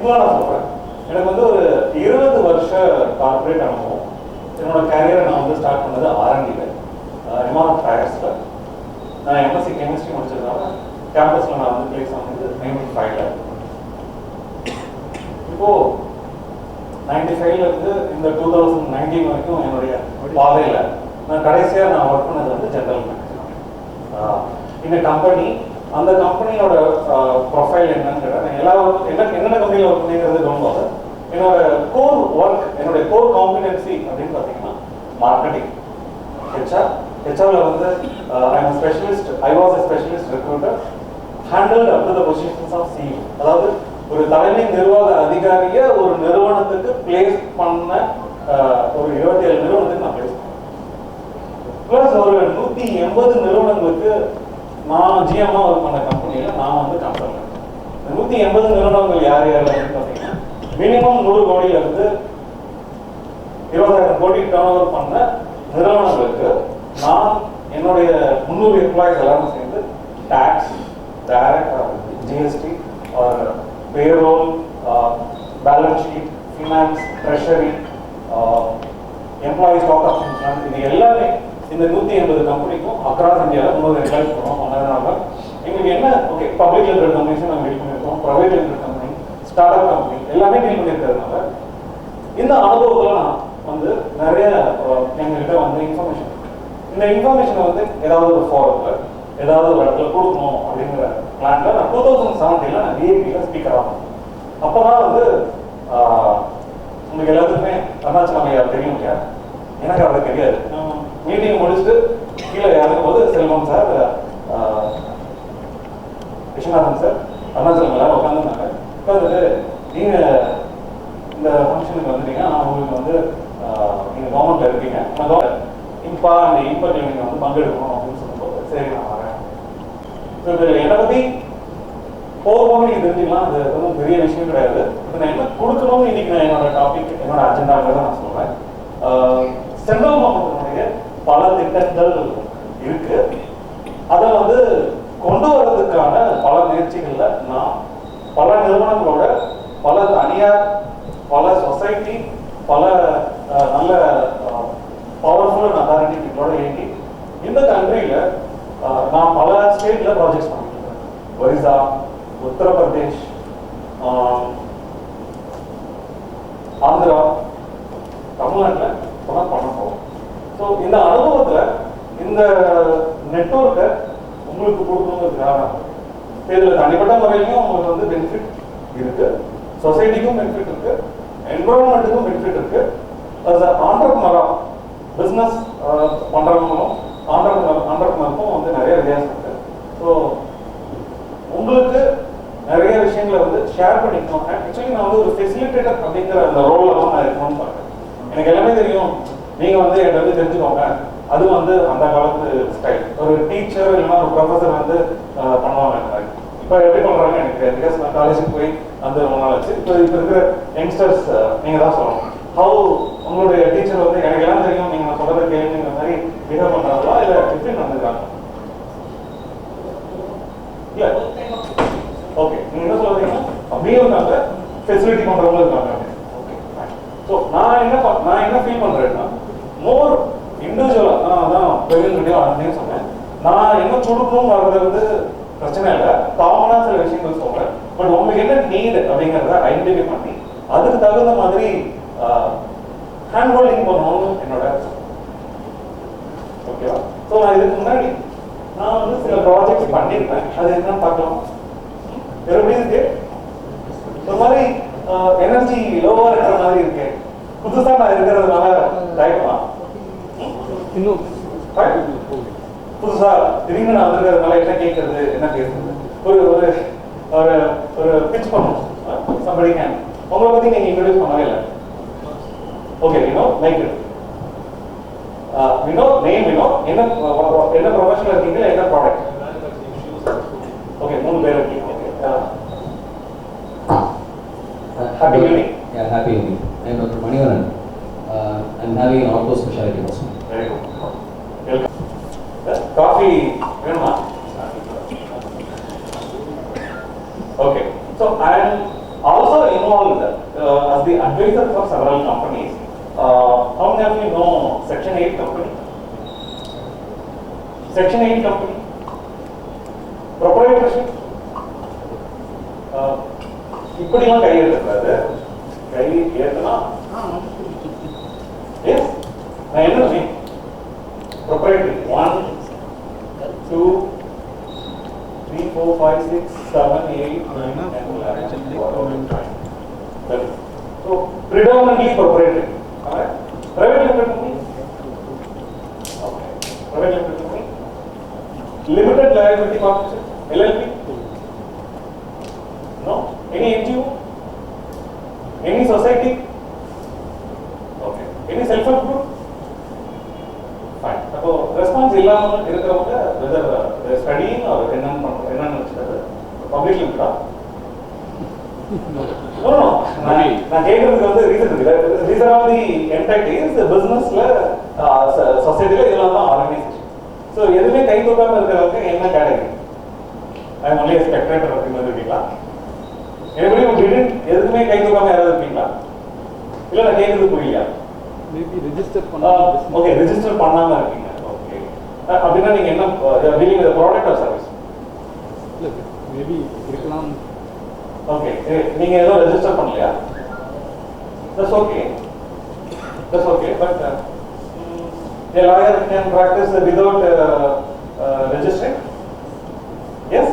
சிம்பிளாக நான் சொல்கிறேன். எனக்கு வந்து ஒரு 20 வருஷ கார்பரேட் அனுபவம். என்னோட கேரியரை நான் வந்து ஸ்டார்ட் பண்ணது ஆர்என்டியில், ரிமார்க் டயர்ஸில். நான் எம்எஸ்சி கெமிஸ்ட்ரி முடிச்சதுனால கேம்பஸில் நான் வந்து பிளேஸ் ஆனது 95ல். இப்போது 95ல இருந்து இந்த 2019 வரைக்கும் என்னுடைய பாதையில் நான் கடைசியாக நான் ஒர்க் பண்ணது வந்து ஜென்ரல் மேனேஜர் இந்த கம்பெனி. அந்த கம்பெனியோட ப்ரொஃபைல் என்னன்னு கேட்டால் என்னென்ன கம்பெனியில் ஒர்க் பண்ணிங்கிறது ரொம்ப என்னோட கோர் ஒர்க், என்னுடைய கோர் காம்பிடன்சி அப்படின்னு பார்த்தீங்கன்னா மார்க்கெட்டிங், ஹெச்ஆர்ல வந்து I was a specialist recruiter handled up to the positions of CEO. அதாவது ஒரு தலைமை நிர்வாக அதிகாரியை ஒரு நிறுவனத்துக்கு பிளேஸ் பண்ண ஒரு 27 நிறுவனத்துக்கு நான் பிளேஸ் பண்ணேன். பிளஸ் ஒரு 180 நிறுவனங்களுக்கு நான் ஜிஎம்மா ஒர்க் பண்ண கம்பெனியில் நான் வந்து கம்பெனி. 180 நிறுவனங்கள் யார் அப்படின்னு பார்த்தீங்கன்னா மினிமம் 100 கோடியிலிருந்து 20,000 கோடி டர்ன் ஓவர் பண்ண நிறுவனங்களுக்கு நான் என்னுடைய 300 எம்ப்ளாயிஸ் எல்லாரும் சேர்ந்து tax, direct GST, payroll, balance sheet, finance, treasury, employee stock option plan, இது எல்லாமே இந்த 180 கம்பெனிக்கும் அக்ராஸ் இந்தியாவில் 300 எம்ப்ளாயிஸ் பண்ணோம். பண்ணதுனால எங்களுக்கு என்ன ஓகே பப்ளிக் லிமிடெட் கம்பெனிஸும் நாங்கள் டீல் பண்ணியிருக்கோம், private limited company, start up company எல்லாமே டீல் பண்ணியிருக்கிறதுனால இந்த அனுபவத்தில் நான் வந்து நிறைய எங்கள்கிட்ட வந்து இன்ஃபர்மேஷன், இந்த இன்ஃபர்மேஷனை வந்து ஏதாவது ஒரு ஃபாரத்தில் ஏதாவது ஒரு இடத்துல கொடுக்கணும் அப்படிங்கிற பிளான்ல நான் 2017 நான் டிஏபியில் ஸ்பீக்கர் ஆகணும். அப்போ தான் வந்து உங்களுக்கு எல்லாத்துக்குமே அருணாச்சலம் ஐயா தெரியும் இல்லையா? எனக்கு அவரை தெரியாது. மீட்டிங் முடிச்சுட்டு கீழே இறங்கும் போது செல்வம் சார், விஸ்வநாதன் சார், அருணாச்சலம் எல்லாரும் உட்காந்துருந்தாங்க. உட்காந்துட்டு நீங்கள் இந்த ஃபங்க்ஷனுக்கு வந்துட்டீங்க, நான் உங்களுக்கு வந்து நீங்கள் கவர்மெண்ட்டில் இருக்கீங்க, நான் இம்பா அந்த இம்பா கிளினிக் வந்து பங்கெடுக்கணும் அப்படின்னு சொல்லும்போது சரி நான் வரேன். ஸோ இதில் என்னை பற்றி போகணும்னு நீங்கள் தெரிஞ்சுக்கலாம், அது ஒன்றும் பெரிய விஷயம் கிடையாது. இப்போ நான் என்ன கொடுக்கணும்னு இன்னைக்கு நான் என்னோட டாபிக், என்னோட அஜெண்டாங்கிறத நான் சொல்கிறேன். சென்ட்ரல் கவர்மெண்ட்டினுடைய பல திட்டங்கள் இருக்கு, அதை வந்து கொண்டு வர்றதுக்கான பல முயற்சிகள்ல நான் பல நிறுவனங்களோட, பல தனியார், பல சொசைட்டி, பல நல்ல பவர்ஃபுல் அத்தாரிட்டி பீப்புளோட இயங்கி இந்த கண்ட்ரியில நான் பல ஸ்டேட்ல ப்ராஜெக்ட்ஸ் பண்ணிட்டு இருக்கேன். ஒரிசா, உத்தரப்பிரதேஷ், ஆந்திரா, தமிழ்நாட்டில் இப்போதான் பண்ண போகிறோம். ஸோ இந்த அனுபவத்தில் இந்த நெட்வொர்க்கை உங்களுக்கு கொடுக்கணுங்கிறதுக்காக இதில் தனிப்பட்ட முறையிலையும் உங்களுக்கு வந்து பெனிஃபிட் இருக்கு, சொசைட்டிக்கும் பெனிஃபிட் இருக்கு, என்விரான்மெண்ட்டுக்கும் பெனிஃபிட் இருக்கு. ஆண்டர்பிரினரா பிஸ்னஸ் பண்ணுறவங்களும் ஆண்டர்பிரினருக்கும் வந்து நிறைய வித்தியாசம் இருக்கு. ஸோ உங்களுக்கு நிறைய விஷயங்களை வந்து ஷேர் பண்ணிக்கணும். ஆக்சுவலி நான் வந்து ஒரு ஃபெசிலிட்டேட்டர் அப்படிங்கிற அந்த ரோலில் தான் நான் இருக்கணும்னு பார்க்குறேன். எனக்கு எல்லாமே தெரியும், நீங்கள் வந்து என்கிட்ட வந்து தெரிஞ்சுக்கோங்க, அது வந்து அந்த காலத்து ஸ்டைல். ஒரு டீச்சர் இல்லைன்னா ஒரு ப்ரொஃபஸர் வந்து பண்ணுவாங்க. இப்போ எப்படி பண்ணுறாங்க எனக்கு தெரியாது, பிகாஸ் நான் காலேஜுக்கு போய் அந்த ரொம்ப நாள் வச்சு. இப்போ இருக்கிற யங்ஸ்டர்ஸ் நீங்கள் தான் சொல்லணும், ஹவு உங்களுடைய டீச்சர் வந்து எனக்கு எல்லாம் தெரியும், நீங்கள் நான் சொல்கிறத கேளுங்கிற மாதிரி பிஹேவ் பண்ணுறாங்களா இல்லை எப்படி நடந்துக்கிறாங்க? இல்லை ஓகே, நீங்கள் என்ன சொல்கிறீங்கன்னா அப்படியே இருக்காங்க, ஃபெசிலிட்டி பண்ணுறவங்களும் இருக்காங்க. ஓகே, ஸோ நான் என்ன ஃபீல் பண்ணுறேன்னா மோர் இண்டிவிஜுவலாக நான் அதான் பெரிய ஆரம்பின்னு சொன்னேன். நான் என்ன கொடுக்கணும் வர்றது வந்து பிரச்சனை இல்லை, காமனாக சில விஷயங்கள் சொல்கிறேன். பட் உங்களுக்கு என்ன நீடு அப்படிங்கிறத ஐடென்டிஃபை பண்ணி அதுக்கு தகுந்த மாதிரி ஹேண்ட் ஹோல்டிங் பண்ணணும்னு என்னோட ஓகேவா. ஸோ நான் இதுக்கு முன்னாடி நான் வந்து சில ப்ராஜெக்ட்ஸ் பண்ணியிருப்பேன், அது என்னன்னு பார்க்கலாம். எப்படி இருக்கு? இந்த மாதிரி எனர்ஜி லோவாக இருக்கிற மாதிரி இருக்கு. புதுசாக நான் இருக்கிறதுனால டைமா இன்னும் புதுசா திடீர்னு நான் வந்திருக்கிறதுனால என்ன கேட்கறது, என்ன பேசுறது, ஒரு ஒரு ஒரு ஒரு பிச் பண்ணணும். somebody can உங்களை பத்தி நீங்க இன்ட்ரோடியூஸ் பண்ணவே இல்லை. ஓகே, லைக் நேம் என்ன ப்ரொஃபஷனல் இருக்கீங்க, என்ன ப்ராடக்ட்? ஓகே, 3 பேர் இருக்கீங்க. Happy evening. Yeah, happy evening. I am Dr. Manivaran. I am having an auto specialty hospital. Very good. Welcome. Coffee வேணுமா? Okay. So I am also involved as the advisor for several companies. How many of you know Section 8 company? Section 8 company? Proprietorship? இப்படிலாம் கை எடுத்துக்கூடாது. கை ஏற்றுனா S நான் என்ன சொன்னேன்? Proprietary 1, 2, 3, 4, 5, 6, 7, 8, 9, 10, 11, 12, 13. So predominantly proprietary. Alright? Private limited company? Okay. Private limited company? Limited liability partnership? LLP? No? Any NGO? Any society? Okay. Any self-help group? Fine. So response இல்லாம இருக்கிறவங்க whether studying or என்னன்னு நினைச்சிட்டாரு public limited no நான் கேக்குறதுக்கு வந்து reason இருக்கு. These are all the entities businessல சொசைட்டில இதெல்லாம் தான் ஆர்கனைசேஷன். ஸோ எதுவுமே கை தூக்காம இருக்கிறவங்க என்ன category? I am only a spectator அப்படின்னு இருக்கீங்களா? எப்படி டிடன்ட் எதுவுமே கை தூக்காம யாராவது இருக்கீங்களா? இல்ல நான் கேக்குறது புரியலையா? மேபி ரெஜிஸ்டர் பண்ணாம ஓகே ரெஜிஸ்டர் பண்ணாம இருக்கீங்க. ஓகே அப்படின்னா நீங்க என்ன dealing with product or service? இல்ல மேபி இருக்கலாம். ஓகே நீங்க ஏதோ ரெஜிஸ்டர் பண்ணலையா? That's okay but a lawyer can practice without registering? Yes?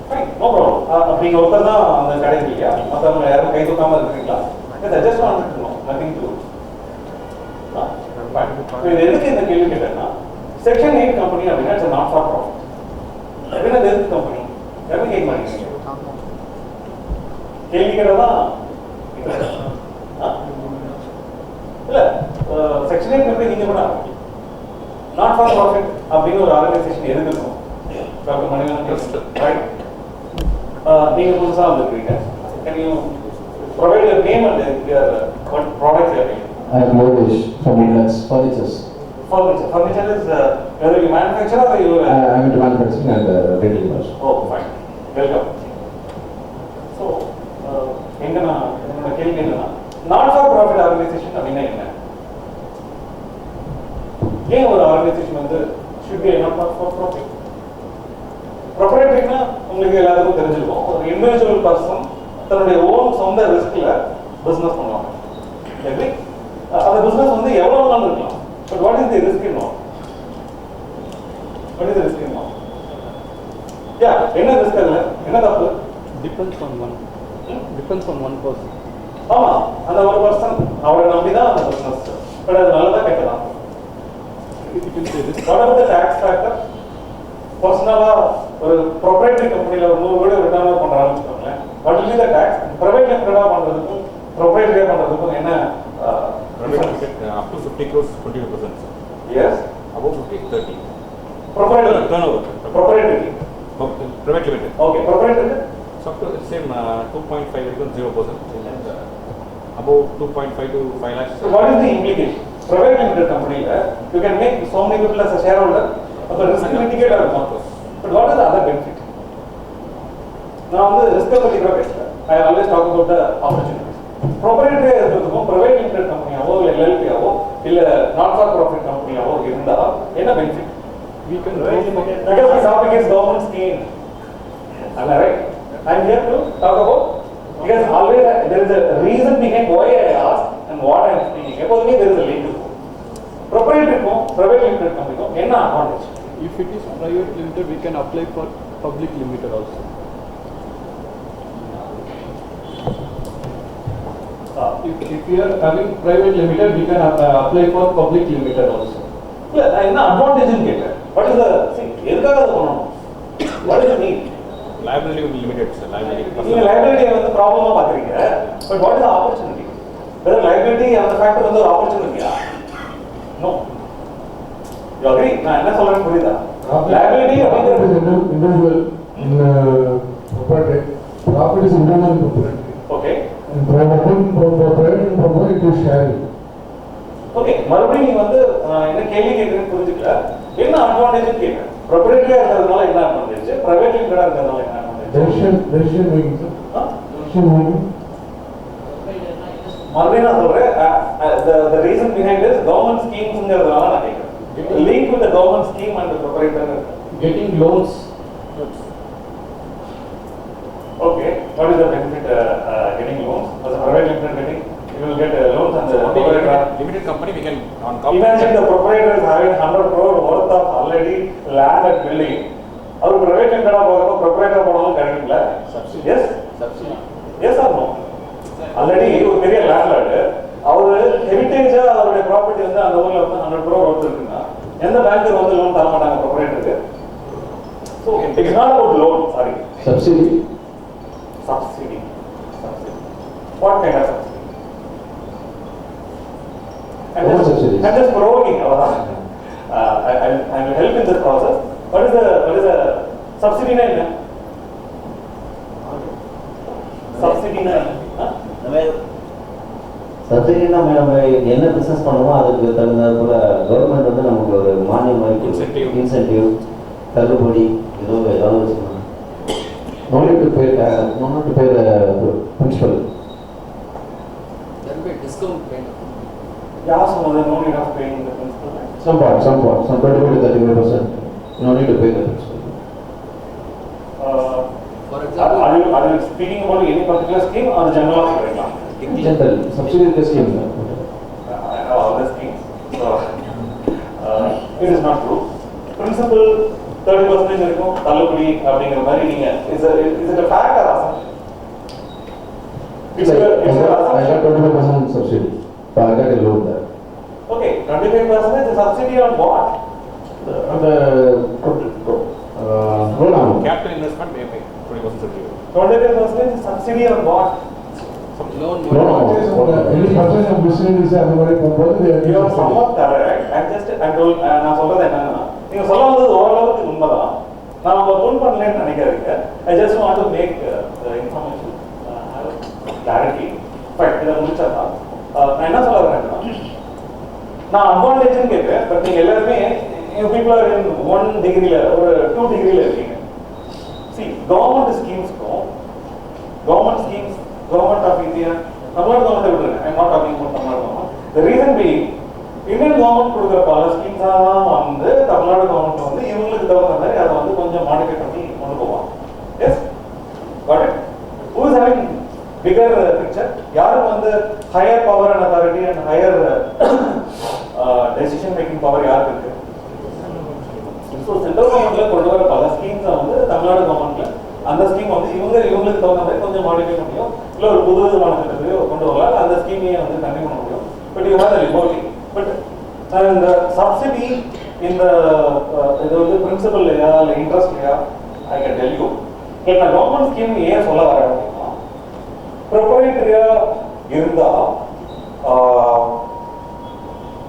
Fine, no problem. அப்படிங்க ஒருத்தர் தான் அந்த கடைக்கு இல்லையா? மற்றவங்க யாரும் கை தூக்காம இருக்கீங்களா? Just want to know nothing to இது எதுக்கு இந்த கேள்வி கேட்டேன்னா செக்ஷன் 8 கம்பெனி அப்படின்னா இட்ஸ் நாட் ஃபார் ப்ராஃபிட். அப்படின்னா எதுக்கு கம்பெனி ரெவன்யூ கேட்க மாட்டீங்க. கேள்வி கேட்டதா இல்ல செக்ஷன் 8 கம்பெனி நீங்க கூட நாட் ஃபார் ப்ராஃபிட் அப்படின்னு ஒரு ஆர்கனைசேஷன் எதுக்கு இருக்கும்? Doctor Manivannan right. நீங்க புதுசா வந்திருக்கீங்க. Can you provide your name and your what products you are making? I am Yogesh from Woodlands Furnitures. Furniture is whether you manufacture or you I am into manufacturing and retailing also. Oh, fine. Welcome. So, என்னோட கேள்வி என்னன்னா not for profit organisation அப்படின்னா என்ன? ஏன் ஒரு organisation வந்து should be not for profit? ப்ரொப்ரைட்டரினா உங்களுக்கு எல்லாருக்கும் தெரிஞ்சிருக்கும். ஒரு இண்டிவிஜுவல் பர்சன் தன்னுடைய ஓன் சொந்த ரிஸ்க்ல பிசினஸ் பண்ணுவாங்க. எப்படி அந்த பிசினஸ் வந்து எவ்வளவு நாள் இருக்கலாம். But what is the risk in all? What is the risk in all? Yeah என்ன ரிஸ்க் அதுல என்ன தப்பு? Depends on one person. ஆமா அந்த ஒரு பர்சன் அவரை நம்பி தான் அந்த பிசினஸ். பட் அது நல்லதா கெட்டதா? What are the tax factor? பர்சனலா ஒரு ப்ரொப்ரைட்டரி கம்பெனில ஒரு 100 கோடி ரிட்டர்ன் பண்றாங்கன்னு வச்சுக்கோங்களேன். What is the tax? Private லிமிட்டடா பண்றதுக்கும் ப்ரொப்ரைட்டரியா பண்றதுக்கும் என்ன up to 50 crores 25%. Yes. Above 50 30. Proprietary Turnover. Proprietary. Private limited. Okay. Proprietary. So up to same 2.5 because 0%. And above 2.5 to 5 lakhs. So what is the implication? Private limited company you can make so many people as a shareholder, but the risk mitigate are not. But what is the other benefit? Now on the risk of the I always talk about the opportunities. Proprietary இருக்கிறதுக்கும் private limited company-ஆவோ இல்ல LLP-ஆவோ இல்ல not for profit company-ஆவோ இருந்தா என்ன benefit? We can Because the topic is government scheme. Am I right? I am here to talk about because always there is a reason behind why I asked and what I am speaking. எப்போதுமே there is a link. Proprietary-க்கும் private limited company-க்கும் என்ன advantage? If it is private limited, we can apply for public limited also. If we are having private limited, we can apply for public limited also. இல்ல நான் என்ன அட்வான்டேஜ்னு கேட்கிறேன். What is the see எதுக்காக அது பண்ணணும்? What is the need? Liability will be limited, sir. Liability. நீங்க liability வந்து ப்ராப்ளமா பாக்குறீங்க. But what is the opportunity? Whether liability அந்த ஃபேக்டர் வந்து ஒரு ஆப்பர்ச்சுனிட்டியா? No. You agree? நான் என்ன சொல்றேன்னு புரியுதா? Liability அப்படிங்கிறது individual in property. Profit is individual in property. Okay. And private it is sharing. Okay. மறுபடியும் நீங்க வந்து என்ன கேள்வி கேட்கறேன்னு புரிஞ்சுக்கல. என்ன அட்வான்டேஜ்னு கேட்கிறேன். ப்ரொப்ரைட்டரியா இருக்கிறதுனால என்ன அட்வான்டேஜ், பிரைவேட் லிமிடெடா இருக்கிறதுனால என்ன advantage? decision making, sir. Decision making. மறுபடியும் நான் சொல்றேன், the reason behind is government schemes-ங்கிறதுனால நான் கேட்கிறேன். Link with the government scheme and the proprietor. Getting loans. Okay, what is the benefit getting loans? As a private limited getting, you will get loans and the proprietor. Limited company we can on Imagine the proprietor is having 100 crore worth of already land and building. Our private limited போகிறப்ப proprietor போனாலும் கிடைக்குங்களா? Yes? Yes or no? Already ஒரு பெரிய landlord, அவர் ஹெரிட்டேஜா அவருடைய property வந்து அந்த ஊர்ல வந்து 100 crore worth இருக்குன்னா எந்த பேங்க் வந்து லோன் தர மாட்டாங்க proprietorக்கு? So it is not about loan, sorry. Subsidy. Subsidy. What kind of subsidy? What subsidies? I'm just provoking. I will help in this process. What is the subsidy name? Subsidy name? சப்சிடினா நம்ம என்ன business பண்ணுமோ அதுக்கு தகுந்த போல government வந்து நமக்கு ஒரு மானியம் மாதிரி இன்சென்டிவ் தள்ளுபடி ஏதாவது வச்சுக்கணும். No need to pay the principal. There will be a discount kind of. Yeah, so no need of paying the principal. Some 25 to 35%. No need to pay the principal. For example, Are you speaking about any particular scheme or general scheme? General subsidy scheme. I have all the schemes. So it is not true. Principal 30% இருக்கும் தள்ளுபடி அப்படிங்கிற மாதிரி நீங்க is it a fact or assumption? I got 25% subsidy. So I got a loan there. Okay, 25% is subsidy on what? The loan amount. capital investment may pay 20% subsidy. 25% is subsidy on what? loan No. Any purchase of business அந்த மாதிரி போகும்போது You are somewhat correct. நான் சொல்றது என்னன்னா, நீங்க சொல்ல வந்தது ஓரளவுக்கு உண்மைதான். நான் உங்களை ஃபோன் பண்ணலன்னு நினைக்காதீங்க. I just want to make the information clarity. But இதை முடிச்சா நான் என்ன சொல்ல வரேன்னா, நான் அட்வான்டேஜ்னு கேட்கிறேன். பட் நீங்க எல்லாருமே people are in 1 டிகிரில ஒரு 2 டிகிரில இருக்கீங்க. See, government schemes, government of India, Tamil Nadu government விட்டுருங்க. I'm not talking about Tamil Nadu government. The reason being, Indian government கொடுக்குற பல ஸ்கீம்ஸ் தான் வந்து தமிழ்நாடு கவர்மெண்ட் வந்து இவங்களுக்கு தகுந்த மாதிரி அதை வந்து கொஞ்சம் மாடிஃபை பண்ணி கொண்டு போவாங்க. Yes, got it. Who is having bigger picture? யாருக்கு வந்து higher power and authority and higher decision making power யாருக்கு இருக்கு? ஸோ சென்ட்ரல் கவர்மெண்ட்ல கொண்டு வர பல ஸ்கீம்ஸ் வந்து தமிழ்நாடு கவர்மெண்ட்ல அந்த ஸ்கீம் வந்து இவங்களுக்கு தகுந்த மாதிரி கொஞ்சம் மாடிஃபை பண்ண முடியும், இல்லை ஒரு புது விதமான திட்டத்தையோ கொண்டு வரலாம், அந்த ஸ்கீமையே வந்து கண்டினியூ பண்ண முடியும். But you have the reporting. But இந்த சப்சிடி இந்த இது வந்து பிரின்சிபல் இல்லையா இல்லை இன்ட்ரெஸ்ட் இல்லையா, ஐ கேன் டெல் யூ. நான் கவர்மெண்ட் ஸ்கீம் ஏன் சொல்ல வரேன் அப்படின்னா, ப்ரொப்ரைட்டரியா இருந்தா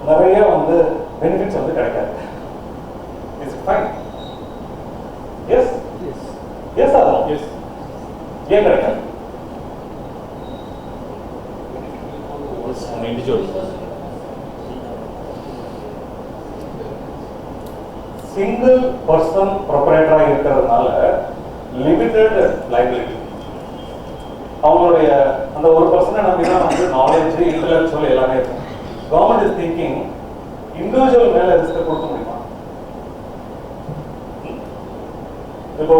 நிறைய வந்து பெனிஃபிட்ஸ் வந்து கிடைக்காது. It's fine. Yes yes or no? Yes. ஏன் கிடைக்காது? Individual. சிங்கிள் பர்சன் ப்ரொப்ரைட்டரா இருக்கிறதுனால லிமிட்டெட் லைபிலிட்டி. அவங்களுடைய அந்த ஒரு பர்சனை நம்பி தான் வந்து நாலேஜ், இன்டெலெக்சுவல் எல்லாமே இருக்கும். கவர்மெண்ட் இஸ் திங்கிங் இண்டிவிஜுவல் மேல ரிஸ்க் கொடுக்க முடியுமா? இப்போ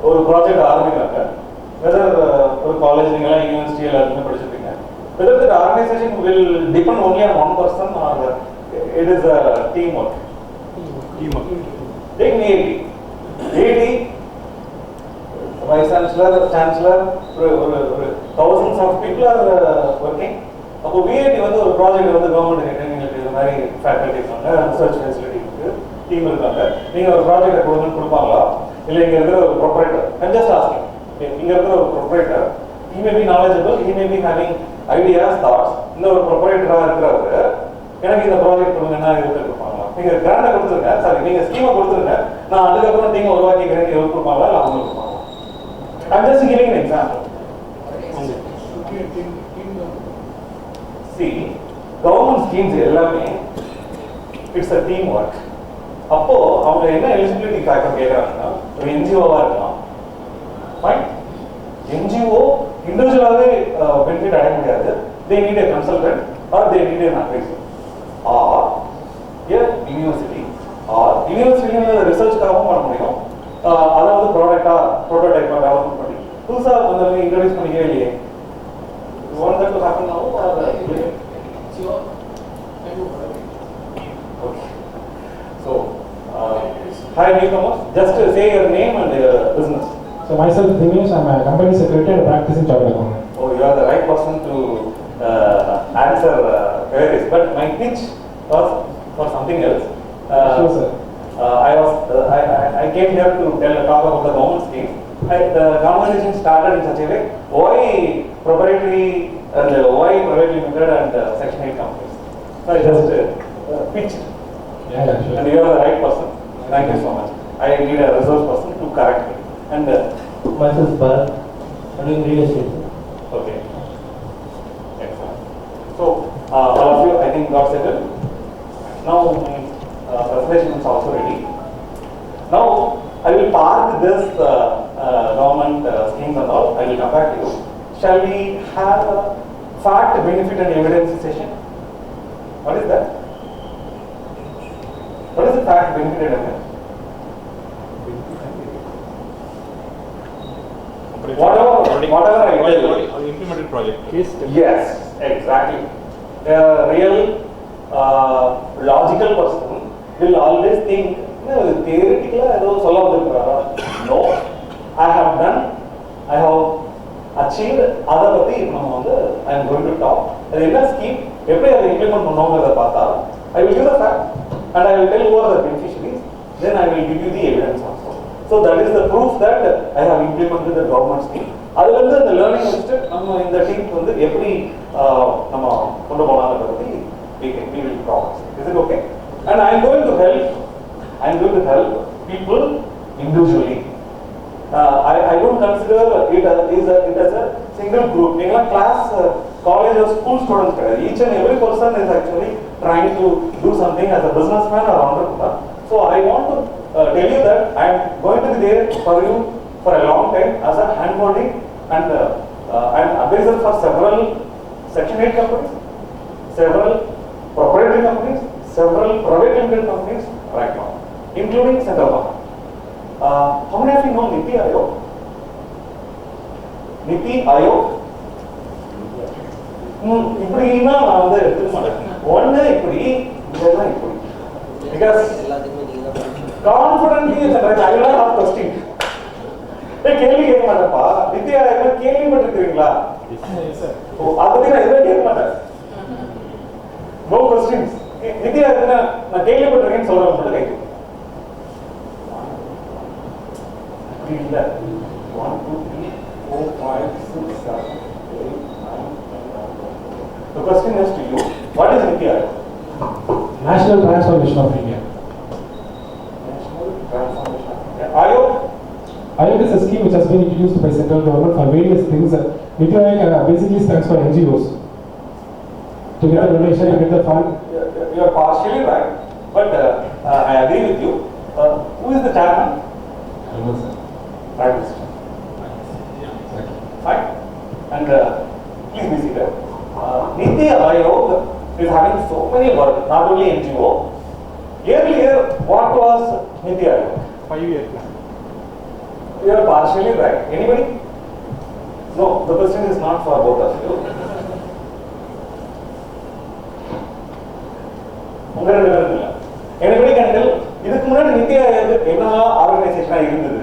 ஒரு ப்ராஜெக்ட் ஆரம்பிக்கிறாங்க, வெதர் ஒரு காலேஜ் நீங்களாம் யூனிவர்சிட்டி எல்லாருமே படிச்சிருப்பீங்க. Whether the organization will depend only on one person or it is a teamwork. Take AD. AD, Vice Chancellor, Chancellor, thousands of people are working. அப்போ VAD வந்து ஒரு ப்ராஜெக்ட் வந்து government எங்களுக்கு இது மாதிரி ஃபேக்கல்டி இருக்காங்க, ரிசர்ச் ஃபெசிலிட்டி இருக்கு, team இருக்காங்க, நீங்க ஒரு ப்ராஜெக்ட் கொடுப்பாங்களா? இல்லை இங்க இருக்கிற ஒரு ப்ரொப்ரைட்டர், I'm just asking, இங்க இருக்கிற ஒரு proprietor, he may be knowledgeable, he may be having ideas, thoughts. இந்த ஒரு ப்ரொப்ரைட்டரா இருக்கிறவரு எனக்கு இந்த ப்ராஜெக்ட் கொடுங்கன்னா இவருக்கு கொடுப்பாங்களா? நீங்க கிராண்டா கொடுத்துருங்க, சாரி நீங்க ஸ்கீமை கொடுத்துருங்க, நான் அதுக்கப்புறம் டீம் உருவாக்கிக்கிறேன், இவருக்கு கொடுப்பாங்களா இல்லை அவங்களுக்கு கொடுப்பாங்களா? I'm just giving an example. See, government schemes எல்லாமே it's a team work. அப்போ அவங்க என்ன எலிஜிபிலிட்டி ஃபேக்டர் கேட்குறாங்கன்னா, ஒரு என்ஜிஓவா இருக்கலாம். ஃபைன், என்ஜிஓ இண்டிவிஜுவலாகவே பெனிஃபிட் அடைய முடியாது. They need a consultant or they need an adviser or a university or யூனிவர்சிட்டியில் ரிசர்ச்காகவும் பண்ண முடியும். அதாவது ப்ரோட்டோடைப்பாக டெவலப் பண்ணி புதுசாக வந்து இன்ட்ரடியூஸ் பண்ணிக்கவே இல்லையே. ஒன் தட் டு ஹேப்பன் நவ okay. So, hi newcomers, just say your name and your business. So myself Dinesh, I'm a company secretary and practicing chartered accountant. Oh, you are the right person to answer queries, but my pitch was for something else. Sure, sir. I came here to talk about the government scheme. The conversation started in such a way, why proprietary and why private limited and section 8 companies. So I just pitched. Yeah, sure. And you are the right person. Thank you so much. I need a resource person to correct me. And myself Bharat, I'm doing real estate. okay. Excellent. So all of you, I think, got settled. Now presentation is also ready. Now I will park this government schemes and all. I will come back to you. Shall we have a fact, benefit and evidence session? What is that? What is the fact, benefit and evidence? Whatever I tell you. Implemented project. Yes, exactly. A real logical person will always think, no, theoretically, I don't solve the problem. No, I have done, I have achieved, other I am going to talk. The inner scheme, every other implement I will give the fact and I will tell who are the beneficiaries, then I will give you the evidence also. So that is the proof that I have implemented the government scheme. Other than the learning step, in the team, we will talk. Is it okay? And I am going to help people individually. I don't consider it as a single group. In a class, college or school students, each and every person is actually trying to do something as a businessman or entrepreneur. So I want to tell you that I am going to be there for you for a long time as a handholding and advisor for several Section 8 companies, several proprietary companies, several private limited companies right now, including central government. How many of you know Niti Ayog? Niti Ayog? இப்படின்னா நான் வந்து எடுத்துக்க மாட்டேன். ஒன்று இப்படி, இதெல்லாம் இப்படி. Because confidently I will not have question. கேள்வி கேட்க மாட்டேன்ப்பா. நித்தி ஆயோக் கேள்விப்பட்டிருக்கீங்களா? அதை பத்தி நான் எதுவும் கேட்க மாட்டேன். No questions. நித்தி ஆயோக் நான் கேள்விப்பட்டிருக்கேன்னு சொல்றேன் மட்டும் கைக்கு. இல்ல 1 2 3 4 5 6 7 8 9 10. The question is to you. What is Niti Ayog? National Transformation of India. National Transformation of India. Ayog? Ayog is a scheme which has been introduced by central government for various things. Niti Ayog basically stands for NGOs. To get a donation, to get the fund. You are partially right, but I agree with you. Who is the chairman? Prime Minister. Fine. And please be seated. Niti Ayog is having so many work, not only NGO. Earlier, what was Niti Ayog? 5-year plan. You are partially right. Anybody? No, the question is not for both of you. Anybody can tell? இதுக்கு முன்னாடி நித்தி ஆயோக் என்ன ஆர்கனைசேஷனா இருந்தது?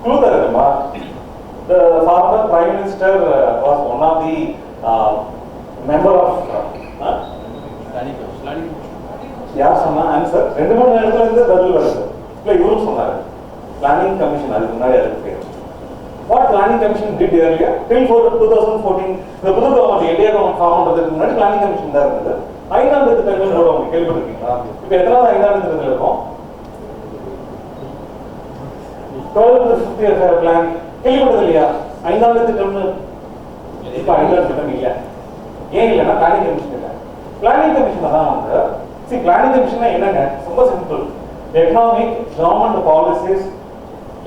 Clue தரணுமா? The former Prime Minister was one of the member of யார் சொன்னா answer? 2-3 இடத்துல இருந்து பதில் வருது. இல்ல இவரும் சொன்னாரு. Planning Commission அதுக்கு முன்னாடி அதுக்கு பேர். What Planning Commission did earlier till 2014 the புது கவர்மெண்ட் இந்தியா கவர்மெண்ட் ஃபார்ம் பண்றதுக்கு முன்னாடி Planning Commission தான் இருந்தது. ஐந்தாண்டு திட்டங்கள் போடுவாங்க, கேள்விப்பட்டிருக்கீங்களா? இப்ப எத்தனாவது ஐந்தாண்டு திட்டத்தில் இருக்கும்? 12th 5th year plan கேள்விப்பட்டது இல்லையா? ஐந்தாண்டு திட்டம்னு இப்ப ஐந்தாண்டு திட்டம் இல்ல. ஏன் இல்லைன்னா Planning Commission இல்லை. Planning Commission தான் வந்து See, planning commission என்னங்க ரொம்ப சிம்பிள். எக்கனாமிக் கவர்மெண்ட் பாலிசிஸ்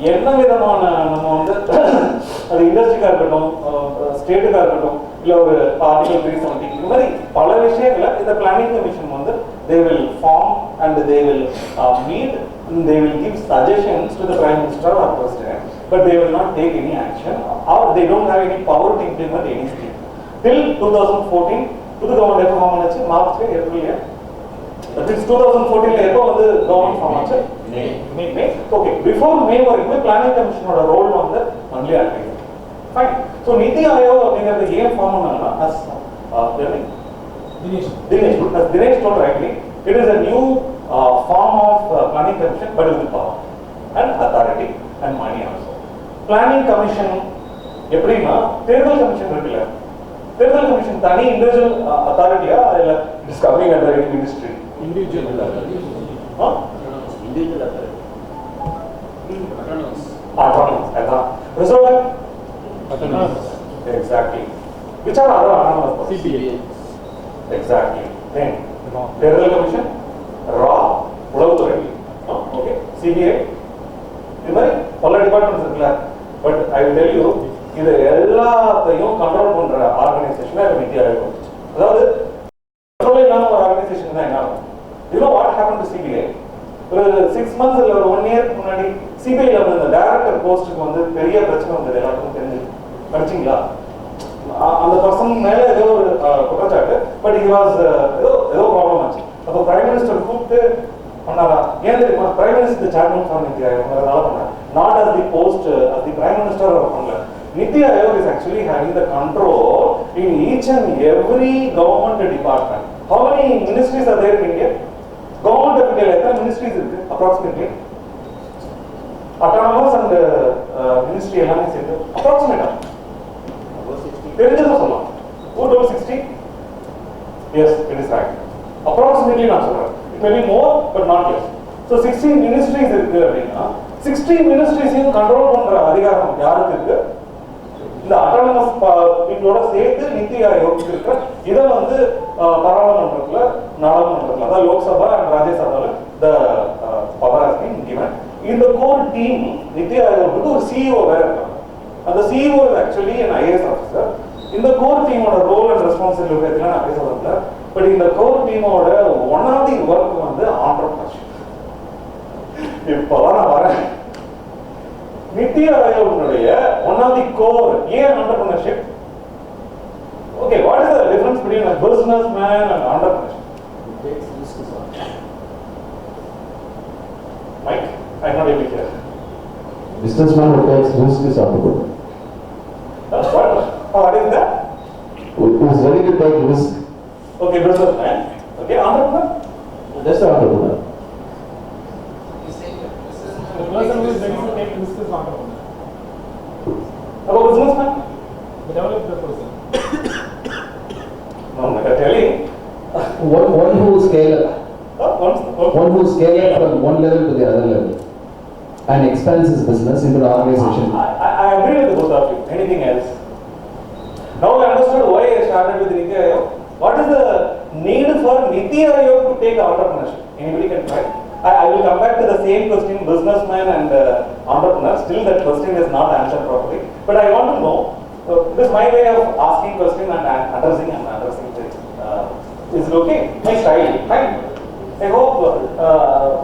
என்ன விதமான நம்ம வந்து அது இண்டஸ்ட்ரிக்கா இருக்கட்டும், ஸ்டேட்டுக்கா இருக்கட்டும், இல்ல ஒரு ஆர்டிகல் 370 இந்த மாதிரி பல விஷயங்களை இந்த பிளானிங் கமிஷன் வந்து they will form and they will meet and they will give suggestions to the prime minister or president, but they will not take any action or they don't have any power to implement any scheme. Till 2014 புது government எப்போ form ஆச்சு? மார்ச்ல ஏப்ரல்ல. That is 2014 எப்போ வந்து government form ஆச்சு? மே. Okay, before மே வரைக்கும் planning கமிஷனோட role வந்து only advisor. Fine. So நிதி ஆயோக் அப்படிங்கிறது ஏன் ஃபார்ம் பண்ணாங்கன்னா Dinesh told rightly, it is a new form of planning commission, but with power and authority and money also. Planning commission எப்படின்னா தேர்தல் commission இருக்குல்ல, தேர்தல் கமிஷன் தனி இண்டிவிஜுவல் அத்தாரிட்டியா இல்ல it's coming under any ministry? Individual authority. Individual authority. Autonomous. அதான். Reserve Bank? Autonomous. Exactly. Which are other autonomous? CBA. Exactly. Then தேர்தல் commission, ரா, உளவுத்துறை, okay, CBI, இது மாதிரி பல டிபார்ட்மெண்ட்ஸ் இருக்குல்ல. But I will tell you, இது எல்லாத்தையும் கண்ட்ரோல் பண்ற ஆர்கனைசேஷன் நிதி ஆயோக். அதாவது கண்ட்ரோல் இல்லாம ஒரு ஆர்கனைசேஷன் தான் என்ன ஆகும்? You know what happen to CBI? ஒரு 6 months இல்ல ஒரு 1 year முன்னாடி சிபிஐல வந்து இந்த டைரக்டர் போஸ்ட்டுக்கு வந்து பெரிய பிரச்சனை வந்தது, எல்லாருக்கும் தெரிஞ்சு படிச்சீங்களா? அந்த பர்சன் மேல ஏதோ ஒரு குற்றச்சாட்டு, பட் ஹி வாஸ் ஏதோ ப்ராப்ளம் ஆச்சு. அப்போ பிரைம் மினிஸ்டர் கூப்பிட்டு பண்ணாரா? ஏன் தெரியுமா? பிரைம் மினிஸ்டர் சேர்மன் ஃபார் நிதி ஆயோக் அதனால பண்ணார். Not as the post as the prime minister அவர் பண்ணல. Niti Aayog is actually having the control in each and every government department. How many ministries are there in India? Government of இந்தியால எத்தனை ministries இருக்கு approximately? Autonomous and ministry எல்லாமே சேர்த்து அப்ராக்சிமேட்டா தெரிஞ்சதா சொல்லலாம். 260? Yes, it is right. Approximately நான் சொல்றேன். It may be more but not less. So 16 ministries இருக்கு அப்படின்னா 16 ministries-ஐயும் கண்ட்ரோல் பண்ற அதிகாரம் யாருக்கு இருக்கு? இந்த அட்டானமஸ் பீப்புளோட சேர்த்து நிதி ஆயோக் இருக்கிற இதை வந்து பாராளுமன்றத்துல, நாடாளுமன்றத்துல, அதாவது லோக்சபா அண்ட் ராஜ்யசபால the power has been given. இந்த கோர் டீம் நிதி ஆயோக்கு ஒரு சிஇஓ வேற இருக்காங்க. அந்த CEO is actually an IAS officer. இந்த கோர் டீமோட ரோல் அண்ட் ரெஸ்பான்சிபிலிட்டி பத்திலாம் நான் பேச வரல. பட் இந்த கோர் டீமோட ஒன் ஆஃப் தி ஒர்க் வந்து ஆண்டர்பிரினர்ஷிப். இப்போதான் நான் வரேன். நிதி ஆயோகனுடைய one of the core an entrepreneurship? Okay, what is the difference between a businessman and entrepreneurship? Mike, I'm not able to hear. Businessman who takes risk is entrepreneur. What is that? Who is ready to take risk? Okay, businessman. Okay, entrepreneur. That's the entrepreneur. The person who is ready to take risk is entrepreneur. About businessman? The developer person. No, I'm telling. One who scale up. One who scale up from one level to the other level and expands his business into the organization. I agree with both of you. Anything else? Now I understood why I started with Niti Aayog. What is the need for Niti Aayog to take entrepreneurship? Anybody can try. I will come back to the same question, businessman and entrepreneur. Still that question is not answered properly. But I want to know, this is my way of asking question and addressing it. Is it okay? My style. Fine. I hope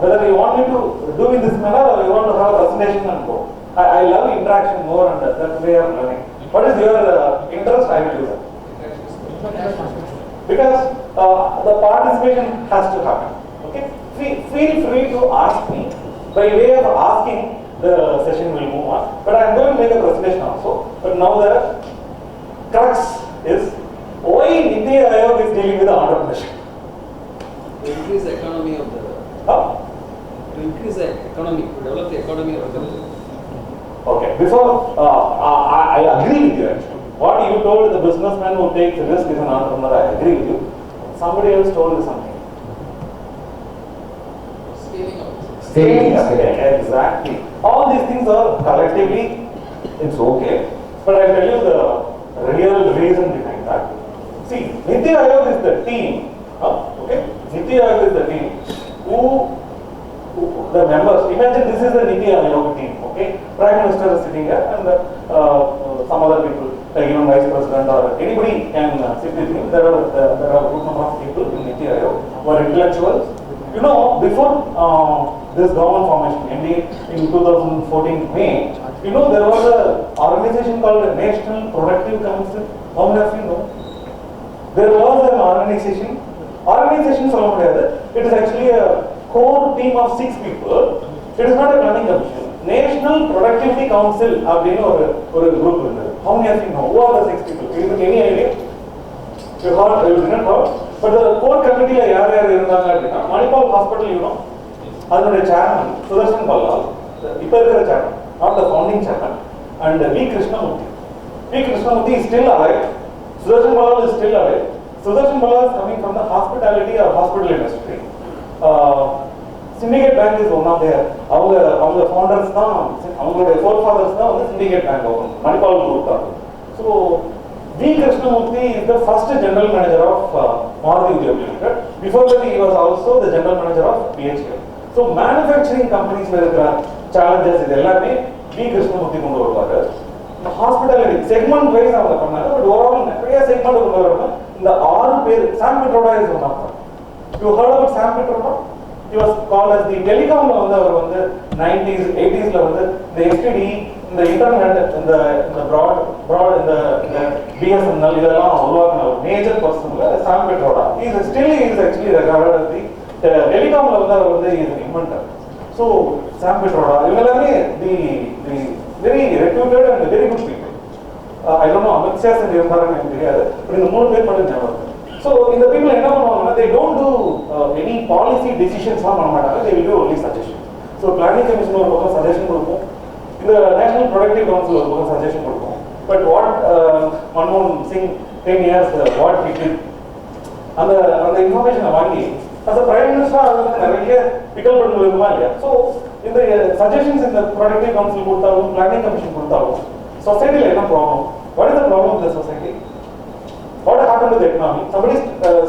whether you want me to do in this manner or you want to have a presentation and go. I love interaction more and that way of learning. What is your interest? I will do that. Because the participation has to happen. Okay? Feel free to ask me. By way of asking, the session will move on. But I am going to make a presentation also. But now the crux is why Niti Aayog is dealing with the entrepreneurship. To increase the economy of the, to increase the economy, to develop the economy of the country. Okay, before I agree with you actually. What you told the businessman who takes risk is an entrepreneur, I agree with you. Somebody else told you something. Scaling up. Scaling up. Exactly. All these things are collectively, it's okay. But I'll tell you the real reason behind that. See, Niti Aayog is the team, okay, Niti Aayog is the team who the members, imagine this is the Niti Aayog team, okay? Prime Minister is sitting here and some other people, like even Vice President or anybody can sit with him. There are a good number of people in Niti Aayog who are intellectuals. You know, before this government formation, in 2014 May, you know, there was an organization called National Productive Council. How many of you know? There was an organization சொல்ல முடியாது. It is actually a core team of 6 people. It is not a planning commission. National Productivity Council அப்படின்னு ஒரு group இருந்தது. How many of you know? Who are the 6 people? Do you have any idea? You heard? You didn't heard? But the core committee la யார் இருந்தாங்க அப்படின்னா Manipal hospital you know அதனுடைய chairman Sudarshan பல்லால் இப்ப இருக்கிற chairman, not the founding chairman, and V. Krishnamurthy. V. Krishnamurthy is still alive. Sudarshan Ballal is still alive. Sudarshan Ballal is coming from the hospitality or hospital industry. Syndicate Bank is one of their அவங்க founders தான், அவங்களுடைய forefathers தான் வந்து Syndicate Bank open Manipal group தான். So V. Krishnamurthy is the first general manager of Maruti Udyog Limited. Before that, he was also the general manager of BHL. So manufacturing companies la irukra challenges idu ellame V. Krishnamurthy kondu varuvaru. Hospitality segment wise avanga pannaanga, but overall nariya segment kondu varanga. Inda 6 per Sam Petroda is one of them. You heard about Sam Petroda? He was called as the telecom la vandu avaru vandu 90s 80s la vandu the STD, the internet, in the broad in the BSNL idella uruvakana a major person la Sam Petroda. He is actually regarded as the telecom la vandu avaru he is an inventor. So Sam Petroda ivellame the very reputed and very good people. I don't know Amit Shah and irundharanga enakku theriyadu, but இந்த மூணு பேர் மட்டும் ஞாபகம் இருக்கு. So இந்த people என்ன பண்ணுவாங்கன்னா, they don't do any policy decisions la பண்ண மாட்டாங்க, they will do only suggestions. So planning commission ஒரு பக்கம் suggestion கொடுக்கும், இந்த National Productive Council ஒரு பக்கம் suggestion கொடுக்கும். But what Manmohan Singh 10 years what he did, அந்த information வாங்கி as a prime minister அது நிறைய பிக்கல் பண்ணி இருக்குமா இல்லையா? So இந்த suggestions இந்த Productive Council கொடுத்தாலும் planning commission கொடுத்தாலும் societyல என்ன problem? What is the problem with the society? What happened to the economy? Somebody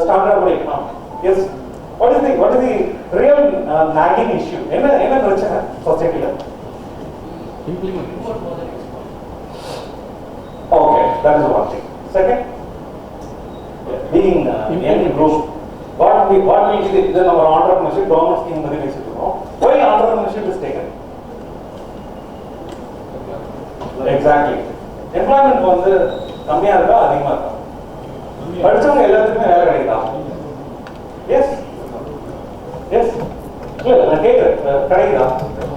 started about economy. Yes. What is the real nagging issue? என்ன பிரச்சனை societyல? Implement. Okay, that is one thing. Second, being young group, what we did then our entrepreneurship government scheme பத்தி பேசிட்டு இருக்கோம். Why entrepreneurship is taken? Exactly. Employment வந்து கம்மியா இருக்கா அதிகமா இருக்கா? படிச்சவங்க எல்லாத்துக்குமே வேலை கிடைக்குதா? Yes. Yes. இல்ல நான் கேக்குறேன், கிடைக்குதா?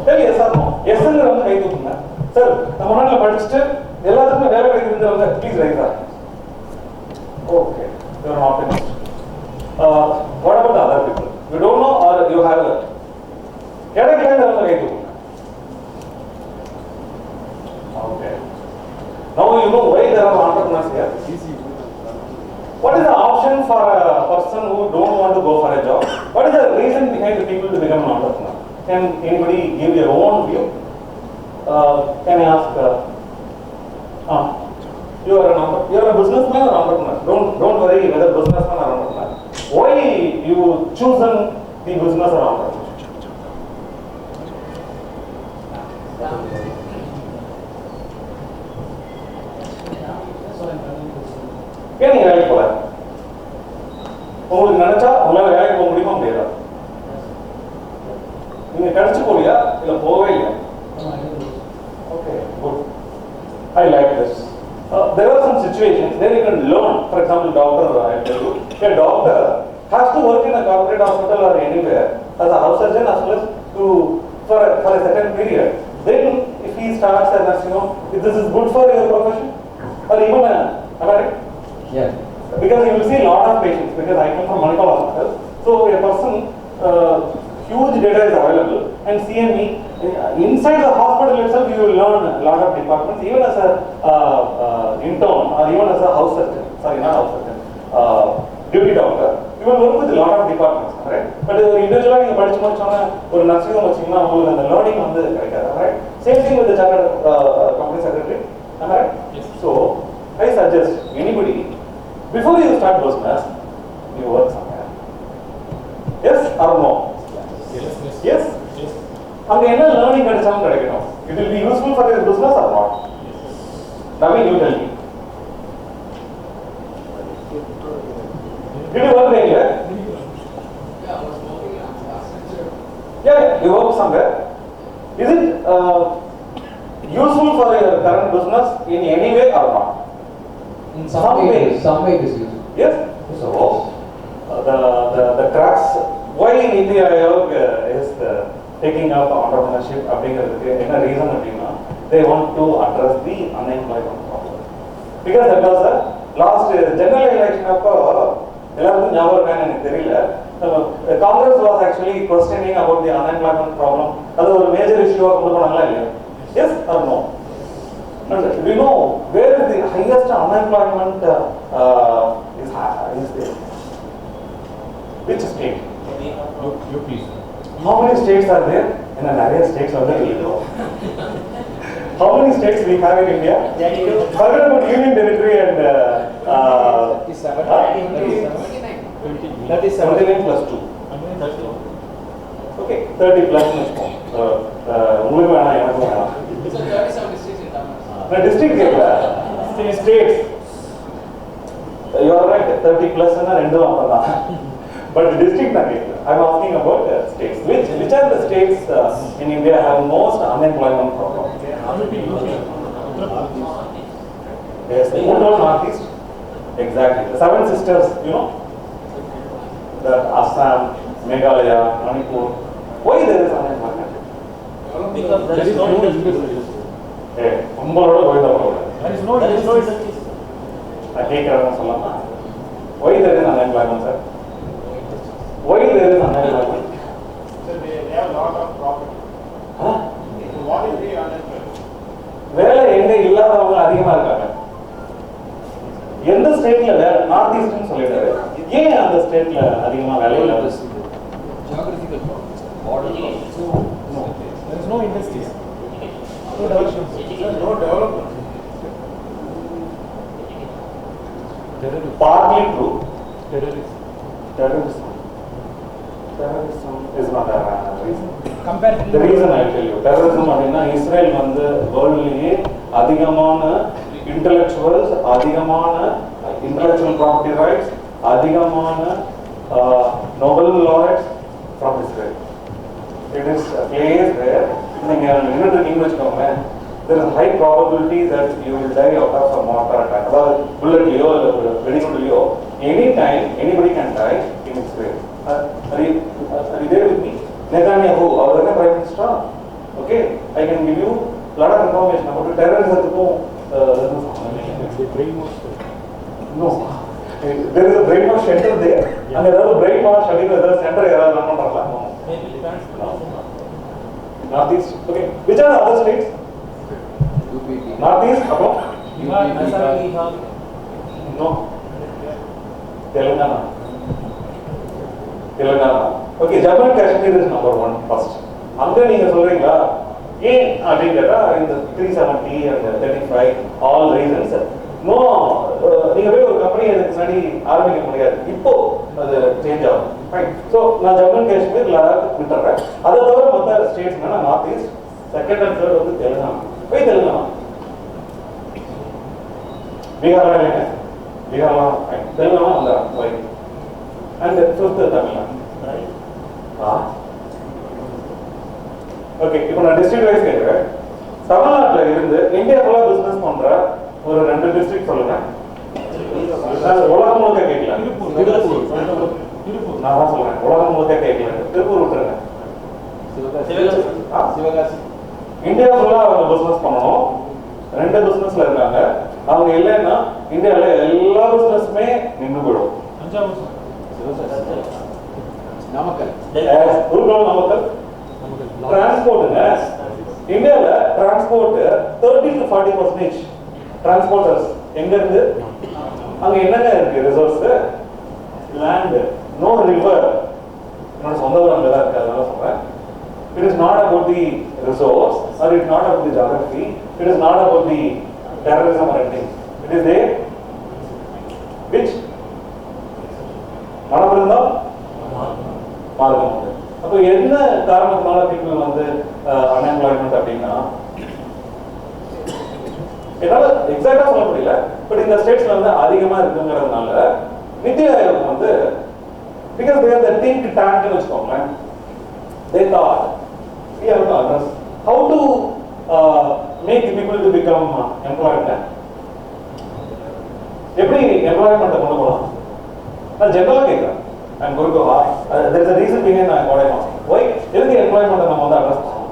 சரி, எஸ் ஆர் நோ. எஸ்ங்கிறவங்க கை தூக்குங்க. சார் நம்ம நாட்டில் படிச்சுட்டு எல்லாத்துக்குமே வேலை கிடைக்குதுங்கிறவங்க please raise are. Okay, you are not in. What about other people? You don't know are you have கிடைக்கலங்கிறவங்க கை தூக்குங்க. Okay. Now you know why there are entrepreneurs here. What is the option for a person who don't want to go for a job? What is the reason behind the people to become an entrepreneur? Can anybody give your own view? Can I ask? You are a businessman or entrepreneur? Don't worry whether businessman or entrepreneur. Why you chosen the business or entrepreneur? ஏன் நீங்க வேலைக்கு போல? உங்களுக்கு நினைச்சா உங்களால வேலைக்கு போக முடியுமா முடியாதா? நீங்க கிடைச்சு போலியா இல்ல போகவே இல்லையா? Okay, good. I like this. There are some situations where you can learn. For example, doctor, I tell you, a doctor has to work in a corporate hospital or anywhere as a house surgeon as well as for a certain period. Then, if he starts as nursing home, if this is good for your profession, or even am I right? Yeah. Because you will see a lot of patients. Because I come from Manipal Hospital, so a person, huge data is available, and CME inside the hospital itself, you will learn a lot of departments. Even as a intern or even as a house surgeon, sorry, not house surgeon, duty doctor, you will work with a lot of departments, right? But individually, you படிச்சு முடிச்சோன்னா ஒரு nursing home வச்சீங்கன்னா உங்களுக்கு அந்த learning வந்து கிடைக்காது, right? Same thing with the chartered company secretary, am I right? Yes. So I suggest anybody, before you start business, you work somewhere. or no? Yes. அங்க என்ன learning கிடைச்சாலும் கிடைக்கணும். It will be useful for your business or not? Naveen, you tell me. Did you work anywhere? Yeah, I was working in infrastructure. Yeah, you work somewhere. Is it useful for your current business in any way or not? In some way it is useful. Yes. So the crux why Niti Aayog is taking up entrepreneurship அப்படிங்கிறதுக்கு என்ன reason அப்படின்னா they want to address the unemployment problem. Because that was the last general election அப்போ எல்லாருக்கும் ஞாபகம் இருக்கான்னு எனக்கு தெரியல. Congress was actually questioning about the unemployment problem. அது ஒரு மேஜர் இஷ்யூவா கொண்டு போனாங்களா இல்லையா? Yes or no? Do you know where is the highest unemployment is there? Which state? You please. How many states are there? In a நிறைய states are there. How many states we have in India? Forget about union territory and 29 plus 2. Okay, 30 plus வச்சுப்போம். உங்களுக்கு வேணாம் எனக்கு வேணாம். So 37 districts in Tamil Nadu. The district கேட்கல. States. You are right. 30 plus னா ரெண்டும் அப்பதான். But the district நான் கேட்கல. I am asking about states. Which are the states in India have most unemployment problem? Yes, who told Northeast? Exactly. The seven sisters, you know, the Assam, Meghalaya, Manipur. Why there is unemployment? Because there is no industry. Hey, உங்களோட போய்தான் போகிறேன். There is no industry. நான் கேட்குறேன்னு சொல்லலாமா? Why there is unemployment, sir? Why there is unemployment? So they have lot of profit. Huh? So what is the unemployment? வேலை எங்க இல்லாதவங்க அதிகமா இருக்காங்க. எந்த ஸ்டேட்ல வேலை நார்த் ஈஸ்ட்னு சொல்லிட்டாரு. ஏன் அந்த ஸ்டேட்ல அதிகமா வேலை இல்ல? Geographical problems. Border problems. No. There is no industries. No development. No development. Partly true. Terrorism. Terrorism is not a reason. Comparatively. The reason I will tell you. Terrorism அப்படின்னா இஸ்ரேல் வந்து வேர்ல்ட்லயே அதிகமான intellectuals, அதிகமான intellectual property rights, அதிகமான Nobel laureates from Israel. It is a place where நீங்க நின்னுட்டு வச்சுக்கோங்களேன், there is a high probability that you will die out of a mortar attack. அதாவது புல்லட்லயோ இல்ல ஒரு வெடிகுண்டுலயோ any time anybody can die in Israel. Are you there with me? Netanyahu, அவர் என்ன prime minister? Okay, I can give you lot of information about terrorism. They brainwash. No, there is a brainwash center there. And there is a brainwash center run பண்றாங்களா? No. Northeast. Okay, which are the other states? UP. Northeast, அப்போ? Bihar. No. Telangana. Okay, Jammu and Kashmir is number 1 first. அங்க நீங்க சொல்றீங்களா ஏன் அப்படின்னு கேட்டா இந்த 370 and 35 all reasons. No, நீங்க போய் ஒரு கம்பெனி அதுக்கு முன்னாடி ஆரம்பிக்க முடியாது. இப்போ அது சேஞ்ச் ஆகும். ரைட். ஸோ நான் ஜம்மு அண்ட் காஷ்மீர் லடாக் விட்டுறேன். அதை தவிர மற்ற states north east, second and third வந்து தெலுங்கானா. போய் தெலுங்கானா பீகார்லாம் இல்லைங்க, பீகார்லாம் தெலுங்கானா அந்த right. And fifth Tamil Nadu. Okay, இப்போ நான் டிஸ்ட்ரிக்ட் வைஸ் கேட்குறேன். தமிழ்நாட்டில் இருந்து இந்தியா ஃபுல்லாக பிஸ்னஸ் பண்ற ஒரு 2 டிஸ்ட்ரிக்ட் சொல்லுங்க. உலகம் முழுக்க கேட்கல. நான் தான் சொல்றேன், உலகம் முழுக்க கேட்கல. திருப்பூர் விட்டுருங்க. சிவகாசி. இந்தியா ஃபுல்லா அவங்க பிசினஸ் பண்ணணும். 2 பிசினஸ்ல இருக்காங்க. அவங்க இல்லைன்னா இந்தியாவில் எல்லா பிசினஸுமே நின்று போயிடும். நாமக்கல். நாமக்கல். டிரான்ஸ்போர்ட்டுங்க. இந்தியாவில் டிரான்ஸ்போர்ட் 30 to 40% டிரான்ஸ்போர்ட்டர்ஸ் எங்க இருந்து? அங்க என்னங்க இருக்கு? Resource, land, no river. என்னோட சொந்த ஊர் அங்கே தான் இருக்கு, அதனால சொல்றேன். It is not about the resource, or it is not about the geography. It is not about the terrorism or anything. It is there. Which? Manapurandam? மார்க்கம் உண்டு. அப்போ என்ன காரணத்தினால பீப்புள் வந்து அன்எம்ப்ளாய்மெண்ட் அப்படின்னா என்னால எக்ஸாக்டா சொல்ல முடியல. பட் இந்த ஸ்டேட்ஸ்ல வந்து அதிகமா இருக்குங்கிறதுனால நிதி ஆயோக் வந்து because they are the think டேங்க்னு வச்சுக்கோங்களேன். They thought we have to address how to make the people to become employed. எப்படி எம்ப்ளாய்மெண்ட்டை கொண்டு போகலாம்? நான் ஜெனரலாக கேட்குறேன். I'm going to there is a reason behind what I'm asking. Why எதுக்கு எம்ப்ளாய்மெண்ட்டை நம்ம வந்து அட்ரஸ் பண்ணணும்?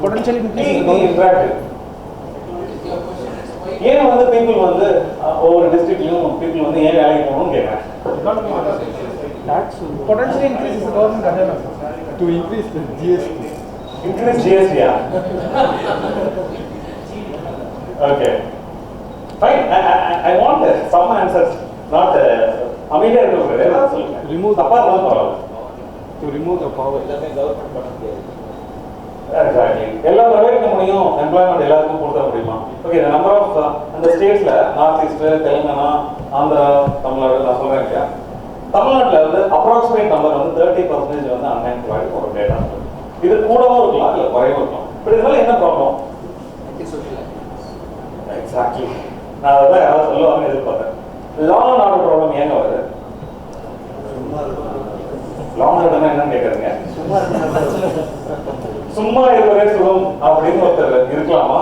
Potentially ஏன் வந்து பீப்புள் வந்து ஒவ்வொரு டிஸ்ட்ரிக்ட்லையும் பீப்புள் வந்து ஏன் வேலைக்கு போகணும்னு கேட்குறேன். potentially increases government agenda To increase the GST. Increase GST, yeah. Okay. Fine. I want some answers, not அமைதியாக இருக்கிறது. ஏதாவது சொல்லுங்க. Remove the தப்பா இருந்தாலும் பரவாயில்ல. To remove the power. Exactly. எல்லா பிரைவேட் கம்பெனியும் எம்ப்ளாய்மெண்ட் எல்லாருக்கும் கொடுக்க முடியுமா? ஓகே, நம்பர் ஆஃப் அந்த ஸ்டேட்ஸ்ல நார்த் ஈஸ்ட், தெலுங்கானா, ஆந்திரா, தமிழ்நாடு நான் சொல்றேன் இல்லையா. தமிழ்நாட்டில் வந்து அப்ராக்சிமேட் நம்பர் வந்து 30% வந்து அன்எம்ப்ளாய்டு ஒரு டேட்டா. இது கூடவும் இருக்கலாம், இல்லை குறைவும் இருக்கலாம். பட் இதனால என்ன ப்ராப்ளம்? எக்ஸாக்ட்லி. நான் அதான் யாராவது சொல்லுவாங்கன்னு எதிர்பார்த்தேன். லா அண்ட் ஆர்டர் ப்ராப்ளம் ஏங்க வருது? லா அண்ட் ஆர்டர்னா என்னன்னு கேட்குறீங்க? சும்மா இருப்பதே சுகம் அப்படின்னு ஒருத்தர் இருக்கலாமா?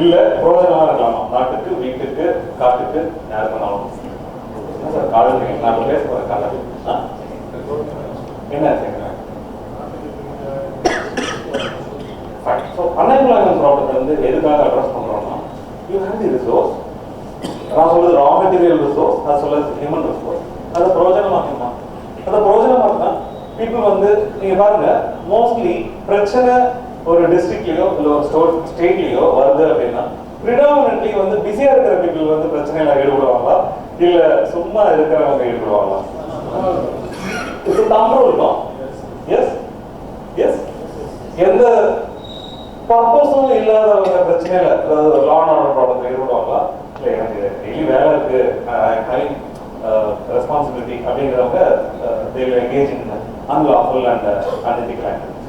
இல்ல பிரோஜனமா இருக்கலாமா? நாட்டுக்கு, வீட்டுக்கு, காட்டுக்கு, யார் பண்ணாலும். சார் காடு நான் பேச போறேன். காடு என்ன கேட்குறேன்? ஸோ அன்எம்ப்ளாய்மெண்ட் ப்ராப்ளத்தை வந்து எதுக்காக அட்ரஸ் பண்றோம்னா, யூ ஹேவ் தி ரிசோர்ஸ். நான் சொல்றது ரா மெட்டீரியல் ரிசோர்ஸ், அது சொல்றது ஹியூமன் ரிசோர்ஸ். அதை பிரோஜனமாக்குமா? அதை பிரோஜனமாக்குனா பீப்புள் வந்து நீங்க பாருங்க, மோஸ்ட்லி பிரச்சனை ஒரு டிஸ்ட்ரிக்ட்லயோ இல்லை ஒரு ஸ்டேட்லயோ வருது அப்படின்னா ப்ரிடாமினன்ட்லி வந்து பிஸியா இருக்கிற பீப்புள் வந்து பிரச்சனையில ஈடுபடுவாங்களா, இல்ல சும்மா இருக்கிறவங்க ஈடுபடுவாங்களா? இது தாம்பரம் இருக்கும். எஸ் எஸ் எந்த பர்பஸும் இல்லாதவங்க பிரச்சனையில, அதாவது லா அண்ட் ஆர்டர் ப்ராப்ளத்தில் ஈடுபடுவாங்களா? இல்லை எனக்கு டெய்லி வேலை இருக்கு, ரெஸ்பான்சிபிலிட்டி அப்படிங்கிறவங்க they will engage in unlawful and unethical activities.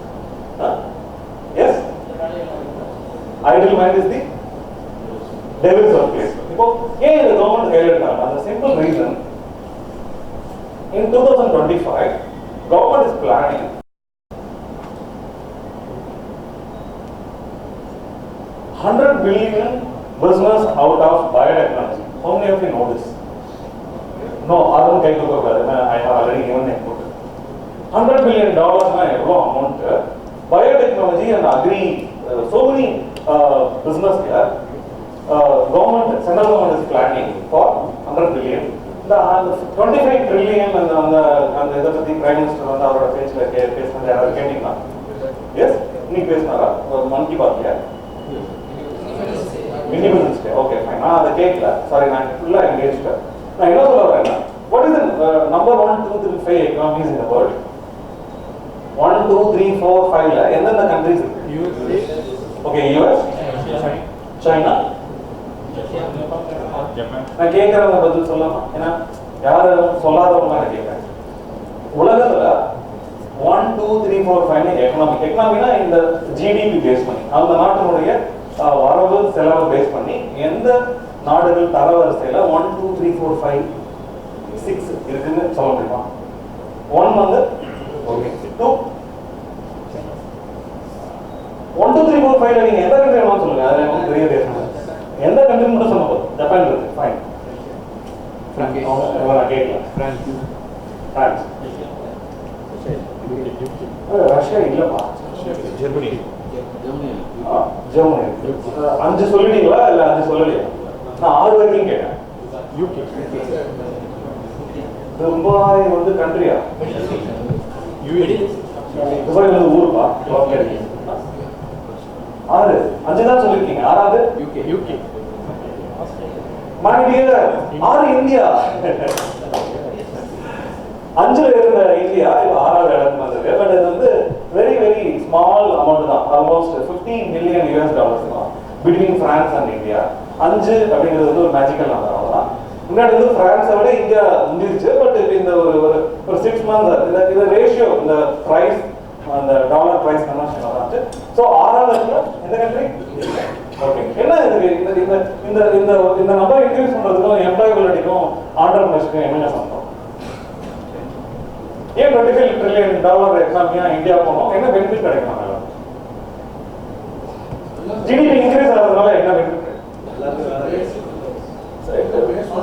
Yes, idle mind is the devil's workplace. இப்போ ஏன் இந்த கவர்மெண்ட் கையில் எடுத்தாங்க? அந்த simple reason, in 2025 government is planning $100 billion business out of biotechnology. How many of you know this? No, அதுவும் கை கொடுக்கக்கூடாது. I have already given the input. $100 billion எவ்வளோ amount? Biotechnology and agri, so many business here. Government, central government is planning for $100 billion. The 25 trillion அந்த இதை பற்றி prime minister வந்து அவரோட பேச்சில் பேசினது யாராவது கேட்டீங்களா? எஸ், இன்னைக்கு பேசினாரா மன் கி பாத்ல? Independence day. Okay fine. நான் அதை கேட்கல, சாரி, நான் ஃபுல்லாக எங்கேஜ்டு. நான் என்ன சொல்ல வரேன்னா, what is the number 1, 2, 3, 5 economies in the world? 1, 2, 3, 4, 5ல எந்தெந்த கண்ட்ரிஸ் இருக்கு? USA. Okay, US, China, Japan. நான் கேட்கறவங்க பதில் சொல்லலாமா? ஏன்னா யாரும் சொல்லாதவங்க நான் கேட்கறேன். உலகத்துல 1, 2, 3, 4, 5 எக்கனாமினா இந்த ஜிடிபி பேஸ் பண்ணி, அந்த நாட்டினுடைய வரவு செலவு பேஸ் பண்ணி எந்த நாடுகள் தரவரிசையில 1, 2, 3, 4, 5, 6 இருக்குன்னு சொல்ல முடியுமா? 1 வந்து ஓகே, 2, 1, 2, 3, 4, 5ல நீங்க எந்த கண்ட்ரி வேணாலும் சொல்லுங்க. அதுல எனக்கு பெரிய தேசம் எந்த கண்ட்ரி மட்டும் சொல்ல போதும். ஜப்பான் இருக்கு, ஃபைன். நான் கேட்கல. பிரான்ஸ், ரஷ்யா இல்லப்பா, ஜெர்மனி, ஜெர்மனி. 5 சொல்லிட்டீங்களா இல்ல 5 சொல்லலையா? நான் 6 வரைக்கும் கேட்டேன். யூகே, துபாய் வந்து கண்ட்ரியா? துபாய் வந்து ஊருப்பா. 6, 5 தான் சொல்லிருக்கீங்க. 6வது யூகே. My dear, 6 India. 5ல இருந்த இந்தியா இப்போ 6வது இடத்துக்கு வந்திருக்கு. பட் இது வந்து வெரி வெரி ஸ்மால் அமௌண்ட் தான், ஆல்மோஸ்ட் $15 million தான் பிட்வீன் பிரான்ஸ் அண்ட் இந்தியா. 5 அப்படிங்கிறது வந்து ஒரு மேஜிக்கல் நம்பர். அவ்வளோதான். முன்னாடி வந்து பிரான்ஸை விட இந்தியா முடிஞ்சிருச்சு. பட் இப்போ இந்த ஒரு 6 months இந்த ரேஷியோ, இந்த ப்ரைஸ், அந்த டாலர் ப்ரைஸ் கன்வர்ஷன் வராது. ஸோ 6வது இடத்துல எந்த கண்ட்ரி? ஓகே. என்ன இதுக்கு இந்த நம்பர் இன்க்ரீஸ் பண்ணுறதுக்கும் எம்ப்ளாயபிலிட்டிக்கும் ஆண்டர்பிரினர்ஷிப்க்கும் என்னங்க சம்பந்தம்? ஏன் $25 trillion எக்கனாமியா இந்தியா போனோம்? என்ன பெனிஃபிட் கிடைக்கும்? ஜிடிபி இன்க்ரீஸ் ஆகிறதுனால என்ன பெனிஃபிட்?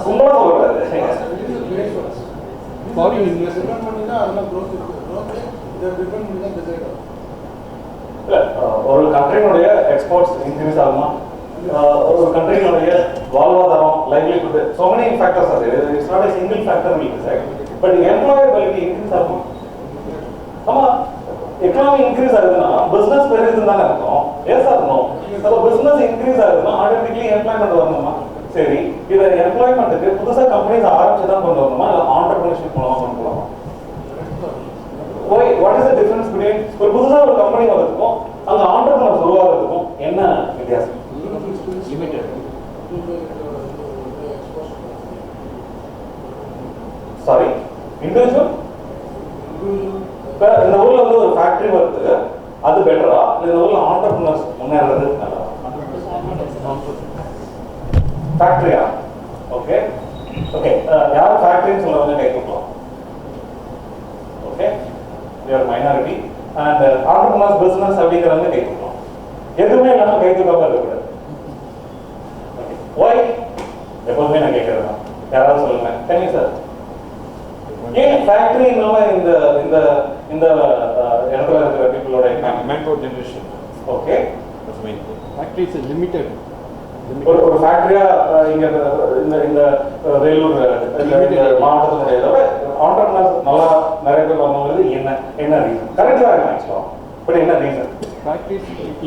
கும்பலா சொல்றாரு. ஃபாரின் இன்வெஸ்ட்மெண்ட் இல்ல, ஒரு கண்ட்ரியினுடைய எக்ஸ்போர்ட்ஸ் இன்க்ரீஸ் ஆகுமா, ஒரு கண்ட்ரியினுடைய வாழ்வாதாரம், livelihood, so many factors are there. It's not a single factor we decide. But employability increase ஆகும். ஆமா, எக்கனாமி இன்க்ரீஸ் ஆகுதுன்னா பிசினஸ் பெருகுதுன்னு தானே அர்த்தம். Yes or no? அப்போ பிசினஸ் இன்க்ரீஸ் ஆகுதுன்னா ஆட்டோமேட்டிக்லி எம்ப்ளாய்மெண்ட் வரணுமா? சரி, இதை எம்ப்ளாய்மெண்ட்டுக்கு புதுசாக கம்பெனிஸ் ஆரம்பிச்சு தான் கொண்டு வரணுமா, இல்லை ஆண்டர்பிரினர்ஷிப் மூலமா கொண்டு வரணுமா? What is the difference between ஒரு புதுசாக ஒரு கம்பெனி வரதுக்கும் அங்கே ஆண்டர்பிரினர்ஸ் உருவாகிறதுக்கும் என்ன வித்தியாசம்? Sorry, individual. இப்போ இந்த ஊர்ல வந்து ஒரு ஃபேக்டரி வருது, அது பெட்டரா இல்லை இந்த ஊர்ல ஆண்டர்பிரினர்ஸ் முன்னேறது நல்லா? ஃபேக்டரியா? Okay okay. யார் ஃபேக்டரின்னு சொல்றவங்க கை தூக்கலாம். Okay, you are minority. And entrepreneurs business அப்படிங்கிறவங்க கை தூக்கலாம். எதுவுமே இல்லாமல் கை தூக்காம இருக்கக்கூடாது. Okay, why? எப்போதுமே நான் கேட்கறேன், யாராவது சொல்லுங்க. Thank you sir. ஏன் ஃபேக்டரினால இந்த இந்த இந்த இடத்துல இருக்கிற பீப்புளோட manpower generation. Okay, factory is limited. ஒரு ஃபேக்டரியா இங்க இந்த இந்த வேலூர் மாவட்டத்தினுடைய ஆண்டர்பிரினர்ஸ் நல்லா நிறைய பேர் வரணுங்கிறது என்ன ரீசன்? கரெக்டா இருக்கு ஆக்சுவலா, பட் என்ன reason? Factory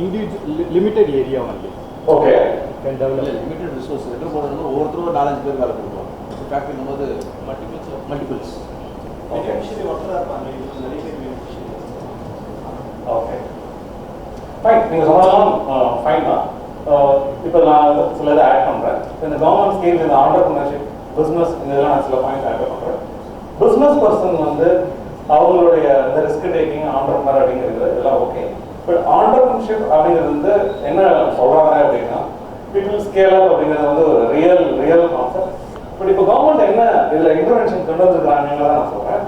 individual limited area only. Okay, can develop limited resource. எட்டு போனது ஒவ்வொருத்தரும் 4-5 பேர் வேலை கொடுக்கலாம். ஃபேக்டரி போது மல்டிபிள்ஸ். Okay okay, fine. நீங்க சொன்னாலும் ஃபைன் தான். இப்போ நான் சில இதை ஆட் பண்ணுறேன். இந்த கவர்மெண்ட் ஸ்கீம்ஸ், இந்த ஆண்டர்பிரினர்ஷிப், பிஸ்னஸ், இதெல்லாம் நான் சில பாயிண்ட்ஸ் ஆட் பண்ணுறேன். பிஸ்னஸ் பர்சன் வந்து அவங்களுடைய இந்த ரிஸ்க் டேக்கிங், ஆண்டர்பிரினர் அப்படிங்கிறது இதெல்லாம் ஓகே. பட் ஆண்டர்பிரினர்ஷிப் அப்படிங்கிறது வந்து என்ன சொல்கிறாங்க அப்படின்னா, பீப்புள் ஸ்கேல் அப் அப்படிங்கிறது வந்து ஒரு ரியல் கான்செப்ட். பட் இப்போ கவர்மெண்ட் என்ன இதில் இன்டர்வென்ஷன் கொண்டு வந்துருக்காங்கன்னு தான் நான் சொல்கிறேன்.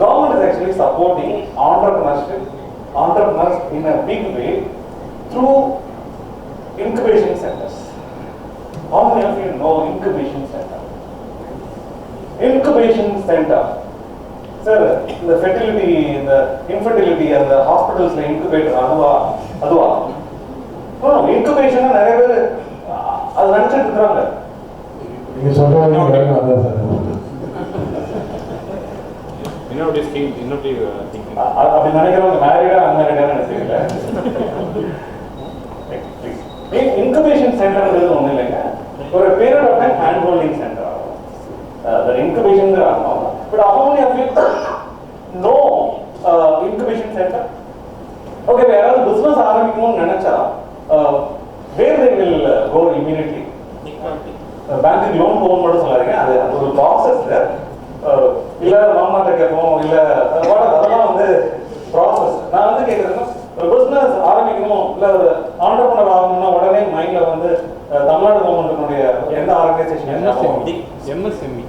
Government is actually supporting entrepreneurs in a big way through incubation centers. How many of you know incubation center? Incubation center. Sir, the fertility, the infertility and the hospitals la incubator அதுவா? No, incubation நிறைய பேர் அது நினைச்சிட்டு இருக்காங்க. நீங்க சொல்றது அதான் sir. இன்னொரு ஸ்கீம், இன்னொரு திங்கிங். அப்படி நினைக்கிறவங்க மேரிடா அன்மேரிடா நினைக்கிறீங்களா? இன்குபேஷன் சென்டர்ன்றது ஒன்றும் இல்லைங்க, ஒரு period of time hand holding center ஆகும். இன்குபேஷன் ஆகும். But how many of you know incubation center? Okay, இப்போ யாராவது பிஸ்னஸ் ஆரம்பிக்கணும்னு நினைச்சா where they will go immediately? பேங்க்குக்கு லோன் போகணும்னு மட்டும் சொல்லாதீங்க, அது ஒரு ப்ராசஸ். இல்லை மாமாட்ட கேட்போம், இல்லை அதெல்லாம் வந்து ப்ராசஸ். நான் வந்து கேட்குறேன்னா, ஒரு பிஸ்னஸ் ஆரம்பிக்கணும், இல்லை ஒரு ஆண்டர்பிரினர் ஆகணும்னா உடனே மைண்டில் வந்து தமிழ்நாடு கவர்மெண்ட்டினுடைய எந்த ஆர்கனைசேஷன்? எம்எஸ்எம்இ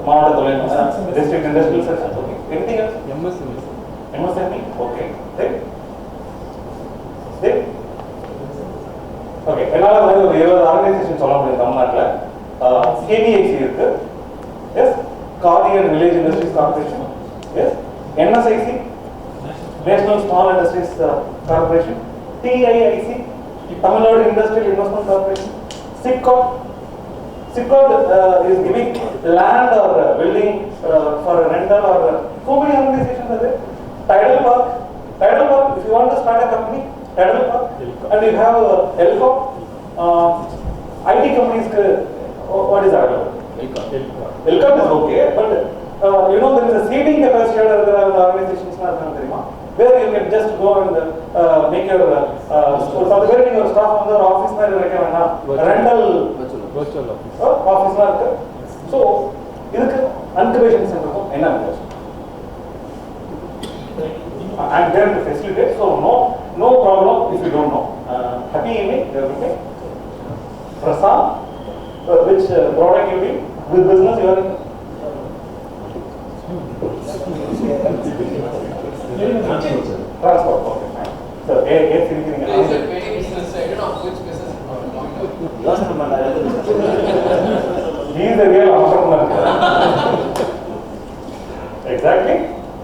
மாவட்ட தொழில் district industrial section. Okay, anything else? MSME. Okay, okay. என்னால் வந்து ஒரு 20 ஆர்கனைசேஷன் சொல்ல முடியும் தமிழ்நாட்டில். KVIC இருக்கு, yes, Khadi and village industries corporation, yes, NSIC, national small industries corporation, TIIC, Tamil Nadu industrial investment corporation, SIPCOT is giving land or building for rental or so many organizations are there. Tidal Park, if you want to start a company, Tidal Park, and you have ELCO, IT companies. What is that? ELCO. welcome is okay, but there is a seating capacity of the organizations where you can just go and make your where your staff on the office rental virtual office. Office. So, this incubation center. I'm there to facilitate, so no problem if you don't know. Happy evening, everybody. Prasad, which product you need? With business you are in? Transport, okay, fine. So, There is a many business, I don't know which business he is a real entrepreneur. Exactly.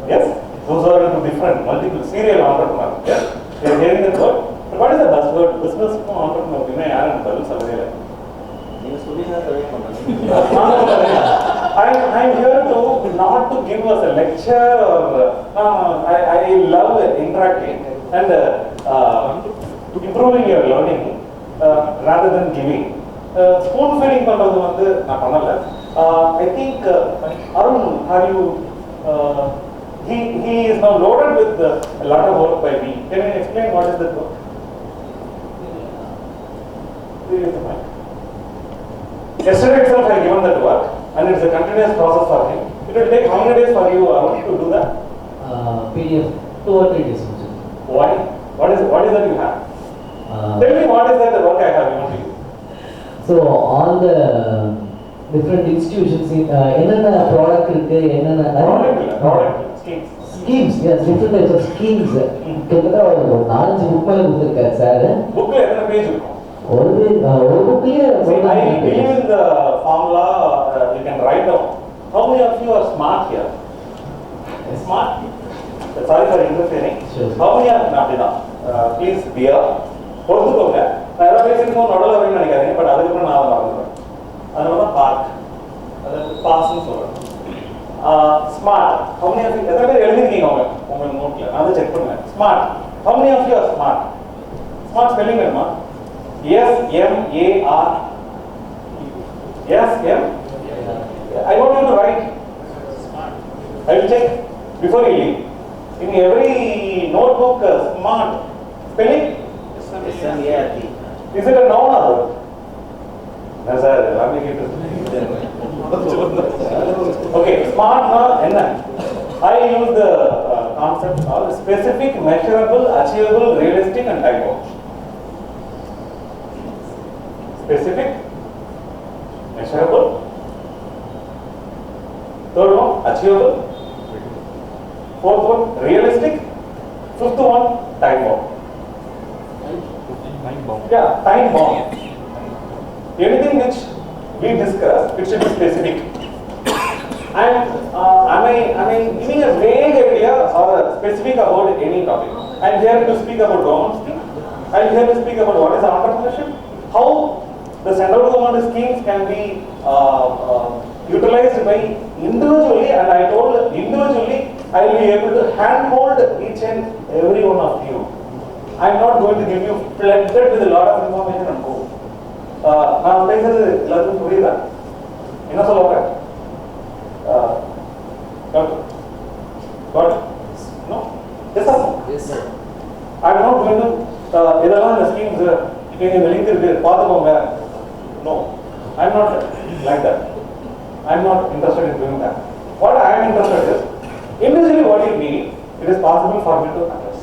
Yes. Those are into different, multiple serial entrepreneurs. Yes. You are hearing that word. But what is the buzzword? Business entrepreneur. You may add I'm here to not to give us a lecture or I love interacting and improving your learning rather than giving. Spoon feeding பண்றது வந்து நான் பண்ணல. I think Arun, have you? He is now loaded with a lot of work by me. Can you explain what is that work? Yesterday itself I given that work and it's a continuous process for him. It will take how many days for you Arun to do that? PDF 2 or 3 days. Why? What is that you have? Tell me what is that the work I have given to you? So all the different institutions என்னென்ன product இருக்கு என்னென்ன product schemes, yes, different types of schemes. கிட்டத்தட்ட ஒரு 4-5 book மேல கொடுத்திருக்காரு sir. புக்ல எத்தனை page இருக்கும்? ஒரு புக்லயே I believe in the formula you can write down. How many of you are smart here? Smart? Sorry for interfering. Sure. How many are அப்படிதான்? Please bear. பொறுத்துக்கோங்க. நான் ஏதாவது பேசிருக்கோம் நடுவில் வரேன்னு நினைக்காதீங்க. பட் அதுக்கப்புறம் நான் அதை மறந்துடுவேன். அதனால தான் பார்க். அதாவது பாஸ்ன்னு சொல்றேன். Smart. How many of you? எத்தனை பேர் எழுதிருக்கீங்க உங்க நோட்ல? நான் அதை செக் பண்ணுவேன். Smart. How many of you are smart? Smart spelling வேணுமா? S-M-A-R. S-M? I want you to write. Smart. I will check before you leave. In every notebook, smart spelling? S-M-A-R-T. Is it a noun or verb? No, sir. Okay, smart na enna? I use the concept of specific, measurable, achievable, realistic, and time bound. Specific, measurable. Third one, achievable. Fourth one, realistic. Fifth one, time bound. Yeah, time bound. Anything which we discuss, it should be specific. And am I giving a vague idea or specific about any topic? I am here to speak about government scheme. I am here to speak about what is entrepreneurship, how the central government schemes can be utilized by individually, and I told individually I will be able to handhold each and every one of you. I am not going to give you flooded with a lot of information and go. நான் பேசுறது எல்லாத்துக்கும் புரியுதா? என்ன சொல்ல வரேன்? Got it? No? Yes or no? Yes, sir. I am not going to இதெல்லாம் இந்த schemes நீங்க இந்த லிங்க் இருக்கு பார்த்துக்கோங்க. No, I am not like that. I am not interested in doing that. What I am interested is individually what you need. It is possible for me to address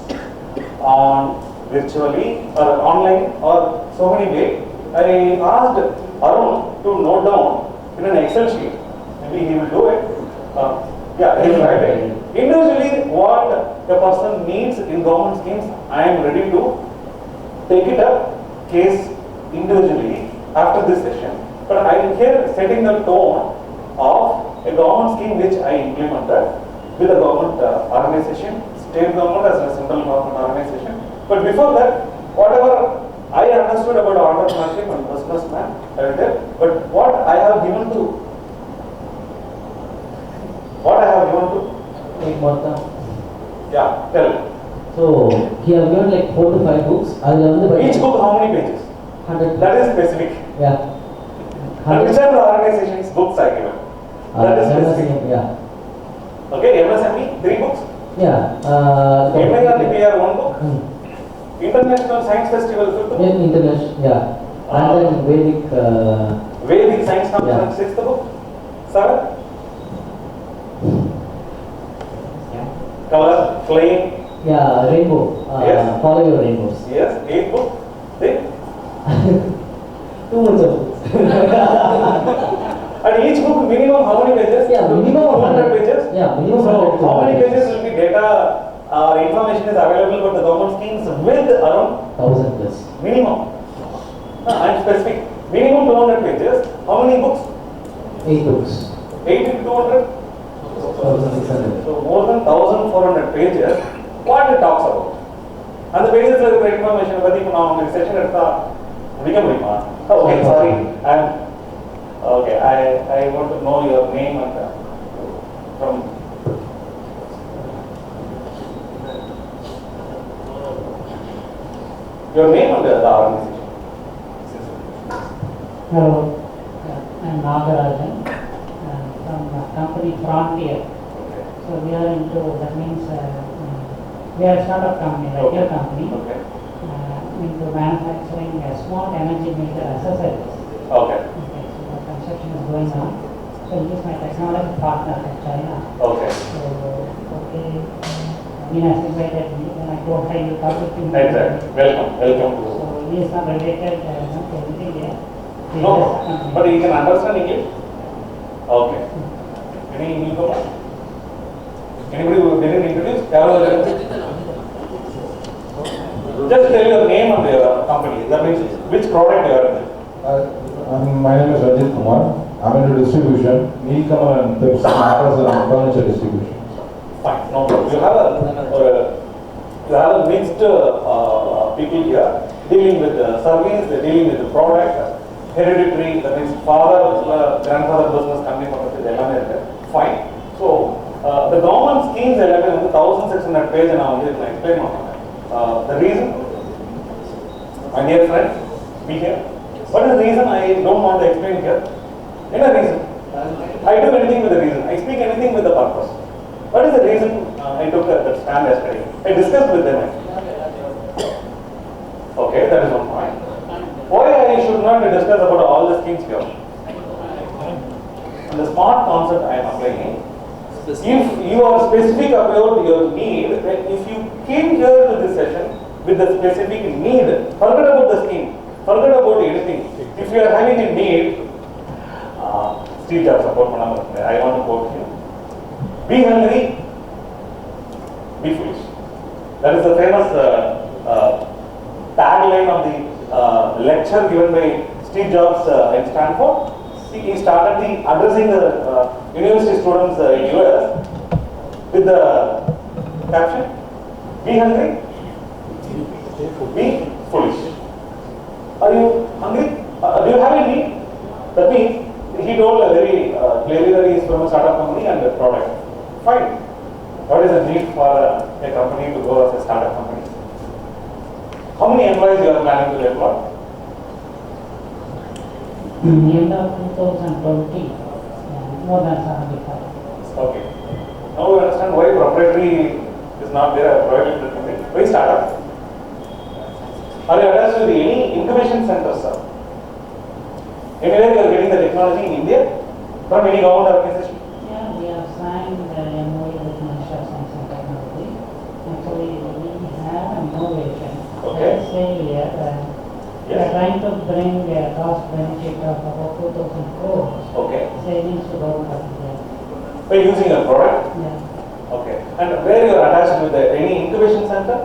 on virtually or online or so many ways. I asked Arun to note down in an Excel sheet. Maybe he will do it. Yeah, he will write it. Individually, what a person needs in government schemes, I am ready to take it up case individually after this session. But I am here setting the tone of a government scheme which I implemented with a government organization, state government as a central government organization. But before that, whatever I understood about entrepreneurship and businessman, I will tell. But what I have given to Take more time. yeah, tell. So he has given like 4 to 5 books. Each book how many pages? 100. That is specific. Yeah. And which are the organizations books I given? That is MSME, specific. yeah. Okay, MSME, 3 books. Yeah. MIRPR 1 book. Hmm. International Science Festival 5th book. International, yeah. And then Vedic. Vedic Science Yeah. Conference 6th book. 7. Color, flame. Yeah, rainbow. Yes. Follow your rainbows. Yes. 8th book. See? Too much of books. And each book minimum how many pages? Yeah, minimum of 200 pages. Yeah, minimum So 100 to how many 200 pages will be data or information is available for the government schemes with around 1000 plus. minimum. I'm specific. Minimum 200 pages. How many books? 8 books. 8 into 200. 1600. So more than 1400 pages. What it talks about? And the pages like the information. But if now the session at the okay, sorry. Okay. I want to know your name and from. Your name and the organization. Hello, I'm Nagarajan from the company Frontier. Okay. So we are into, that means we are a startup company, like your company, Okay. into manufacturing small energy meter accessories. Okay. Okay, so the construction is going on. So this is my technology partner from China. Okay. So, okay, has invited me, and I told her you talk with him. Exactly. Welcome. Welcome to. So he is not related to anything yet. He No, is, but you can understand English? Okay. Any newcomer? Anybody who didn't introduce? Just tell your name and your company. That means which product you are in. My name is Senthilkumar. I'm into distribution. Nilkamal and Tips matters and furniture distribution. Fine, no problem. You have a mixed people here dealing with the service, dealing with the product, hereditary, that means father, grandfather business coming. Fine. So the government schemes are 1600 pages and I will explain the reason. My dear friend, be here. What is the reason I don't want to explain here? Any reason? I do anything with the reason. I speak anything with the purpose. What is the reason I took that stand yesterday? I discussed with them. Okay, that is one point. Why I should not discuss about all the schemes here? And the smart concept I am applying. If you are specific about your need, then if you came here to this session with the specific need, forget about the scheme, forget about anything. If you are having a need, Steve Jobs support, I want to quote him. Be hungry, be foolish. That is the famous tagline of the lecture given by Steve Jobs in Stanford. He started addressing the university students in US with the caption, be hungry, be foolish. Are you hungry? Do you have a need? That means he told very clearly that he is from a startup company and a product. Fine. What is the need for a company to go as a startup company? How many employees you are planning to employ? in the end of 2020, more than 75. Okay. Now we understand why proprietary is not there, a private limited company. Why startup? Are you attached to any incubation centers, sir? Anywhere you are getting the technology in India from any government organization? Yeah, we have signed the MOU with Mr.Senthilkumar Technology. Actually, we have an innovation. Okay. Let's say we are trying to bring a cost benefit of about 2,000 crores Okay. savings to government of India. By using a product? Yeah. Okay. And where you are attached with any incubation center?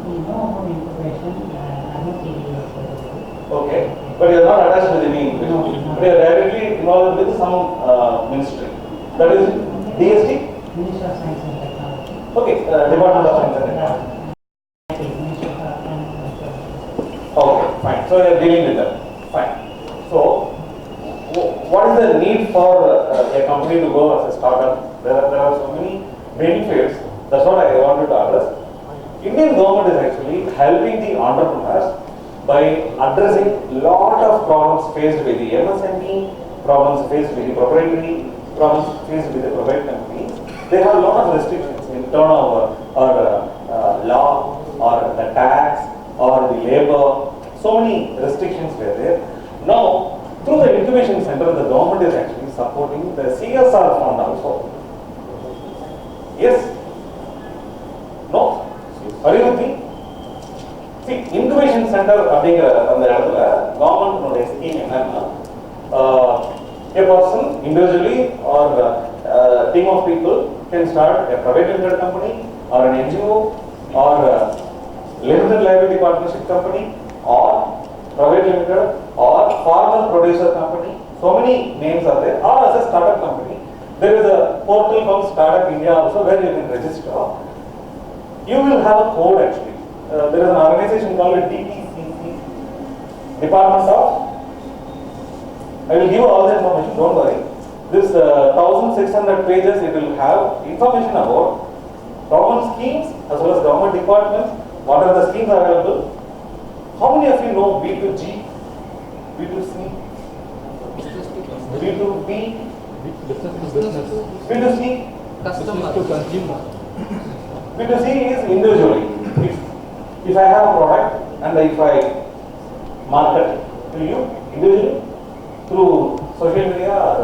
We know about incubation, I'm not TV. Okay. But you are not attached with any incubation. No. But you are directly involved with some ministry. That is DST? Minister of Science and Technology. Okay. Department of Science and Technology. Minister of Okay, fine. So you are dealing with that. Fine. So, what is the need for a company to go as a startup? There are so many benefits. That's what I wanted to address. Indian government is actually helping the entrepreneurs by addressing lot of problems faced by the MSME, problems faced by the proprietary, problems faced with the private companies, they have a lot of restrictions in turnover or law or the tax or the labor. So many restrictions were there. Now, through the incubation center, the government is actually supporting the CSR fund also. Yes? No? Are you with me? See, incubation center அப்படிங்கிற அந்த இடத்துல government scheme என்னன்னா a person individually or a team of people can start a private limited company or an NGO or a limited liability partnership company or private limited or farmer producer company. So many names are there. Or as a startup company, there is a portal called Startup India also where you can register. You will have a code actually. There is an organization called DPCC, Department of. I will give you all the information. Don't worry. This 1,600 pages. It will have information about government schemes as well as government departments. What are the schemes available? How many of you know B2G, B2C, B2B, B2C, Customer to consumer. B2C is individually. If I have a product and if I market to you individually through social media or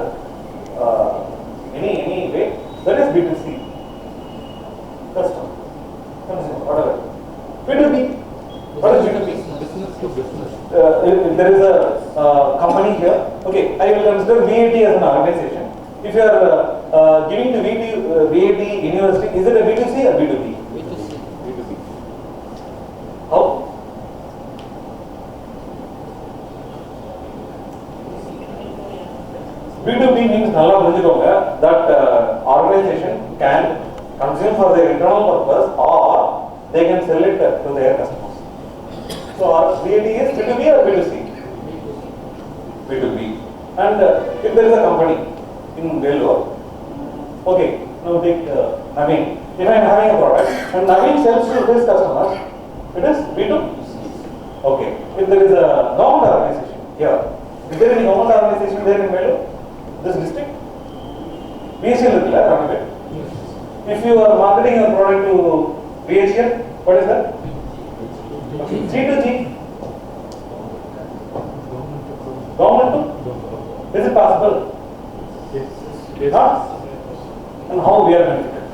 any way, that is B2C. Customer, whatever. B2B. What is B2B? Business to business. There is a company here. Okay, I will consider VAT as an organization. If you are giving to VAT university, is it a B2C or B2B? B2C. How? B2B means nalla புரிஞ்சுக்கோங்க that organization can consume for their internal purpose or they can sell it to their customers. So VAT is B2B or B2C? B2B. And if there is a company in Vellore, okay, now take Naveen. If I am having a product and Naveen sells to his customers, it is B2C. Okay. If there is a government organization here, is there any government organization there in Vellore? This district? BHL is there, right? If you are marketing your product to BHL, what is that? G2G. Government to? Is it possible? Yes. Not? And how we are benefited?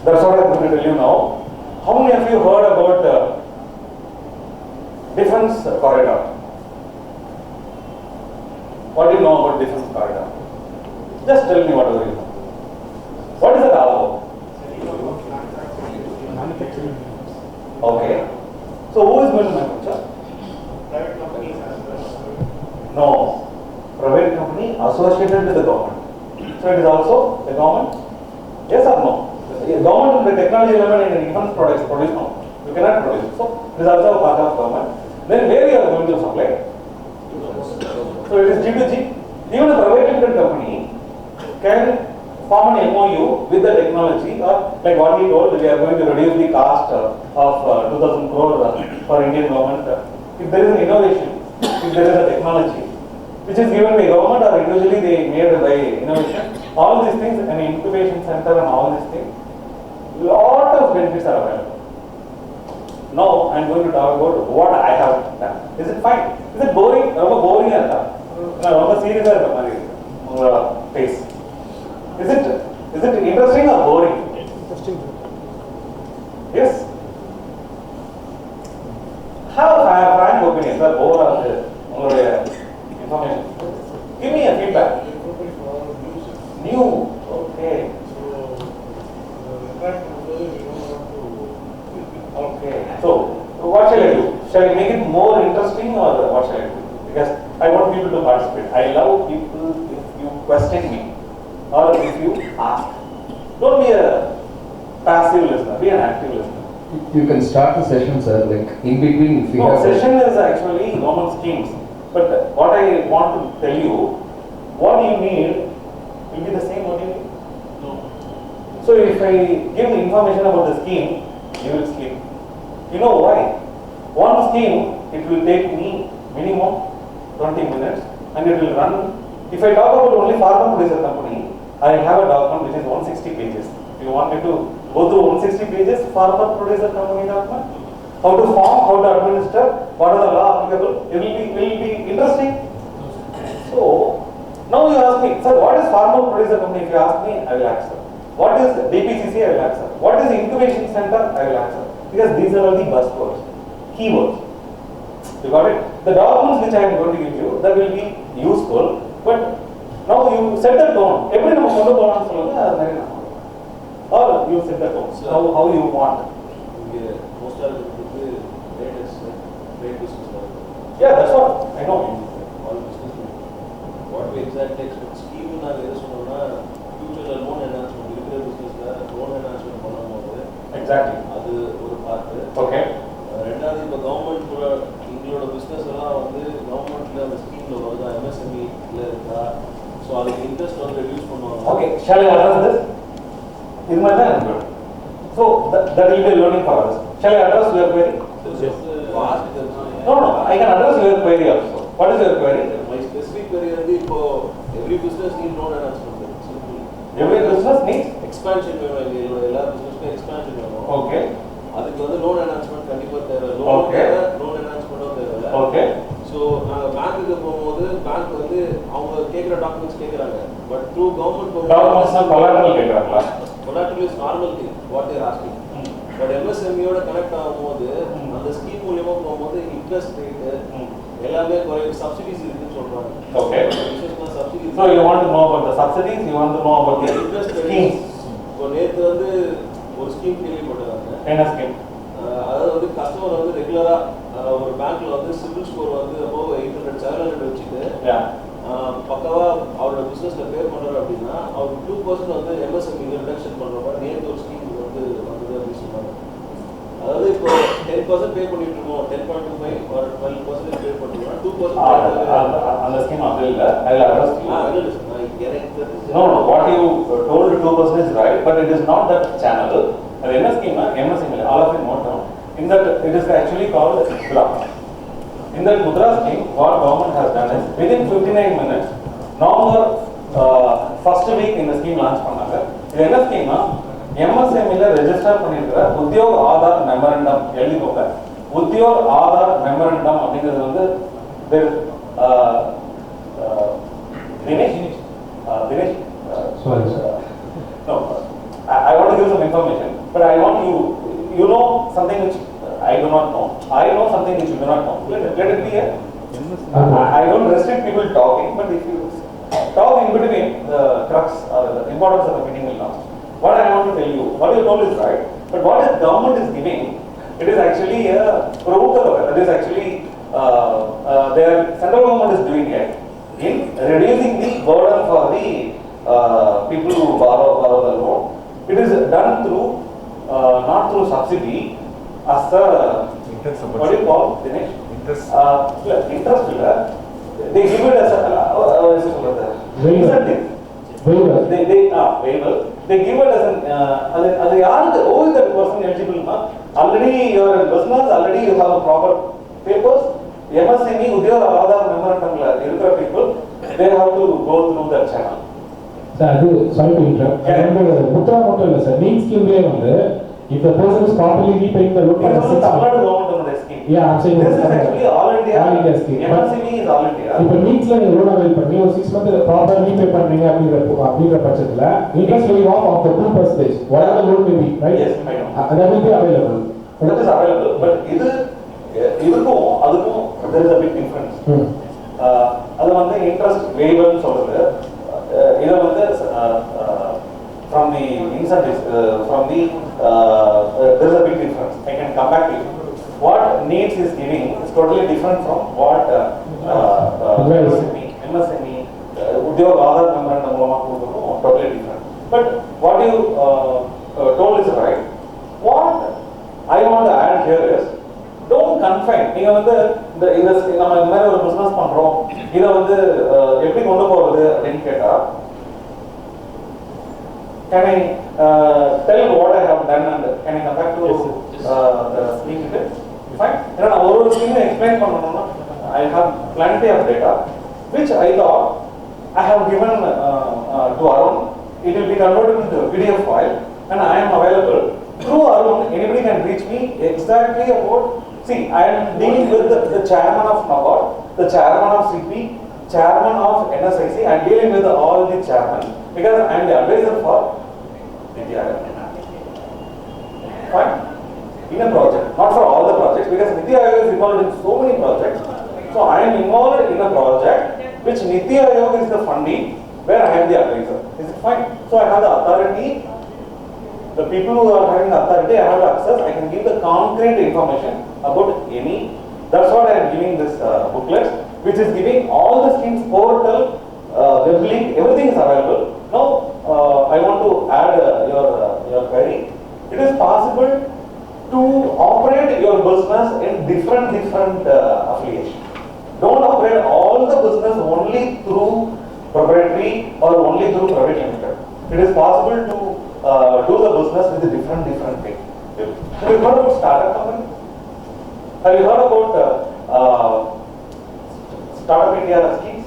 That's what I'm going to tell you now. How many of you heard about defense corridor? What do you know about defense corridor? Just tell me whatever you know. What is it all about? Manufacturing. Okay. So who is going to manufacture? Private companies as well. No. Private company associated with the government. So it is also the government? Yes or no? The government and the technology element in defense products produce no. You cannot produce. So it is also a part of government. Then where you are going to supply? So it is G2G. Even a private limited company can form an MOU with the technology or like what he told, we are going to reduce the cost of 2,000 crore for Indian government. If there is an innovation, if there is a technology which is given by government or individually they made by innovation, all these things, an incubation center and all these things, lot of benefits are available. Now I am going to talk about what I have done. Is it fine? Is it boring? ரொம்ப boring ஆ இருக்கா? ரொம்ப சீரியஸா இருக்க மாதிரி உங்களோட face. Is it interesting or boring? Interesting. Yes. Have a frank opinion, sir. Bore or உங்களுடைய information. Give me a feedback. New. Okay. Okay. So what shall I do? Shall I make it more interesting or what shall I do? Because I want people to participate. I love people if you question me or if you ask. Don't be a passive listener. Be an active listener. You can start the session, sir, like in between if you No, have... session is actually government schemes. But what I want to tell you, what you need will be the same what you need. No. So if I give the information about the scheme, you will skip. You know why? One scheme, it will take me minimum 20 minutes. and it will run. If I talk about only farmer producer company, I have a document which is 160 pages. You want me to go through 160 pages farmer producer company document? How to form, how to administer, what are the law applicable? It will be interesting. So now you ask me, sir, what is farmer producer company? If you ask me, I will answer. What is DPCC? I will answer. What is incubation center? I will answer. Because these are all the buzzwords, keywords. You got it? The documents which I am going to give you, that will be useful, but now you set the tone. Every or you set the tone. How you want. Most of the rate is trade business. Yeah, that's what I know. All business. What we exactly expect scheme na future loan enhancement business loan enhancement Exactly. அது ஒரு part. Okay. ரெண்டாவது இப்போ government எங்களோட business எல்லாம் கவர்மெண்ட்ல அந்த ஸ்கீம்ல வருதா MSME-ல இருக்கா, ஸோ அதுக்கு இன்ட்ரெஸ்ட் ரெடியூஸ் பண்ணுவாங்க. Okay, shall I address this? Is my time good? So that will be learning for us. Shall I address your query? No, I can address your query also. What is your query? My specific query இப்போ every business need loan enhancement. Every business needs expansion வேணும். எல்லா பிசினஸ்க்கும் expansion வேணும். Okay. அதுக்கு loan enhancement கண்டிப்பா தேவை. Okay. Loan என்ஹான்ஸ்மெண்ட்டும் தேவை. Okay. So நாங்கள் பேங்க்குக்கு போகும்போது பேங்க் அவங்க கேட்குற டாக்குமெண்ட்ஸ் கேட்குறாங்க. But through government documents collateral கேட்குறாங்களா? Collateral is normal thing what they're asking. But MSME-யோட கனெக்ட் ஆகும்போது அந்த ஸ்கீம் மூலியமா போகும்போது இன்ட்ரெஸ்ட் ரேட்டு எல்லாமே குறையும். சப்சிடிஸ் இருக்குன்னு சொல்றாங்க. Okay. Subsidies. So you want to know about the subsidies, you want to know about the interest schemes. இப்போ நேற்று ஒரு ஸ்கீம் கேள்விப்பட்டாங்க. என்ன ஸ்கீம்? அதாவது கஸ்டமர் ரெகுலரா ஒரு பேங்க்ல சிபில் ஸ்கோர் above 800 700 வச்சுட்டு பக்கவா அவரோட பிசினஸ்ல பே பண்றாரு அப்படின்னா அவருக்கு 2% MSME ரிடக்ஷன் பண்ற மாதிரி நேற்று ஒரு ஸ்கீம் வந்தது அப்படின்னு சொன்னாங்க. அதாவது இப்போ 10% பே பண்ணிட்டு இருக்கோம், 10.25 or 12% பே பண்ணிட்டோம்னா 2% அந்த ஸ்கீம் அது இல்ல. I will address you. No, what you told 2% is right, but it is not that channel. அது என்ன scheme? MSME, all of you know down. In that it is actually called Mudra. In that Mudra scheme, what government has done is within 59 minutes, November first week in the scheme launch பண்ணாங்க. இது என்ன ஸ்கீம்னா MSME ல register பண்ணிருக்கிற உத்தியோக Aadhaar memorandum எழுதிக்கோங்க. உத்தியோக Aadhaar memorandum அப்படிங்கிறது Dinesh? Sorry, sir. No, I want to give some information, but I want you know something which I do not know. I know something which you do not know. Let it be here. I don't restrict people talking, but if you talk in between, the crux or the importance of the meeting will lost. What I want to tell you, what you told is right, but what the government is giving, it is actually a that is actually their central government is doing it in reducing the burden for the people who borrow the loan. It is done through not through subsidy as a interest. What do you call Dinesh? Interest. Interest. They give it as a incentive. Waiver. They give it as an who is that person eligible? Already you are in business, already you have a proper papers. MSME, Udyoga Aadhar memorandum people, they have to go through that channel. Sir, sorry to interrupt. Mudra மட்டும் இல்ல sir, need ஸ்கீம்லயே if the person is properly repaying the loan for 6 months. Yeah, I'm saying this is actually all India scheme. MSME is all India. இப்போ நீட்ல நீங்க loan avail பண்ணி ஒரு 6 months ப்ராப்பரா repay பண்றீங்க அப்படிங்கற பட்சத்துல interest will off of the 2%, whatever loan may be, right? Yes, I know. That will be available. That is available, but இதுக்கும் அதுக்கும் there is a big difference. அது interest waiver னு சொல்றது. இது from the incentives, from the there is a big difference. I can come back to you. What needs is giving is totally different from what MSME, Udyoga Aadhar memorandum totally different. But what you told is right. What I want to add here is, don't confine. நீங்க நம்ம இந்த மாதிரி ஒரு business பண்றோம், இதை எப்படி கொண்டு போறது அப்படின்னு கேட்டா, can I tell what I have done and can I come back to the screen? Fine. நான் ஒரு ஸ்கீம் எக்ஸ்பிளைன் பண்ணணும்னா I have plenty of data. which I thought I have given to Arun. It will be converted into a PDF file, and I am available. Through Arun, anybody can reach me exactly about. See, I am dealing with the chairman of NABARD, the chairman of CP, chairman of NSIC. I am dealing with all the chairmen because I am the advisor for Niti Aayog. Fine. In a project, not for all the projects, because Niti Aayog is involved in so many projects. So I am involved in a project which Niti Aayog is the funding, where I am the advisor. Is it fine? So I have the authority. The people who are having the authority, I have the access. I can give the concrete information about any. That's what I am giving this booklet, which is giving all the schemes, portal, web link, everything is available. Now I want to add your query. It is possible to operate your business in different affiliation. Don't operate all the business only through proprietary or only through private limited. It is possible to do the business with a different way. Have you heard about startup company? Have you heard about Startup India schemes?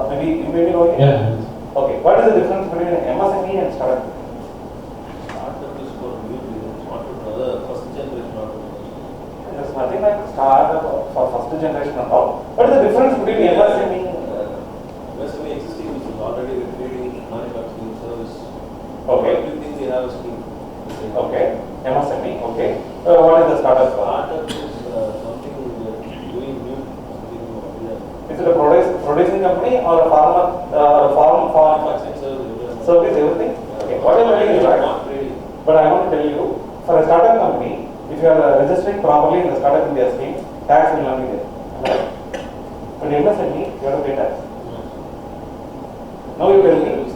Maybe you may know it. Yeah. Okay. What is the difference between MSME and startup? Startup is for new business, not for the first generation entrepreneurs. There's nothing like startup for first generation and all. What is the difference between MSME? MSME existing which is already trading, manufacturing, service. Okay. Everything they have a scheme. Okay. MSME. Okay. What is the startup? Startup is something doing new, something new. Yeah. Is it a producing company or a farmer, farm Manufacturing service, everything? Okay. What I'm telling you, right? Not trading. But I want to tell you, for a startup company, if you are registering properly in the Startup India scheme, tax will not be there. Right? But MSME, you have to pay tax. Now you tell me.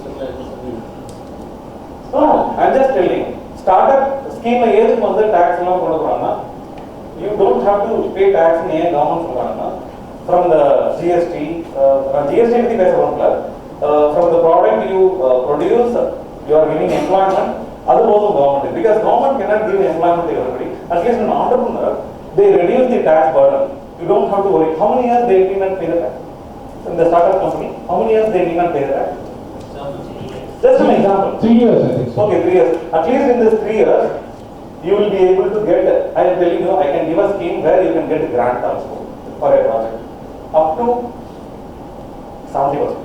No, I'm just telling. Startup scheme ஏதுக்கு வந்து tax எல்லாம் கொடுக்கறாங்கன்னா, you don't have to pay tax ன்னு ஏன் government சொல்றாங்கன்னா, from the GST, GST பத்தி பேச வரல, from the product you produce, you are giving employment, அது போதும் government, because government cannot give employment to everybody. At least an entrepreneur, they reduce the tax burden. You don't have to worry. How many years they need not pay the tax? In the startup company, how many years they need not pay the tax? Just an example. 3 years, I think so. Okay, 3 years. At least in this 3 years, you will be able to get, I am telling you, I can give a scheme where you can get a grant also for a project. Up to 70%.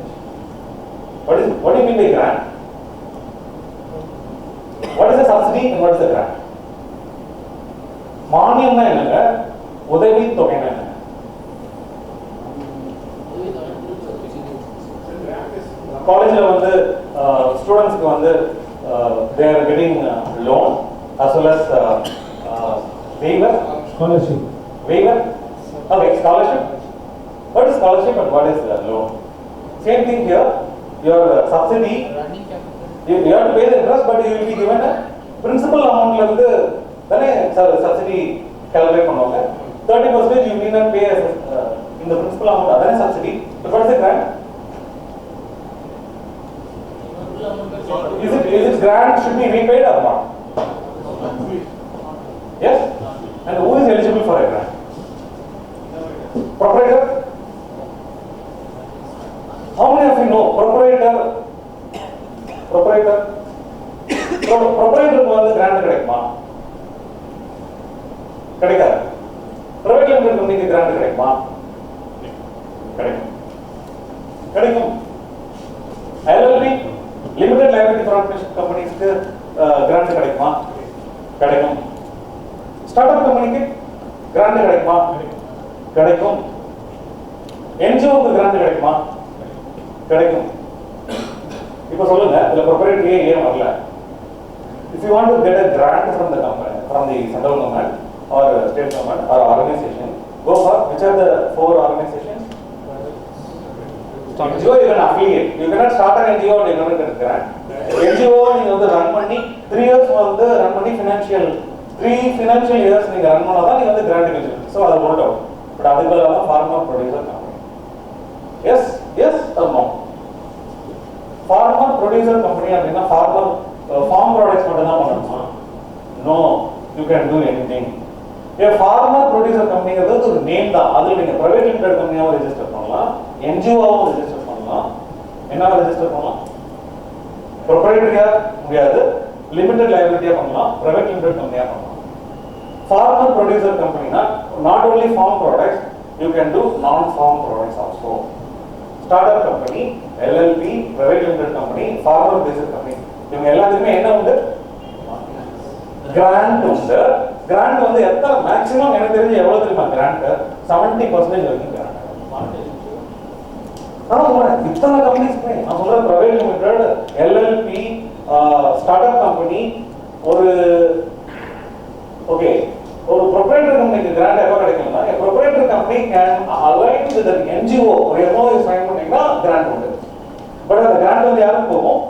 What do you mean by grant? What is the subsidy and what is the grant? மானியம்னா என்னங்க? உதவி தொகைனா என்ன? காலேஜ்ல வந்து ஸ்டூடண்ட்ஸ்க்கு வந்து they are getting loan as well as waiver. Scholarship. Waiver? Okay, scholarship. What is scholarship and what is loan? Same thing here. Your subsidy, you have to pay the interest, but you will be given a principal amount la irundhu thane subsidy calculate பண்ணுவாங்க. 30% you need not pay as in the principal amount, adana subsidy. But what is the grant? Is it grant should be repaid or not? Yes? And who is eligible for a grant? Proprietor? How many of you know proprietor வந்து grant கிடைக்குமா? கிடைக்காது. Private limited கம்பெனிக்கு grant கிடைக்குமா? கிடைக்கும். LLP limited liability corporation கம்பெனிஸ்க்கு grant கிடைக்குமா? கிடைக்கும். Start up கம்பெனிக்கு கிராண்ட் கிடைக்குமா? கிடைக்கும். NGOக்கு கிராண்ட் கிடைக்குமா? கிடைக்கும். இப்போ சொல்லுங்க, இதுல ப்ரொப்ரைட்டரி ஏன் வரல? If you want to get a grant from the company, from the central government or state government or organization, go for which are the 4 organizations? NGO you can affiliate. You cannot start an NGO and you cannot get a grant. NGO நீங்க வந்து run பண்ணி 3 years வந்து run பண்ணி three financial years நீங்க run பண்ணாதான் நீங்க வந்து grant eligible. So அது hold out. But அதுக்கு பதிலா farmer producer company. Yes or no? Farmer producer company அப்படின்னா farmer farm products மட்டும் தான் பண்ணணுமா? No, you can do anything. A farmer producer company ஒரு நேம் தான். அதுல நீங்க private limited company-ஆ ரெஜிஸ்டர் பண்ணலாம், என்ஜிஓவும் ரெஜிஸ்டர் பண்ணலாம். என்ன ரெஜிஸ்டர் பண்ணலாம்? ப்ரொப்ரைட்டரியா முடியாது, லிமிடெட் லைபிலிட்டியா பண்ணலாம், பிரைவேட் லிமிடெட் கம்பெனியா பண்ணலாம். ஃபார்மர் ப்ரொடியூசர் கம்பெனினா not only farm products, you can do non farm products also. Startup company, LLP, private limited company, farmer based company, இவங்க எல்லாத்துக்குமே என்ன உண்டு? கிராண்ட் உண்டு. கிராண்ட் வந்து எத்தனை மேக்ஸிமம் எனக்கு தெரிஞ்சு எவ்வளவு தெரியுமா கிராண்ட்? 70% வரைக்கும் கிராண்ட். இத்தனை கம்பெனிஸ்மே நான் சொல்றேன், private limited, LLP, startup company, ஒரு ஓகே ஒரு ப்ரொப்ரைட்டர் கம்பெனிக்கு கிராண்ட் எப்போ கிடைக்கும்னா, proprietor company can align with an NGO ஒரு MOU சைன் பண்ணீங்கன்னா கிராண்ட் உண்டு. பட் அந்த கிராண்ட் வந்து யாருக்கு போகும்?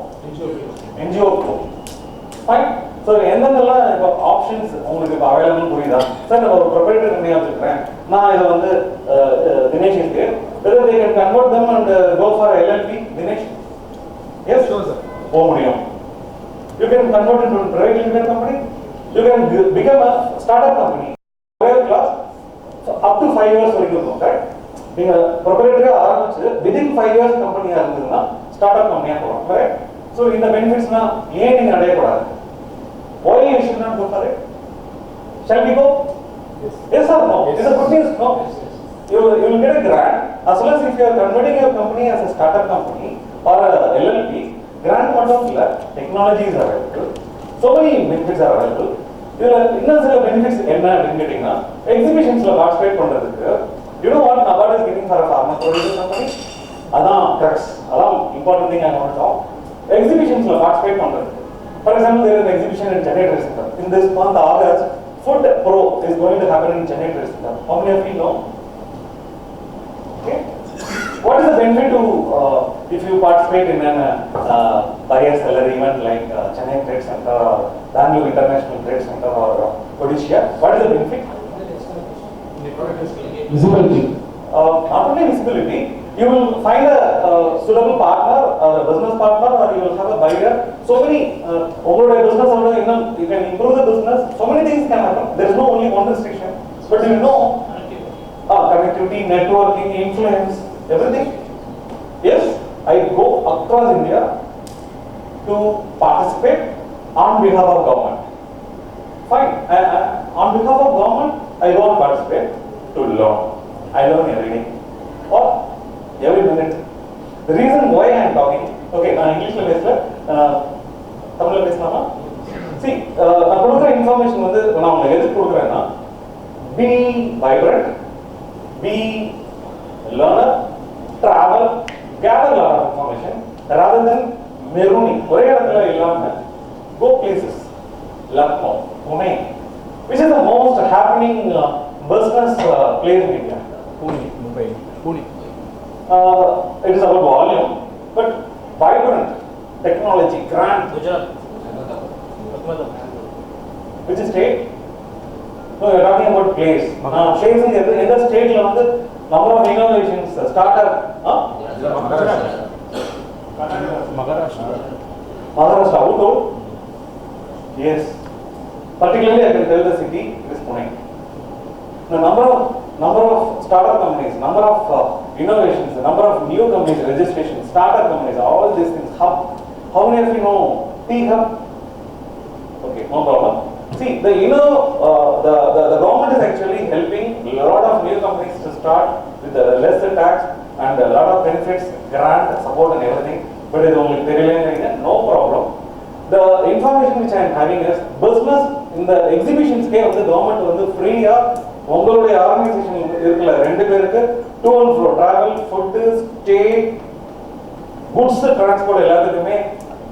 NGO போகும். ஃபைன். ஸோ எந்தெந்தெல்லாம் இப்போ ஆப்ஷன்ஸ் உங்களுக்கு இப்போ அவைலபிள் புரியுதா? சார் நான் ஒரு ப்ரொப்ரைட்டர் கம்பெனியாக வச்சுருக்கேன், நான் இதை வந்து தினேஷ் இருக்கு, whether they can convert them and go for LLP, Dinesh? Yes, sure sir. போக முடியும். You can convert into a private limited company. You can become a startup company. Private class up to 5 years வரைக்கும் இருக்கும் sir. நீங்க ப்ரொப்ரைட்டரியா ஆரம்பிச்சு within 5 years கம்பெனியா இருந்ததுன்னா startup கம்பெனியா போகலாம். கரெக்ட்? ஸோ இந்த பெனிஃபிட்ஸ்னா ஏன் நீங்க அடையக்கூடாது? Why you should not go for it? Shall we go? Yes or no? Is it good news? No. You will get a grant as well as if you are converting your company as a startup company or a LLP. Grant மட்டும் இல்ல, technology is available. So many benefits are available. இதுல இன்னும் சில benefits என்ன அப்படின்னு கேட்டீங்கன்னா, எக்ஸிபிஷன்ஸ்ல participate பண்றதுக்கு you know what NABARD is giving for a pharma producer company? அதான் crux, அதான் important thing I want to talk. எக்ஸிபிஷன்ஸ்ல பார்ட்டிசிபேட் பண்றதுக்கு, for example, there is an exhibition in Chennai Trade Center. In this month, August, Food Pro is going to happen in Chennai Trade Center. How many of you know? Okay. What is the benefit to if you participate in an buyer-seller event like Chennai Trade Center or Bangalore International Trade Center or Odisha? What is the benefit? Visibility. Not only visibility, you will find a suitable partner or a business partner, or you will have a buyer. So many overall business owner, you can improve the business. So many things can happen. There is no only one restriction, but you know, connectivity, networking, influence, everything. Yes, I go across India to participate on behalf of government. Fine. On behalf of government, I go and participate to learn. I learn every day or every minute. The reason why I am talking, okay, நான் இங்கிலீஷ்ல பேசல, தமிழ்ல பேசலாமா? See, நான் கொடுக்குற information வந்து நான் உங்களுக்கு எதுக்கு கொடுக்குறேன்னா, be vibrant, be learner, travel, gather a lot of information rather than merooning. ஒரே இடத்துல இல்லாம go places, Lucknow, Pune, which is the most happening business place in India. Pune, Mumbai, Pune. It is about volume, but vibrant technology, grand. Gujarat. Which state? No, we are talking about place. Place in the state, number of innovations, startup. Maharashtra. Maharashtra, who told? Yes. Particularly, I can tell the city, it is Pune. The number of startup companies, number of innovations, the number of new companies, registrations, startup companies, all these things. How many of you know T-Hub? Okay, no problem. See, the government is actually helping a lot of new companies to start with less tax and a lot of benefits, grant, support and everything. But it is only no problem. The information which I am having is business in the exhibitions case the government வந்து ஃப்ரீயா உங்களுடைய organisation இருக்குல்ல ரெண்டு பேருக்கு to and fro travel, food, stay, goods transport எல்லாத்துக்குமே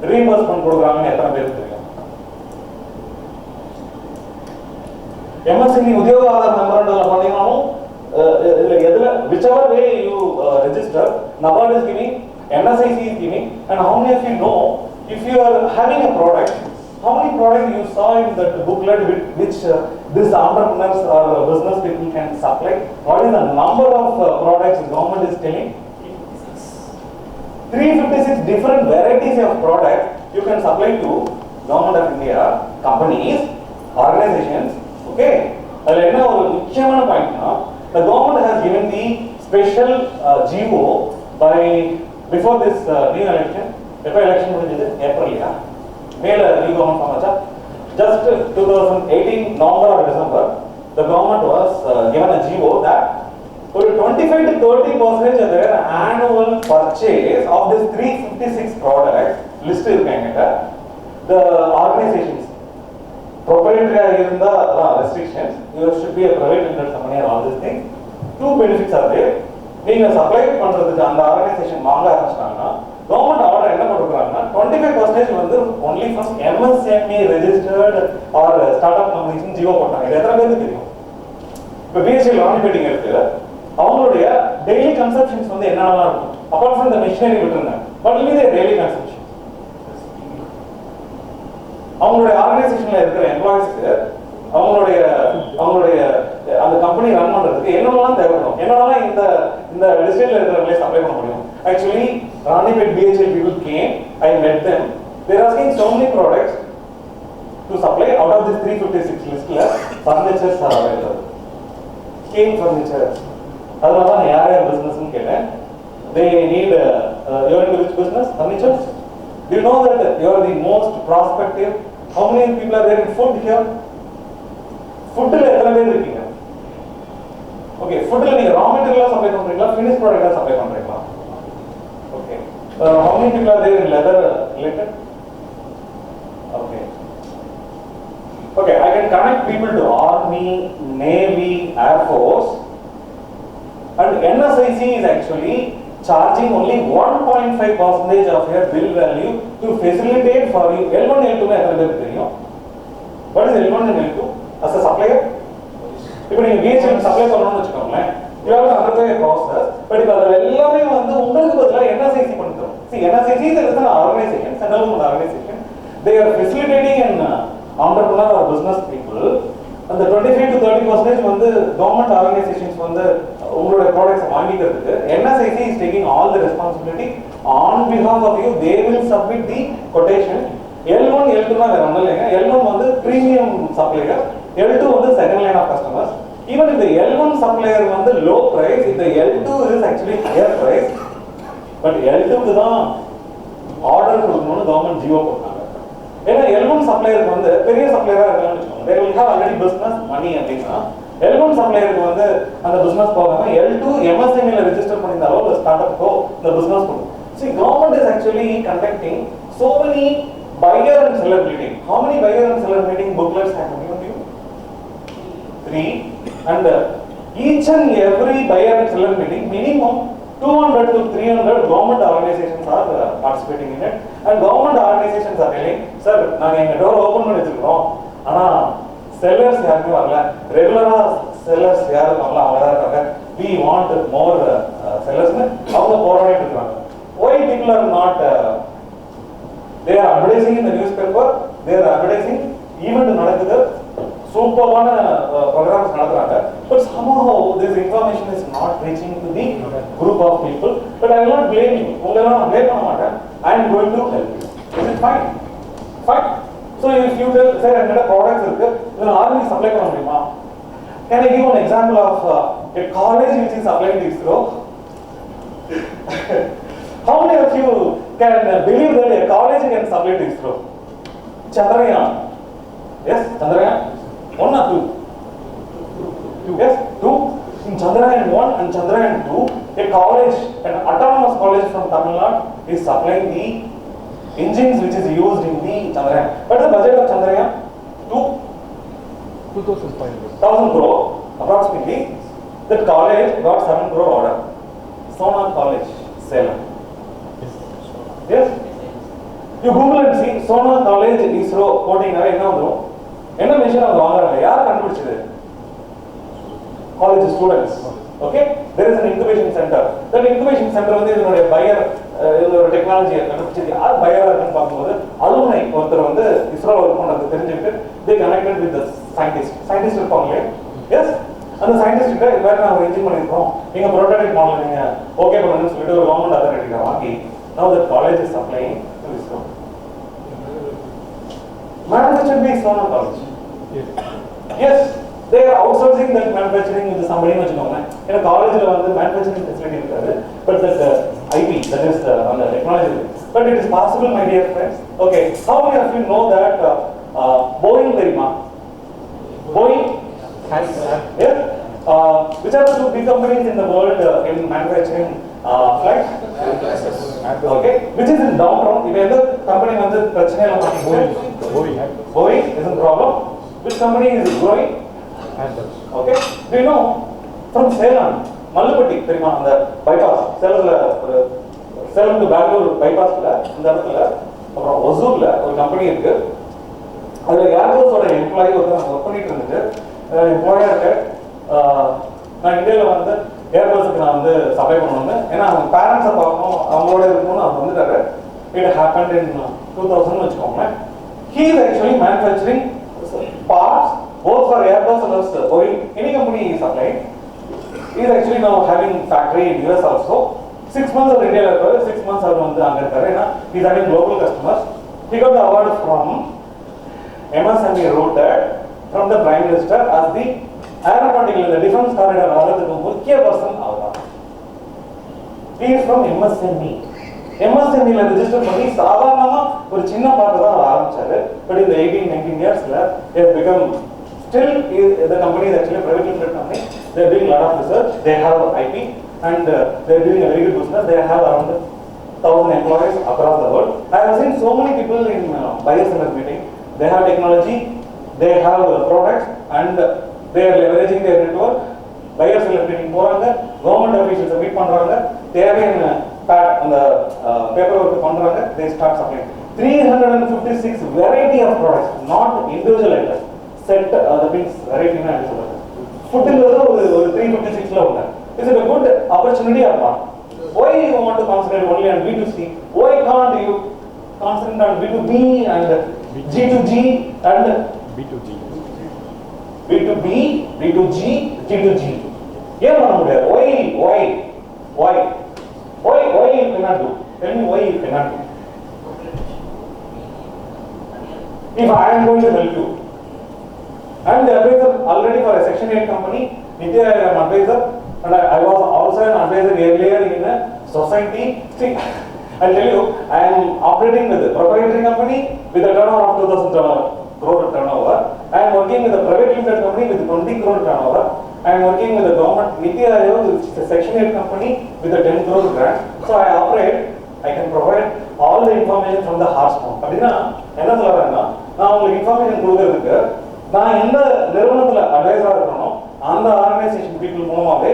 reimbursement கொடுக்குறாங்கன்னு எத்தனை பேருக்கு தெரியும்? MSNE உத்தியோக ஆதார் மெமரண்டம்ல பண்ணீங்கனாலும் எதுல whichever way you register, NABARD is giving, NSIC is giving, and how many of you know if you are having a product, how many products you saw in that booklet which these entrepreneurs or business people can supply? What is the number of products the government is telling? 356 different varieties of products you can supply to government of India, companies, organizations. Okay, அதில் என்ன ஒரு முக்கியமான பாயிண்ட்னா, the government has given the special GO by before this new election. Before election முடிஞ்சது ஏப்ரல்லையா மேல new government form ஆச்சா? Just 2018 November or December, the government was given a GO that for 25 to 30% of their annual purchase of this 356 products listed irukanga, the organizations proprietary irundha restrictions, you should be a private limited company or all these things. Two benefits are there. நீங்க supply பண்றதுக்கு அந்த organisation வாங்க ஆரம்பிச்சாங்கன்னா government order என்ன கொடுக்குறாங்கன்னா 25% வந்து only from MSME registered or startup companies Jio போட்டாங்க. இது எத்தனை பேருக்கு தெரியும்? இப்போ பிஎஸ்சியில் ராணிப்பேட்டிங் இருக்கு, அவங்களுடைய டெய்லி கன்சப்ஷன்ஸ் வந்து என்னென்னலாம் இருக்கும் அப்பார்ட் ஃப்ரம் த மிஷினரி விட்டுருங்க, பட் இது டெய்லி கன்சப்ஷன் அவங்களுடைய ஆர்கனைசேஷன்ல இருக்கிற எம்ப்ளாயிஸ்க்கு அவங்களுடைய அந்த கம்பெனி ரன் பண்றதுக்கு என்னென்னலாம் தேவைப்படும், என்னென்னலாம் இந்த டிஸ்ட்ரிக்ட்ல இருக்கிறவங்களே சப்ளை பண்ண முடியும். Actually Ranipet BHL people came, I met them, they're asking so many products to supply. Out of this 356 listல furnitures are available, cane furniture. அதனால நான் யார் பிசினஸ்னு கேட்டேன். They need you're into which business? Furniture. Do you know that you're the most prospective? How many people are there in food here? Foodல எத்தனை பேர் இருக்கீங்க? Okay, foodல நீங்க raw material supply பண்றீங்களா, finished product supply பண்றீங்களா? Okay, how many people are there in leather related? Okay. Okay, I can connect people to Army, Navy, Air Force, and NSIC is actually charging only 1.5% of your bill value to facilitate for you. L1 L2 மே எத்தனை பேருக்கு தெரியும்? What is L1 and L2? As a supplier, இப்போ நீங்க BHL supply பண்ணணும்னு வெச்சுக்கோங்களேன், you have to undergo a process, but இப்போ அது எல்லாமே வந்து உங்களுக்கு பதிலா NSIC பண்ணி தரும். See, NSIC is an organization, central government organization. They are facilitating an entrepreneur or business people, and the 25 to 30% வந்து government organizations வந்து உங்களுடைய products வாங்கிக்கிறதுக்கு NSIC is taking all the responsibility on behalf of you. They will submit the quotation. L1 L2 னா வேற ஒண்ணும் இல்லைங்க. L1 வந்து premium supplier, L2 வந்து second line of customers. Even if the L1 supplier வந்து low price, if the L2 is actually higher price, but L2 க்கு தான் order கொடுக்கணும்னு கவர்மெண்ட் ஜியோ போட்டாங்க. ஏன்னா L1 சப்ளையருக்கு வந்து பெரிய சப்ளையரா இருக்காங்கன்னு வச்சுக்கோங்க, they will have already business money அப்படின்னா L1 சப்ளையருக்கு வந்து அந்த பிசினஸ் போகாம L2 MSME ல register பண்ணிருந்தாலோ the startup go the business போகும். See, government is actually conducting so many buyer and seller meeting. How many buyer and seller meeting booklets have been given to you? 3. And each and every buyer and seller meeting, minimum 200 to 300 government organizations are participating in it. And government organizations are telling, sir, நாங்க எங்க door open பண்ணி வச்சிருக்கோம், ஆனா sellers யாருமே வரல, ரெகுலரா sellers யாரு வரல, அவங்க தான் இருக்காங்க, we want more sellers னு அவங்க போராடிட்டு இருக்காங்க. Why people are not they are advertising in the newspaper, they are advertising, event நடக்குது, சூப்பரான programs நடக்குறாங்க, but somehow this information is not reaching to the group of people. But I will not blame you, உங்களை நான் blame பண்ண மாட்டேன், I am going to help you. Is it fine? Fine. So if you tell, sir, என்னோட products இருக்கு, இதை army supply பண்ண முடியுமா? Can I give an example of a college which is supplying to ISRO? How many of you can believe that a college can supply to ISRO? Chandrayaan. Yes, Chandrayaan. 1 or 2? Yes, 2. In Chandrayaan 1 and Chandrayaan 2, a college, an autonomous college from Tamil Nadu is supplying the engines which is used in the Chandrayaan. What is the budget of Chandrayaan? 2,500 crore approximately. That college got 7 crore order. Sona College, Salem. Yes. You Google and see Sona College ISRO quoting என்ன வந்துரும், என்ன mission அவங்க வாங்குறாங்க, யார் கண்டுபிடிச்சது? College students. Okay, there is an incubation center. That incubation center வந்து இதனுடைய buyer, இதோட டெக்னாலஜியை கண்டுபிடிச்சது யார் பையரா இருக்குன்னு பார்க்கும்போது அலுமினை ஒருத்தர் வந்து இஸ்ரோ ஒர்க் பண்றது தெரிஞ்சுக்கிட்டு they connected with the scientist இருப்பாங்களே. Yes, அந்த சயின்டிஸ்ட் கிட்ட இது மாதிரி நாங்கள் இன்ஜின் பண்ணியிருக்கோம், நீங்கள் ப்ரோட்டோடைப் மாடல் நீங்கள் ஓகே பண்ணுங்கன்னு சொல்லிட்டு ஒரு கவர்மெண்ட் அத்தாரிட்டியை வாங்கி now the college is supplying to ISRO. Manufactured by Sona College. Yes. they are outsourcing that manufacturing with somebody in a college manufacturing facility but that IP, that is on the technology. But it is possible, my dear friends. Okay, how many of you know that Boeing Boeing has which are the two big companies in the world in manufacturing flights? Okay, which is in downtown? If the company Boeing isn't problem. Which company is growing? Okay, do you know from Salem, Malapatti, on the bypass, Salem to Bangalore bypass, in the Ozur, a company is good. Airbus or employee work employer நான் இந்தியாவில் ஏர்பஸ்க்கு நான் supply பண்ணுவேன் ஏன்னா அவங்க பேரண்ட்ஸை பார்க்கணும் அவங்களோட இருக்கணும்னு அவங்க வந்துட்டாரு. இட் ஹேப்பன்ட் இன் 2000 வச்சுக்கோங்களேன். He is actually manufacturing parts both for Airbus and Boeing. Any company is supplying. He is actually now having factory in US also. 6 months of India, 6 months our he is having global customers. He got the award from MSME routed from the Prime Minister as the aeronautical and the defense corridor முக்கிய person அவர்தான். He is from MSME. MSME ல register பண்ணி சாதாரணமா ஒரு சின்ன part தான் ஆரம்பிச்சாரு. But in the 18-19 years they have become still the company is actually a private limited company. They are doing a lot of research. They have IP and they are doing a very good business. They have around 1,000 employees across the world. I have seen so many people in buyers center meeting. They have technology, they have products, and they are leveraging their network. Buyers center meeting போறாங்க, government officials meet பண்றாங்க, தேவையான அந்த paperwork பண்றாங்க, they start supplying 356 variety of products, not individual items. Set that means variety na adu solra. Food illadha ஒரு 356 ல உண்டு. Is it a good opportunity or not? Why you want to concentrate only on B2C? Why can't you concentrate on B2B and G2G and B2G, B2B, B2G, G2G? ஏன் பண்ண முடியாது? Why you cannot do? Tell me why you cannot do? If I am going to help you, I am the advisor already for a Section 8 company. Nitya, I am advisor, and I was also an advisor earlier in a society. See, I'll tell you, I am operating with a proprietary company with a turnover of 2,000 crore turnover. I am working with a private limited company with 20 crore turnover. I am working with the government, Nitya, which is a Section 8 company with a 10 crore grant. So I operate, I can provide all the information from the horsepower. அப்படின்னா என்ன சொல்றாங்கன்னா, நான் உங்களுக்கு information கொடுக்கறதுக்கு நான் எந்த நிறுவனத்துல அட்வைசரா இருக்கணும் அந்த ஆர்கனைசேஷன் பீப்புள் மூலமாவே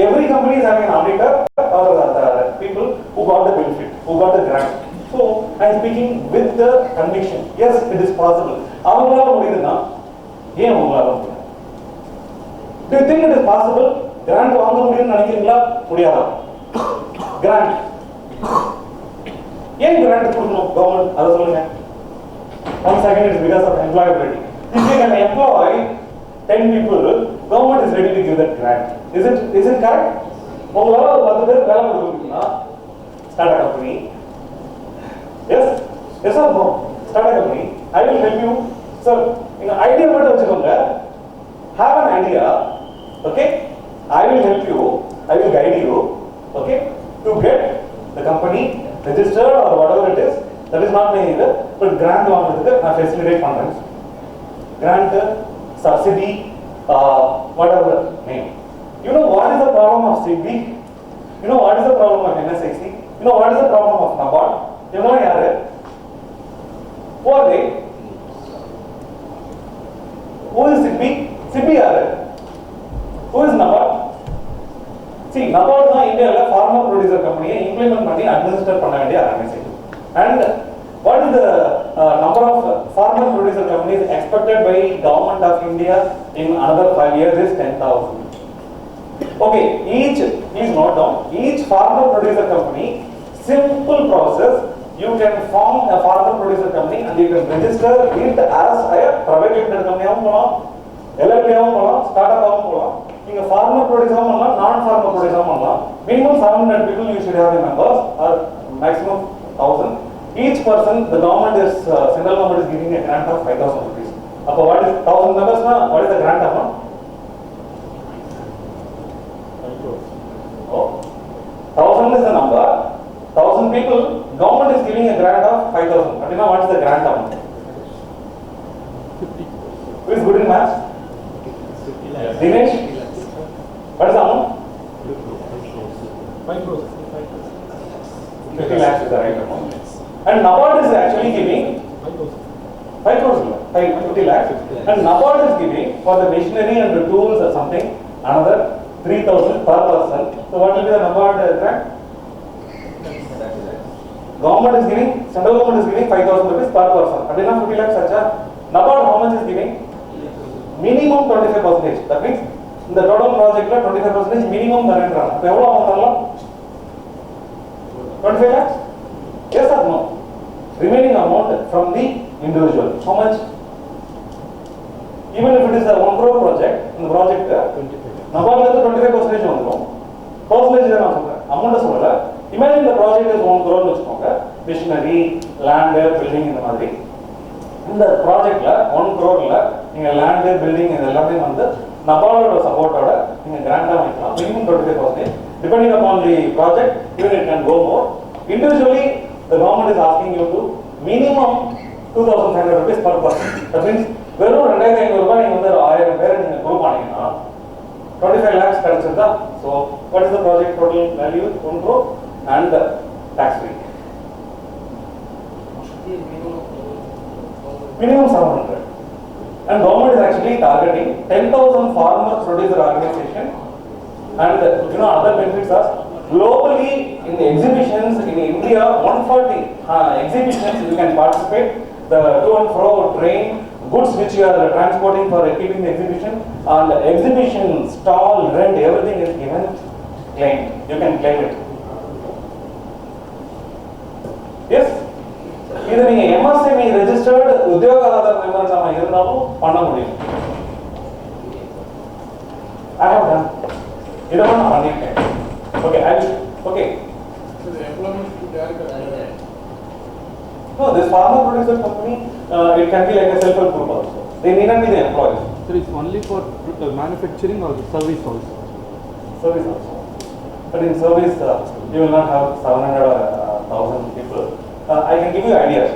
every company is having an auditor or the people who got the benefit, who got the grant. So I am speaking with the conviction. Yes, it is possible. அவங்களால முடியுதுன்னா ஏன் உங்களால முடியாது? Do you think it is possible? Grant வாங்க முடியும்னு நினைக்கிறீங்களா? முடியாதா? Grant. ஏன் grant கொடுக்கணும் government? அதை சொல்லுங்க. One second, it is because of employability. If you can employ 10 people, government is ready to give that grant. Is it correct? உங்களால 10 பேர் வேலை கொடுக்கணும்னா start a company. Yes or no? Start a company. I will help you. Sir, இந்த idea மட்டும் வச்சுக்கோங்க. Have an idea. Okay? I will help you. I will guide you. Okay? To get the company registered or whatever it is. That is not my either. But grant வாங்குறதுக்கு நான் facilitate பண்றேன். Grant, subsidy, whatever name. You know what is the problem of CB? You know what is the problem of NSIC? You know what is the problem of NABARD? You know yaar? Who are they? Who is CB? CB yaar? Who is NABARD? See, NABARD is India farmer producer company implement பண்ணி administer பண்ண வேண்டிய organization. And what is the number of farmer producer companies expected by government of India in another 5 years is 10,000. Okay, please note down, each farmer producer company, simple process, you can form a farmer producer company and you can register it as a private limited company ஆவும் போலாம், LLP ஆவும் போலாம், startup ஆவும் போலாம். நீங்க farmer producer ஆவும் பண்ணலாம், non farmer producer ஆவும் பண்ணலாம். Minimum 700 people you should have the members or maximum 1,000. Each person, the government is, central government is giving a grant of 5,000 rupees. what is 1000 members? What is the grant amount? Oh, 1000 is the number. 1000 people, government is giving a grant of 5,000. But what is the grant amount? 50. Who is good in maths? Dinesh? What is the amount? 5 crores. 50 lakhs is the right amount. And NABARD is actually giving 5 crores, 50 lakhs. And NABARD is giving for the machinery and the tools or something another 3,000 per person. So what will be the NABARD grant? Government is giving, central government is giving 5,000 rupees per person. Adina 50 lakhs acha. NABARD how much is giving? Minimum 25%. That means in the total project 25% minimum tharendra. So evlo amount 25 lakhs? Yes or no? Remaining amount from the individual. How much? Even if it is a 1 crore project, in the project, NABARD is 25% வந்துரும். Percentage தான் நான் சொல்றேன். Amount சொல்லல. Imagine the project is 1 crore வெச்சுக்கோங்க. Machinery, land, building இந்த மாதிரி. இந்த ப்ராஜெக்ட்ல 1 crore நீங்க land, building இது எல்லாமே வந்து NABARD சப்போர்ட்டோட நீங்க கிராண்டா வாங்கிக்கலாம். Minimum 25%. Depending upon the project, even it can go more. Individually, the government is asking you to minimum 2,500 rupees per person. That means வெறும் 2,500 ரூபாய் நீங்க வந்து 1000 பேரை நீங்க குரூப் பண்ணீங்கன்னா 25 lakhs கிடைச்சிருதா? So what is the project total value? 1 crore and tax free. Minimum 700. And government is actually targeting 10,000 farmer producer organization, and other benefits are globally in the exhibitions in India 140 exhibitions you can participate. The to and fro train goods which you are transporting for keeping the exhibition, and the exhibition stall rent everything is given claim. You can claim it. Yes. இது நீங்க MSME registered உத்தியோகதாரர் நிபந்தனை இருந்தாலும் பண்ண முடியும். I have done. இதெல்லாம் நான் பண்ணிட்டேன். Okay, okay. So the employment to direct. No, this farmer producer company, it can be like a self-help group also. They need not be the employees. So it's only for manufacturing or service also? Service also. But in service, you will not have 700 or 1,000 people. I can give you ideas.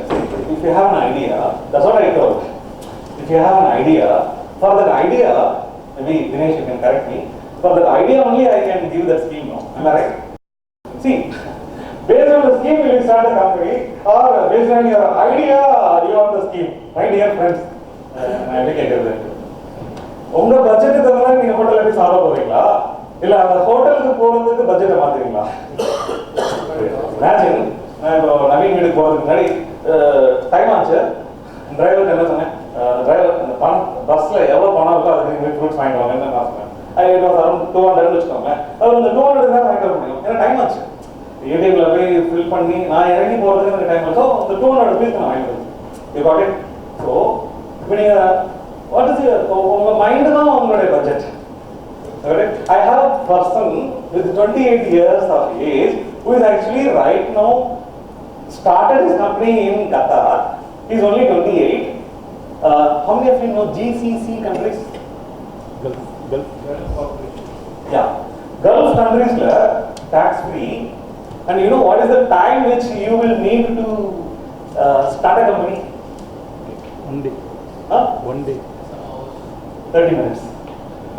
If you have an idea, that's what I told. If you have an idea, for that idea, maybe Dinesh, you can correct me. For that idea only, I can give that scheme. No? Am I right? See, based on the scheme, you will start a company, or based on your idea, you have the scheme. My dear friends, I will get it. உங்க budget தவிர நீங்க ஹோட்டல்ல போய் சாப்பிட போறீங்களா இல்ல அந்த ஹோட்டலுக்கு போறதுக்கு பட்ஜெட்டை மாத்துறீங்களா? இமேஜின் நான் இப்போ நவீன் வீட்டுக்கு போறதுக்கு முன்னாடி டைம் ஆச்சு. டிரைவருக்கு என்ன சொன்னேன், டிரைவர் அந்த பணம் பஸ்ல எவ்வளவு பணம் இருக்கோ அதுக்கு நீங்க ஃப்ரூட்ஸ் வாங்கிட்டு வாங்கன்னு நான் சொன்னேன். அது அரௌண்ட் 200 வச்சுக்கோங்க. அது அந்த 200 தான் வாங்கிட்டு வர முடியும். ஏன்னா டைம் ஆச்சு. ஏடிஎம்ல போய் ஃபில் பண்ணி நான் இறங்கி போறதுக்கு எனக்கு டைம் ஆச்சு. அந்த 200 rupees நான் வாங்கிட்டு வரேன். You got it. ஸோ இப்போ நீங்க வாட் இஸ் உங்க மைண்ட் தான் உங்களுடைய budget. I have a person with 28 years of age who is actually right now started his company in Qatar. He is only 28. How many of you know GCC countries? Gulf. Yeah, Gulf countries tax free. And you know what is the time which you will need to start a company? 1 day. Huh? 1 day. 30 minutes.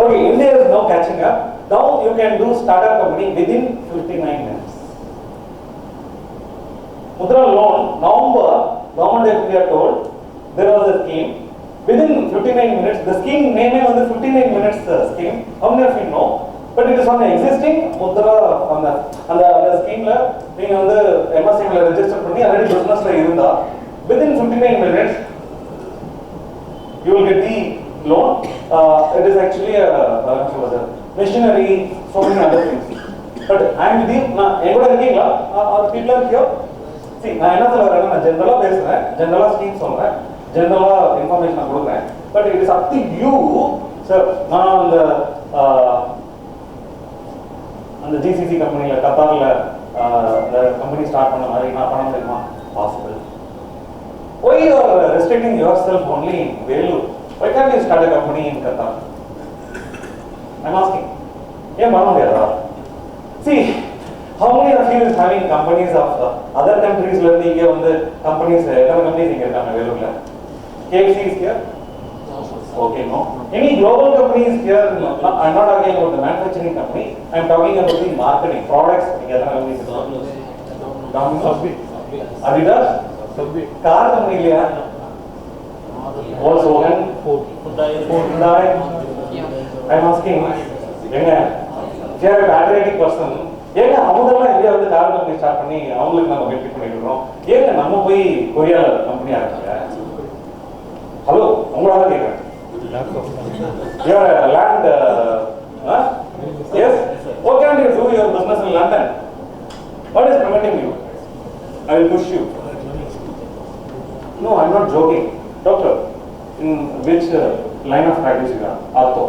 Okay, India is now catching up. Now you can do startup company within 59 minutes. Mudra loan, November, government of India told there was a scheme. Within 59 minutes, the scheme name was the 59 minutes scheme. How many of you know? But it is on the existing Mudra on the scheme la நீங்க வந்து MSME ல register பண்ணி already business ல இருந்தா within 59 minutes you will get the loan. It is actually a machinery, so many other things. But I am with you. எங்கூட இருக்கீங்களா? Or people are here? See, நான் என்ன சொல்றேன்னா நான் ஜெனரலா பேசுறேன், ஜெனரலா ஸ்கீம் சொல்றேன், ஜெனரலா இன்ஃபர்மேஷன் கொடுக்குறேன். But it is up to you, sir. நான் அந்த GCC கம்பெனில கத்தார்ல அந்த கம்பெனி ஸ்டார்ட் பண்ண மாதிரி நான் பண்ண முடியுமா? Possible. Why you are restricting yourself only in Vellore? Why can't you start a company in Qatar? I'm asking. ஏன் பண்ண முடியாதா? See, how many of you is having companies of other countries ல இருந்து இங்க வந்து companies எத்தனை companies இங்க இருக்காங்க வேலூர்ல? KFC is here? Okay, no. Any global companies here? No, I'm not talking about the manufacturing company. I'm talking about the marketing products. இங்க எத்தனை companies இருக்காங்க? Adidas? Car company இல்லையா? Volkswagen? Hyundai? I'm asking. ஏங்க you're a patriotic person. ஏங்க அவங்கெல்லாம் India வந்து car company start பண்ணி அவங்களுக்கு நம்ம வெற்றி பண்ணிட்டு இருக்கோம். ஏங்க நம்ம போய் கொரியால கம்பெனி ஆரம்பிங்க. ஹலோ உங்களால கேட்குறேன். You're a land, yes? What can you do your business in London? What is preventing you? I will push you. No, I'm not joking. Doctor, in which line of practice you are? Ortho.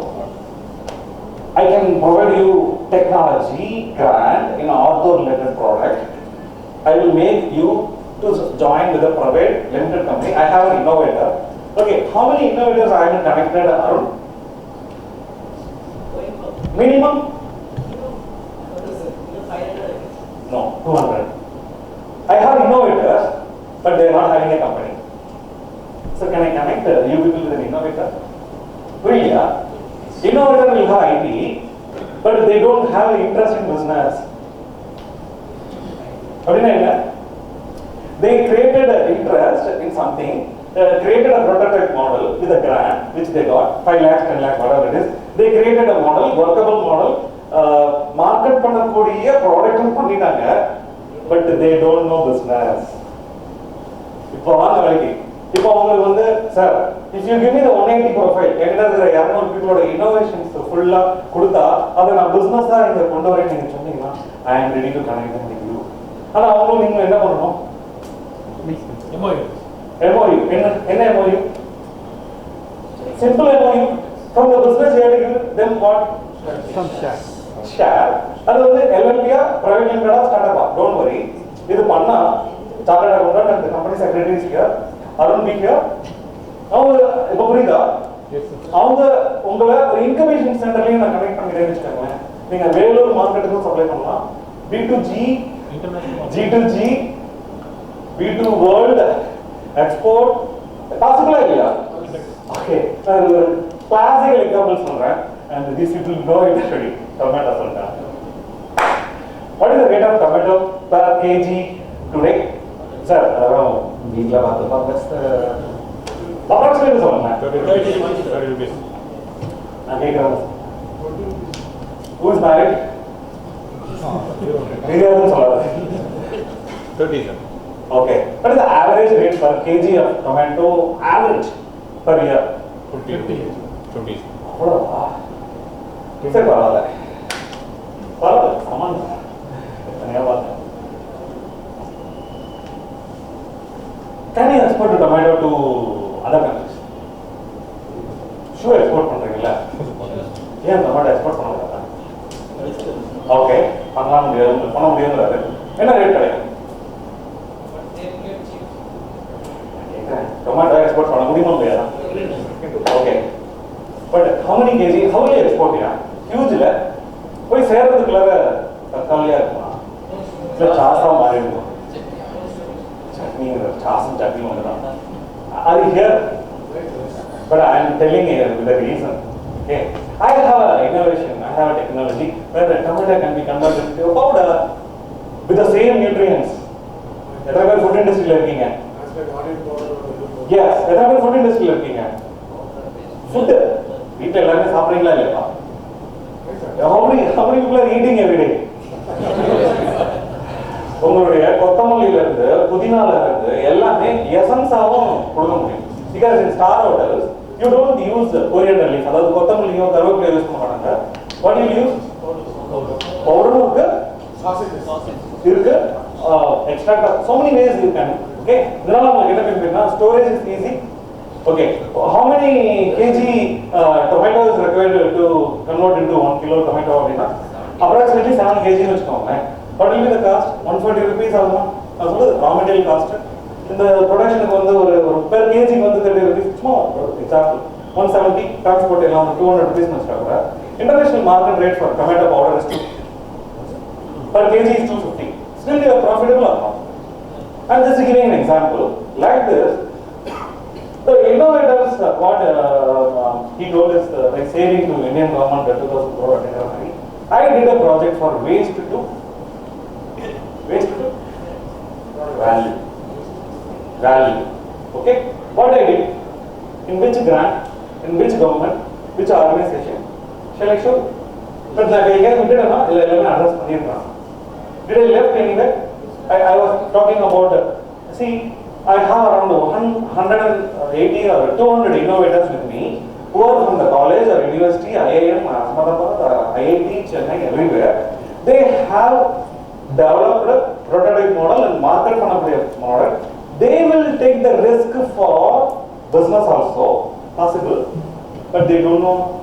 I can provide you technology grant in ortho related product. I will make you to join with a private limited company. I have an innovator. Okay, how many innovators I am connected around? Minimum? No, 200. I have innovators, but they are not having a company. So can I connect you people with an innovator? Really? Innovator will have IT, but they don't have interest in business. They created an interest in something, created a prototype model with a grant, which they got, 5 lakhs, 10 lakhs, whatever it is. They created a model, workable model, market பண்ணக்கூடிய ப்ராடக்ட்டும் பண்ணிட்டாங்க, but they don't know business. இப்போ வாங்க வேலைக்கு. இப்போ அவங்களுக்கு வந்து sir, if you give me the 180 profile, என்கிட்ட இருக்கிற 200 பீப்புளோட இன்னோவேஷன்ஸ் ஃபுல்லா கொடுத்தா அதை நான் பிசினஸா இங்க கொண்டு வரேன் நீங்க சொன்னீங்கன்னா I am ready to connect them with you. ஆனா அவங்களும் நீங்க என்ன பண்ணணும்? MOU. என்ன MOU? Simple MOU. From the business you have to give them what? Some share. அது வந்து LLP-ஆ private limited-ஆ ஸ்டார்ட்-அப்பா. Don't worry. இது பண்ணா chartered accountant and the company secretary is here. Arun be here. அவங்க இப்போ புரியுதா? அவங்க உங்களை ஒரு இன்குபேஷன் சென்டர்லயும் நான் கனெக்ட் பண்ணிட்டேன்னு வச்சுக்கோங்க. நீங்க வேலூர் மார்க்கெட்டுக்கும் சப்ளை பண்ணலாம். B2G, G2G, B2 world, export பாசிபிளா இல்லையா? ஓகே, கிளாசிக்கல் எக்ஸாம்பிள் சொல்றேன். And these people know it already. Tomato சொல்றேன். What is the rate of tomato per kg today? Sir, around வீட்ல பார்த்தப்ப பெஸ்ட் approximately சொல்லுங்க. 30 rupees. நான் கேக்குறேன். Who is married? தெரியாதுன்னு சொல்லாத. 30 sir. Okay. What is the average rate per kg of tomato average per year? 50 rupees. அவ்வளோவா? சரி பரவாயில்ல. பரவாயில்ல, சமான் தனியாக பார்த்தேன். Can you export tomato to other countries? Sure, export பண்றீங்களா? ஏன் tomato export பண்ண முடியாதா? ஓகே, பண்ண முடியாதுங்கிறாரு. என்ன ரேட் கிடைக்கும்? Tomato export பண்ண முடியுமா முடியாதா? Okay. But how many kg? How will you export here? Huge இல்ல? போய் சேர்றதுக்குள்ள தக்காளியா இருக்குமா? இல்ல சாஸா மாறி இருக்குமா? Chutney only. Are you here? But I am telling you the reason. Okay, I have an innovation. I have a technology where the tomato can be converted to a powder with the same nutrients. எத்தனை பேர் food இண்டஸ்ட்ரியில இருக்கீங்க? Yes, எத்தனை பேர் food இண்டஸ்ட்ரியில இருக்கீங்க? Food வீட்டில் எல்லாமே சாப்பிட்றீங்களா இல்லையா? How many people are eating every day? உங்களுடைய கொத்தமல்லியில இருந்து புதினால இருந்து எல்லாமே எசன்ஸாவும் கொடுக்க முடியும். Because in star hotels you don't use coriander leaf, அதாவது கொத்தமல்லியோ கருவேப்பிலையோ யூஸ் பண்ண மாட்டாங்க. What do you use? Powder இருக்கு, இருக்கு, extract. So many ways you can. Okay, இதனால உங்களுக்கு என்ன பெனிஃபிட்னா storage is easy. Okay, how many kg tomato is required to convert into 1 kilo tomato அப்படின்னா approximately 7 kg னு வச்சுக்கோங்க. What will be the cost? 140 rupees ஆகுமா? அது சொல்றது raw material cost. இந்த ப்ரொடக்ஷனுக்கு வந்து ஒரு per kg வந்து 30 rupees சும்மா example. 170, transport around 200 rupees. International market rate for tomato powder is 2. Per kg is 250. Still you are profitable or not? I'm just giving an example. Like this, the innovators, what he told is like saving to Indian government 2,000 crore. I did a project for waste to value. Okay? What I did, in which grant, in which government, which organization, shall I show you? But I did address. Did I left anywhere? I was talking about, see, I have around 180 or 200 innovators with me who are from the college or university, IIM, Ahmedabad, IIT, Chennai, everywhere. They have developed a prototype model and market model. They will take the risk for business also, possible, but they don't know,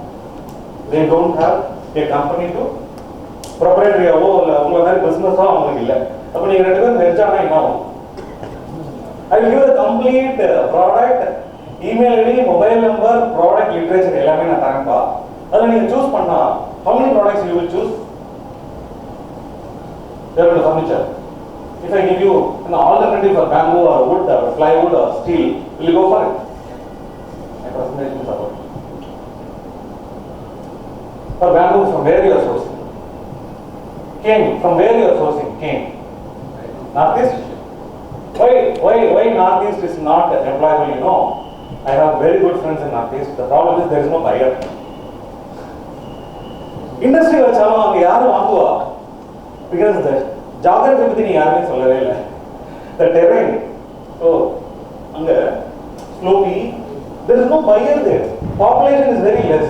they don't have a company to proprietary business. I will give the complete product, email ID, mobile number, product literature. Then you choose how many products you will choose? There is furniture. If I give you an alternative for bamboo or wood or plywood or steel, will you go for it? My presentation is about. For bamboo, from where you are sourcing? Cane. From where you are sourcing? Cane. Northeast. Why Northeast is not employable? You know, I have very good friends in Northeast. The problem is there is no buyer. Industry because the geography the terrain, so slowly there is no buyer there. Population is very less.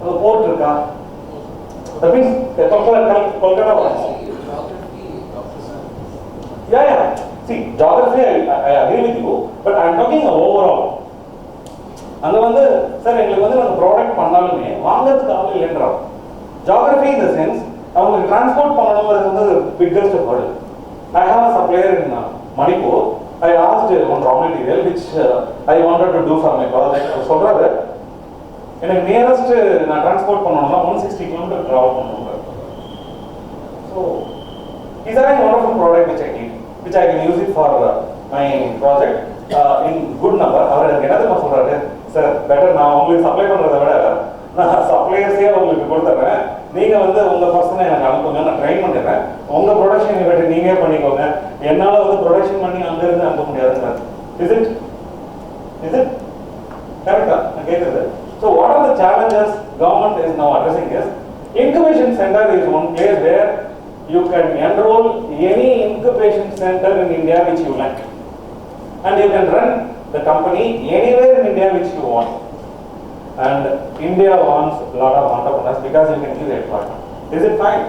Port that means Kolkata. Yeah. See, geography, I agree with you, but I am talking overall. And sir, product geography in the sense, transport is the biggest hurdle. I have a supplier in Manipur. I asked one raw material which I wanted to do for my project. So, nearest transport 160 km travel. So, these are a wonderful product which I need, which I can use it for my project in good number. Sir, better now only supply suppliers here உங்களுக்கு கொடுத்துறேன். நீங்க உங்க பர்சனை எனக்கு அனுப்புங்க, நான் drain பண்ணிடுறேன். உங்க ப்ரொடக்ஷன் இவட்ட நீங்க பண்ணிக்கோங்க. என்னால ப்ரொடக்ஷன் பண்ணி அங்க இருந்து அனுப்ப முடியாதுன்றாரு. Is it correct? நான் கேக்குறது. So what are the challenges government is now addressing is incubation center is one place where you can enroll any incubation center in India which you like, and you can run the company anywhere in India which you want. And India wants a lot of entrepreneurs because you can give employment. Is it fine?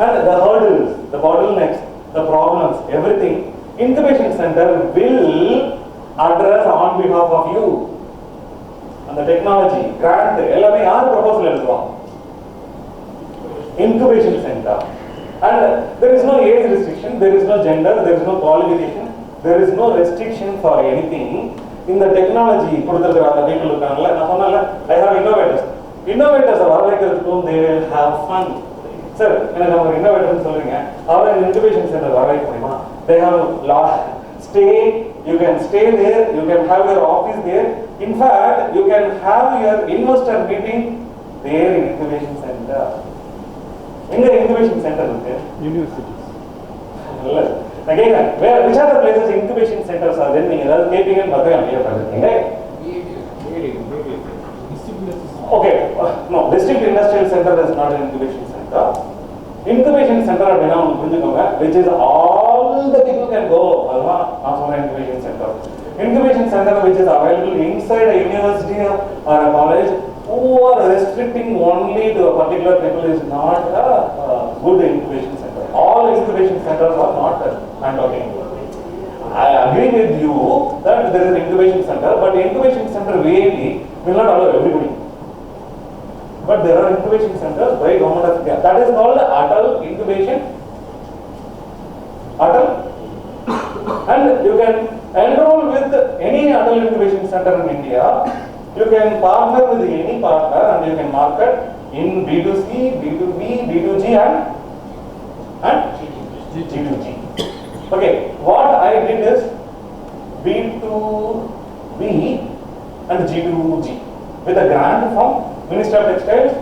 And the hurdles, the bottlenecks, the problems, everything, incubation center will address on behalf of you. And the technology, grant, எல்லாமே யார் proposal எழுதுவாங்க? Incubation center. And there is no age restriction, there is no gender, there is no qualification, there is no restriction for anything. In the technology, I have innovators. Innovators are they will have fun. Sir, innovators our incubation center, they have stay, you can stay there, you can have your office there. In fact, you can have your investor meeting there in incubation center. In the incubation center, universities. Again, which are the places incubation centers are there? KPN and okay, no, district industrial center is not an incubation center. Incubation center which is all the people can go. Incubation center. Incubation center which is available inside a university or a college, who are restricting only to a particular people is not a good incubation center. All incubation centers are not. I'm talking about. I agree with you that there is an incubation center, but the incubation center really will not allow everybody. But there are incubation centers by government of India. That is called adult incubation. Adult, and you can enroll with any adult Adult Incubation Center in India, you can partner with any partner and you can market in B2C, B2B, B2G and G2G. Okay, what I did is B2B and G2G with a grant from Ministry of Textiles.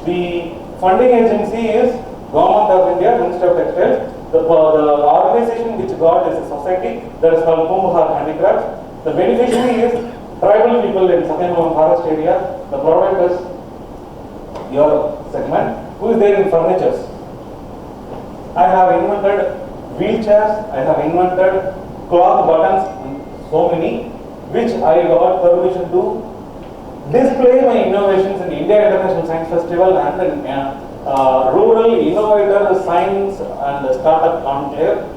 The funding agency is Government of India, Ministry of Textiles. The organization which got is a society that is called Kumbhar Handicrafts. The beneficiary is tribal people in Satyamam forest area. The product is your segment. Who is there in furnitures? I have invented wheelchairs. I have invented cloth buttons, so many, which I got permission to display my innovations in India International Science Festival and in Rural Innovator Science and Startup Conclave.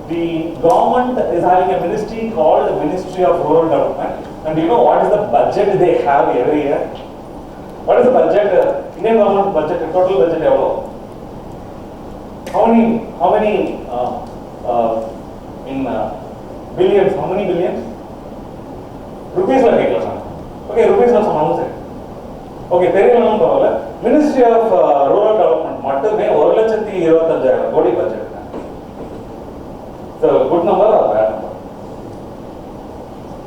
The government is having a ministry called Ministry of Rural Development. And do you know what is the budget they have every year? What is the budget? Indian government budget, total budget ever? How many in billions? How many billions? Rupees like it. Okay, rupees also amount. Okay, Teriyala Pavala, Ministry of Rural Development, Matame, 1,25,000 crore budget. So, good number or bad number?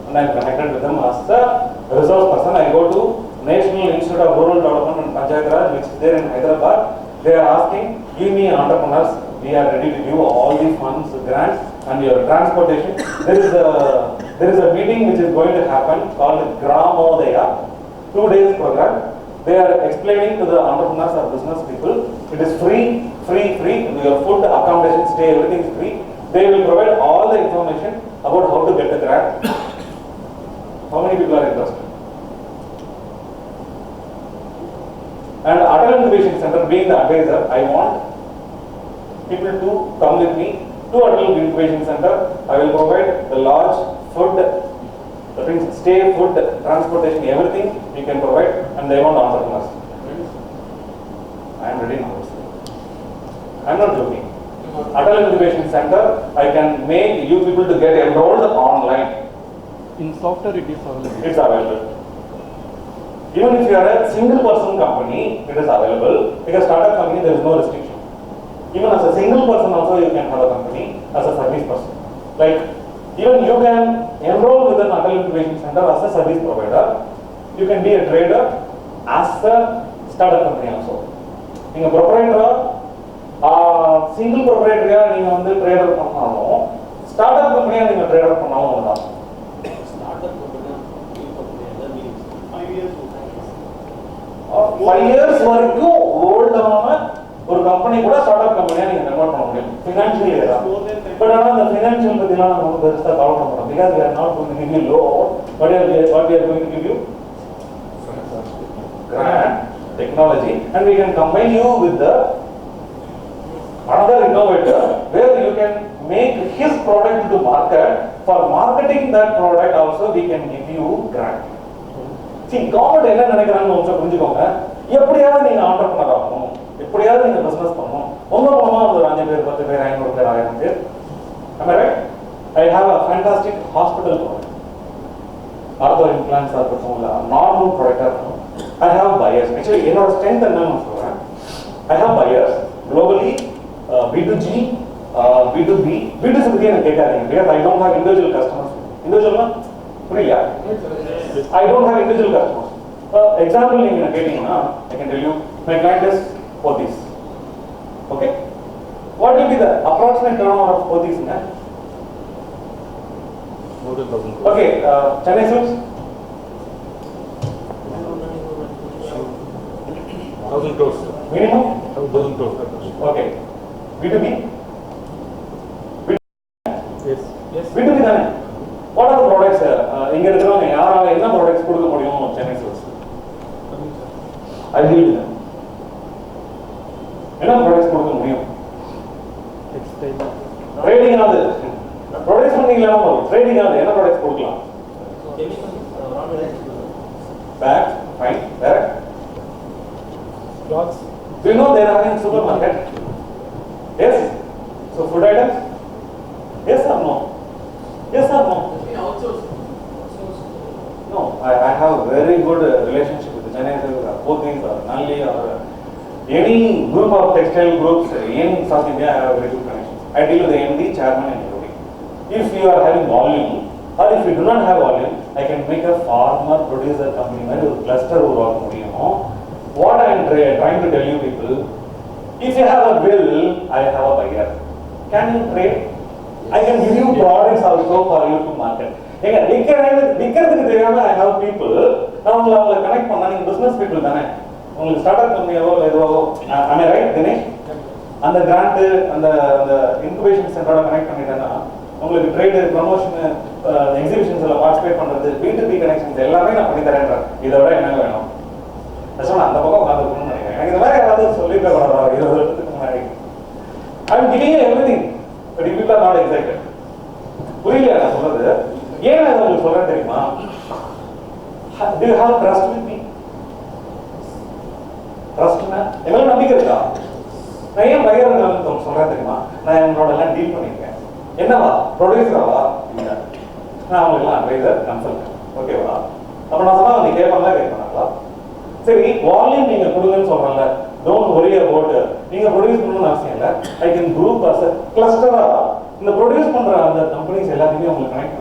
And I am connected with them as a resource person. I go to National Institute of Rural Development and Panchayat Raj, which is there in Hyderabad. They are asking, give me entrepreneurs. We are ready to give all the funds, grants, and your transportation. There is a meeting which is going to happen called Gramodaya, 2 days program. They are explaining to the entrepreneurs or business people, it is free. Your food, accommodation, stay, everything is free. They will provide all the information about how to get the grant. How many people are interested? And Adult Incubation Center, being the advisor, I want people to come with me to Adult Incubation Center. I will provide the lodge, food, that means stay, food, transportation, everything we can provide, and they want entrepreneurs. I am ready now. I am not joking. Adult Incubation Center, I can make you people to get enrolled online. In software it is available. It's available. Even if you are a single person company, it is available. Because startup company, there is no restriction. Even as a single person also you can have a company as a service person. Like, even you can enroll with an Adult Incubation Center as a service provider. You can be a trader as a startup company also. You are a proprietor, single proprietor, you are a trader. Startup company, you are a trader. Startup company, new company, that means 5 years. 5 years வரைக்கும் volt ஆன ஒரு company கூட startup கம்பெனியா நீங்க convert பண்ண முடியும் financially but ஆனா அந்த ஃபினான்ஷியல் பத்திலாம் நம்ம பெருசா கவலை பண்ண மாட்டோம் because we are not going to give you loan what we are going to give you grant technology and we can combine you with the another innovator where you can make his product to market. For marketing that product also we can give you grant. See, government என்ன நினைக்கிறாங்கன்னு கொஞ்சம் புரிஞ்சுக்கோங்க. எப்படியாவது நீங்க entrepreneur ஆகணும், எப்படியாவது நீங்க business பண்ணணும். உங்க மூலமா ஒரு 5 பேர் 10 பேர் 500 பேர் 1000 பேர். Am I right? I have a fantastic hospital product. Ortho implants are performed normal product. I have buyers. Actually, என்னோட strength என்னன்னு சொல்றேன். I have buyers globally, B2G, B2B, B2C பத்தி எனக்கு கேட்காதீங்க. Because I don't have individual customers. Individualனா புரியல. I don't have individual customers. Example, I can tell you, my client is Pothys. Okay? What will be the approximate turnover of Pothys? Okay, Chennai Silks? 1,000 crores. Minimum? 1,000 crores. Okay. B2B? Yes. B2B தானே? What are the products? இங்க இருக்கிறவங்க யாரால என்ன products கொடுக்க முடியும் Chennai silks? I deal with them. என்ன products கொடுக்க முடியும்? ட்ரேடிங் ஆகுது. ப்ராடக்ட்ஸ் பண்ணீங்களா போதும். ட்ரேடிங் ஆகுது. என்ன ப்ராடக்ட்ஸ் கொடுக்கலாம்? Bags, fine. There. Clothes. Do you know they are having supermarket? Yes. So food items? Yes or no? Yes or no? No, I have a very good relationship with Chennai, both things, Nalli or any group of textile groups in South India. I have a very good connection. I deal with the MD, chairman and everybody. If you are having volume, or if you do not have volume, I can make a farmer producer company where you cluster work. What I am trying to tell you people, if you have a bill, I have a buyer. Can you trade? I can give you products also for you to market. I have people, now connect business people. Startup company, am I right, Dinesh? And the grant and the incubation center connect trade, promotion, exhibitions, participate B2B connections, that's why I'm giving you everything, but you people are not excited. Do you have trust with me? Trust me? I am buyer. I am deal producer, advisor, consultant. Okay, volume don't worry about produce I can group as a cluster. The produce companies connect.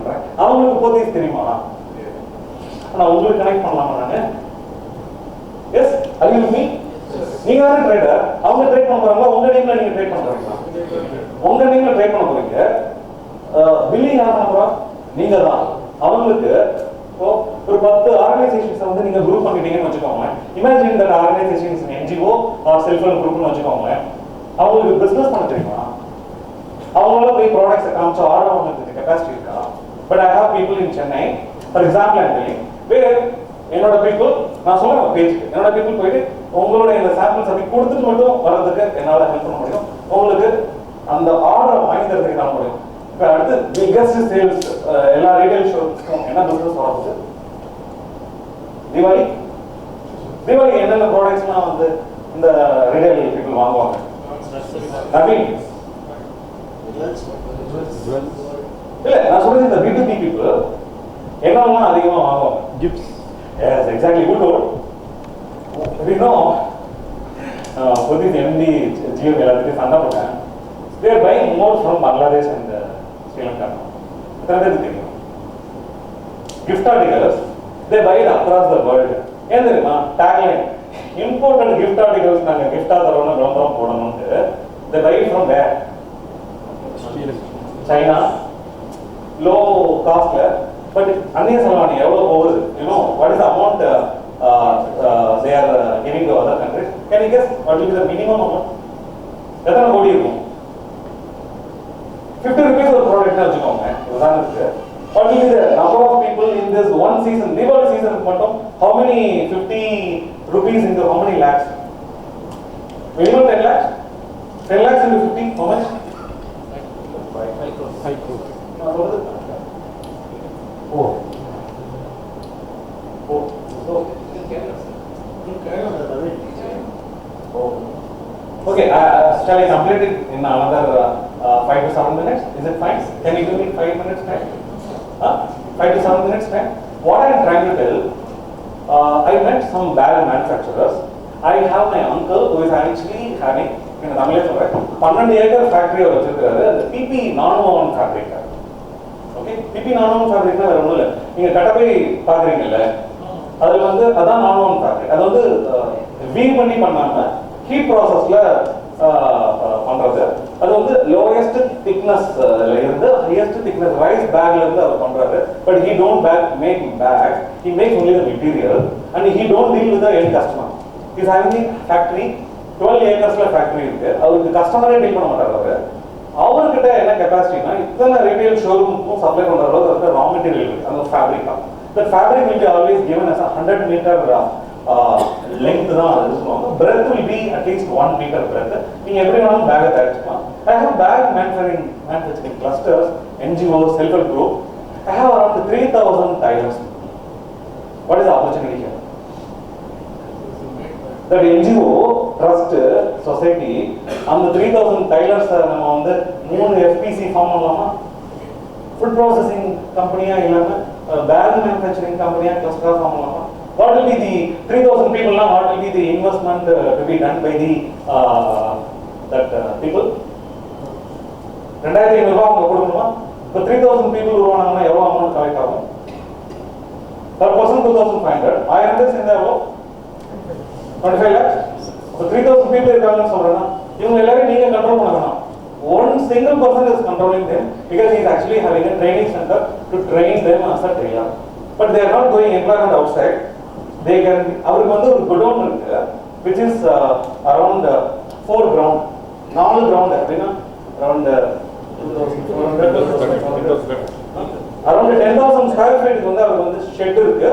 Yes, are you with me? You are a trader. How many trade billing organizations group. Imagine that organization is an NGO or self-help group. Business products capacity. But I have people in Chennai, for example, I am telling where people, page, people samples and the order the biggest sales retail shows business Diwali products the retail people want. The B2B people gifts. Yes, exactly. Good word. We know for this MD they are buying more from Bangladesh and Sri Lanka. Gift articles, they buy it across the world. And the tagline, imported gift articles, they buy it from where? China, low cost, but what is the amount they are giving to other countries? Can you guess what will be the minimum amount? That's not what you know. 50 rupees per product. What will be the number of people in this one season? Diwali season, how many 50 rupees into how many lakhs? Minimum 10 lakhs? 10 lakhs into 50, how much? 5 crores. Oh. Okay, shall I complete it in another 5 to 7 minutes? Is it fine? Can you give me 5 minutes time? 5 to 7 minutes time? What I am trying to tell, I met some bag manufacturers. I have my uncle who is actually having in a 12-acre factory or the PP non-woven fabric. Okay, PP non-woven fabric na vera onnilla. Neenga katabai paakringilla. Adhu adan non-woven fabric. Adu weave panni pannama heat process la பண்றது. அது lowest thickness highest thickness rice bag la irundha அவர் பண்றாரு. But he don't make bags. He makes only the material and he don't deal with the end customer. He is having a factory 12 acres la factory irukku. அவருக்கு கஸ்டமரே deal பண்ண மாட்டாரு. அவர்கிட்ட என்ன கெபாசிட்டினா இத்தனை retail ஷோரூமுக்கும் supply பண்ற அளவுக்கு raw material இருக்கு. அந்த fabric. The fabric will be always given as a 100 meter length தான் அது சொல்லுவாங்க. Breadth will be at least 1 meter breadth. நீங்க எப்படி வேணாலும் back தயாரிச்சுக்கலாம். I have bag manufacturing clusters, NGOs, self-help group. I have around 3,000 tailors. What is the opportunity here? That NGO, trust, society, and the 3,000 tailors நம்ம 3 FPC form பண்ணலாமா? Food processing company இல்லைன்னா bag manufacturing company cluster form பண்ணலாம். What will be the 3,000 people now? What will be the investment to be done by the people? 2,500 ரூபாய் அவங்க கொடுக்கணுமா? இப்போ 3,000 people உருவானாங்கன்னா எவ்வளவு amount collect ஆகும்? Per person 2,500. 1000 பேர் சேர்ந்தா எவ்வளோ? 25 lakhs. இப்போ 3,000 people இருக்காங்கன்னு சொல்றேன்னா இவங்க எல்லாரையும் நீங்க கண்ட்ரோல் பண்ண வேணாம். One single person is controlling them because he is actually having a training center to train them as a trainer. But they are not going employment outside. They can. அவருக்கு வந்து ஒரு godown இருக்கு, which is around 4 ground, 4 ground அப்படின்னா around 10,000 square feet வந்து அவருக்கு வந்து shed இருக்கு,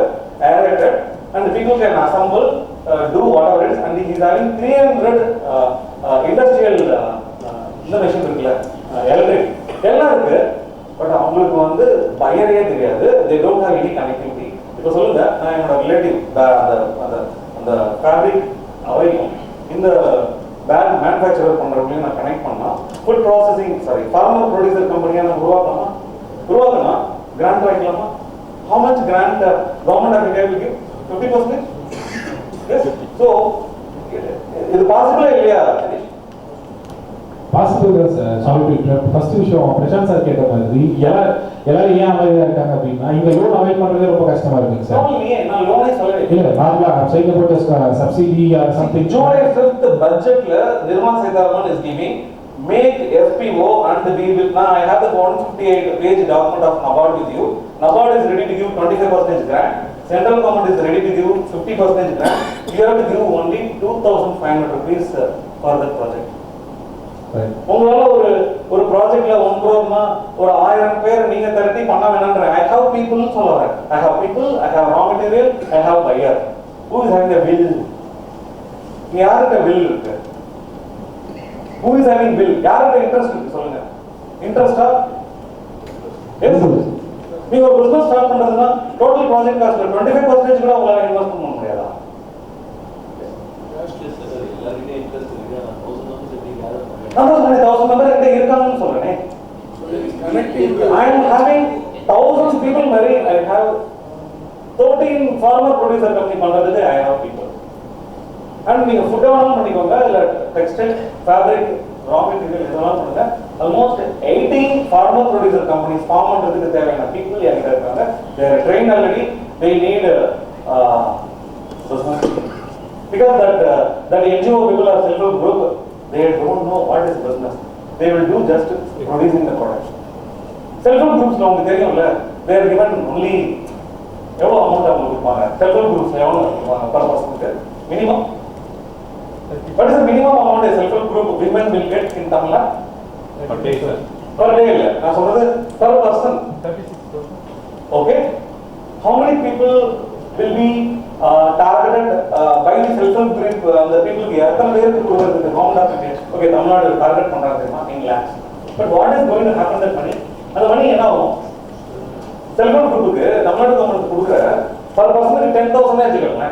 aerated, and the people can assemble, do whatever it is, and he is having 300 industrial இந்த மெஷின் இருக்குல்ல, எலக்ட்ரிக் எல்லாம் இருக்கு. பட் அவங்களுக்கு வந்து பயரே தெரியாது. they don't have any connectivity. இப்போ சொல்லுங்க, நான் என்னோட ரிலேட்டிவ் அந்த ஃபேப்ரிக் அவைக்கும் இந்த பேக் மேனுஃபேக்சரர் பண்றவங்களையும் நான் கனெக்ட் பண்ணா ஃபுட் ப்ராசஸிங் ஃபார்மர் ப்ரொடியூசர் கம்பெனியா நான் உருவாக்கணும்னா கிராண்ட் வாங்கிக்கலாமா? how much grant government of India will give? 50%? Yes. So இது பாசிபிளா இல்லையா? பாசிபிள் தான் சார். சாரி டு ஃபர்ஸ்ட் விஷயம் பிரசாந்த் சார் கேட்ட மாதிரி எல்லாரும் ஏன் அமைதியா இருக்காங்க அப்படின்னா இங்க லோன் அவைல் பண்றதே ரொம்ப கஷ்டமா இருக்குங்க சார். நான் லோனே சொல்லவே இல்ல நார்மலா சைக்கிள் போட்டு subsidy or something. July 5th பட்ஜெட்ல Nirmala Sitharaman is giving make SPO and we will. Now I have the 158-page document of NABARD with you. NABARD is ready to give 25% grant. Central government is ready to give 50% grant. You have to give only 2,500 rupees for that project. உங்களால ஒரு ப்ராஜெக்ட்ல 1 crore ஒரு 1000 பேர் நீங்க திரட்டி பண்ண வேணாம்ன்ற I have people சொல்றேன். I have people, I have raw material, I have buyer. Who is having the will? யாருக்கு will இருக்கு? Who is having will? யாருக்கு இன்ட்ரஸ்ட் இருக்கு சொல்லுங்க. இன்ட்ரஸ்டா? எஸ். நீங்க ஒரு பிசினஸ் ஸ்டார்ட் பண்றதுன்னா டோட்டல் ப்ராஜெக்ட் காஸ்ட்ல 25% கூட உங்களால இன்வெஸ்ட் பண்ண முடியாதா? Numbers 1,000 members கிட்ட இருக்காங்கன்னு சொல்றேன். I am having 1,000 people marry. I have 13 farmer producer company பண்றதுக்கு I have people. And நீங்க ஃபுட் வேணாலும் பண்ணிக்கோங்க, இல்ல டெக்ஸ்டைல், ஃபேப்ரிக், raw material இதெல்லாம் பண்ணுங்க. Almost 18 farmer producer companies form பண்றதுக்கு தேவையான people என்கிட்ட இருக்காங்க. They are trained already. They need because that NGO people are self-help group. They don't know what is business. They will do just producing the product. Self-help groups உங்களுக்கு தெரியும்ல, they are given only எவ்வளவு amount அவங்க கொடுப்பாங்க? self-help groups எவ்வளவு per person minimum? What is the minimum amount a self-help group women will get in Tamil Nadu? Per day, sir. Per day இல்ல, நான் சொல்றது per person. 36,000. Okay. How many people will be targeted by the self-help group? The people எத்தனை பேருக்கு கொடுக்கிறதுக்கு government of India okay Tamil Nadu target பண்றாங்க தெரியுமா? in lakhs. But what is going to happen that money? அந்த மணி என்ன ஆகும்? செல்ஃப்-ஹெல்ப் குரூப்புக்கு Tamil Nadu government கொடுக்குற பர் பர்சனுக்கு 10,000 வச்சுக்கோங்க.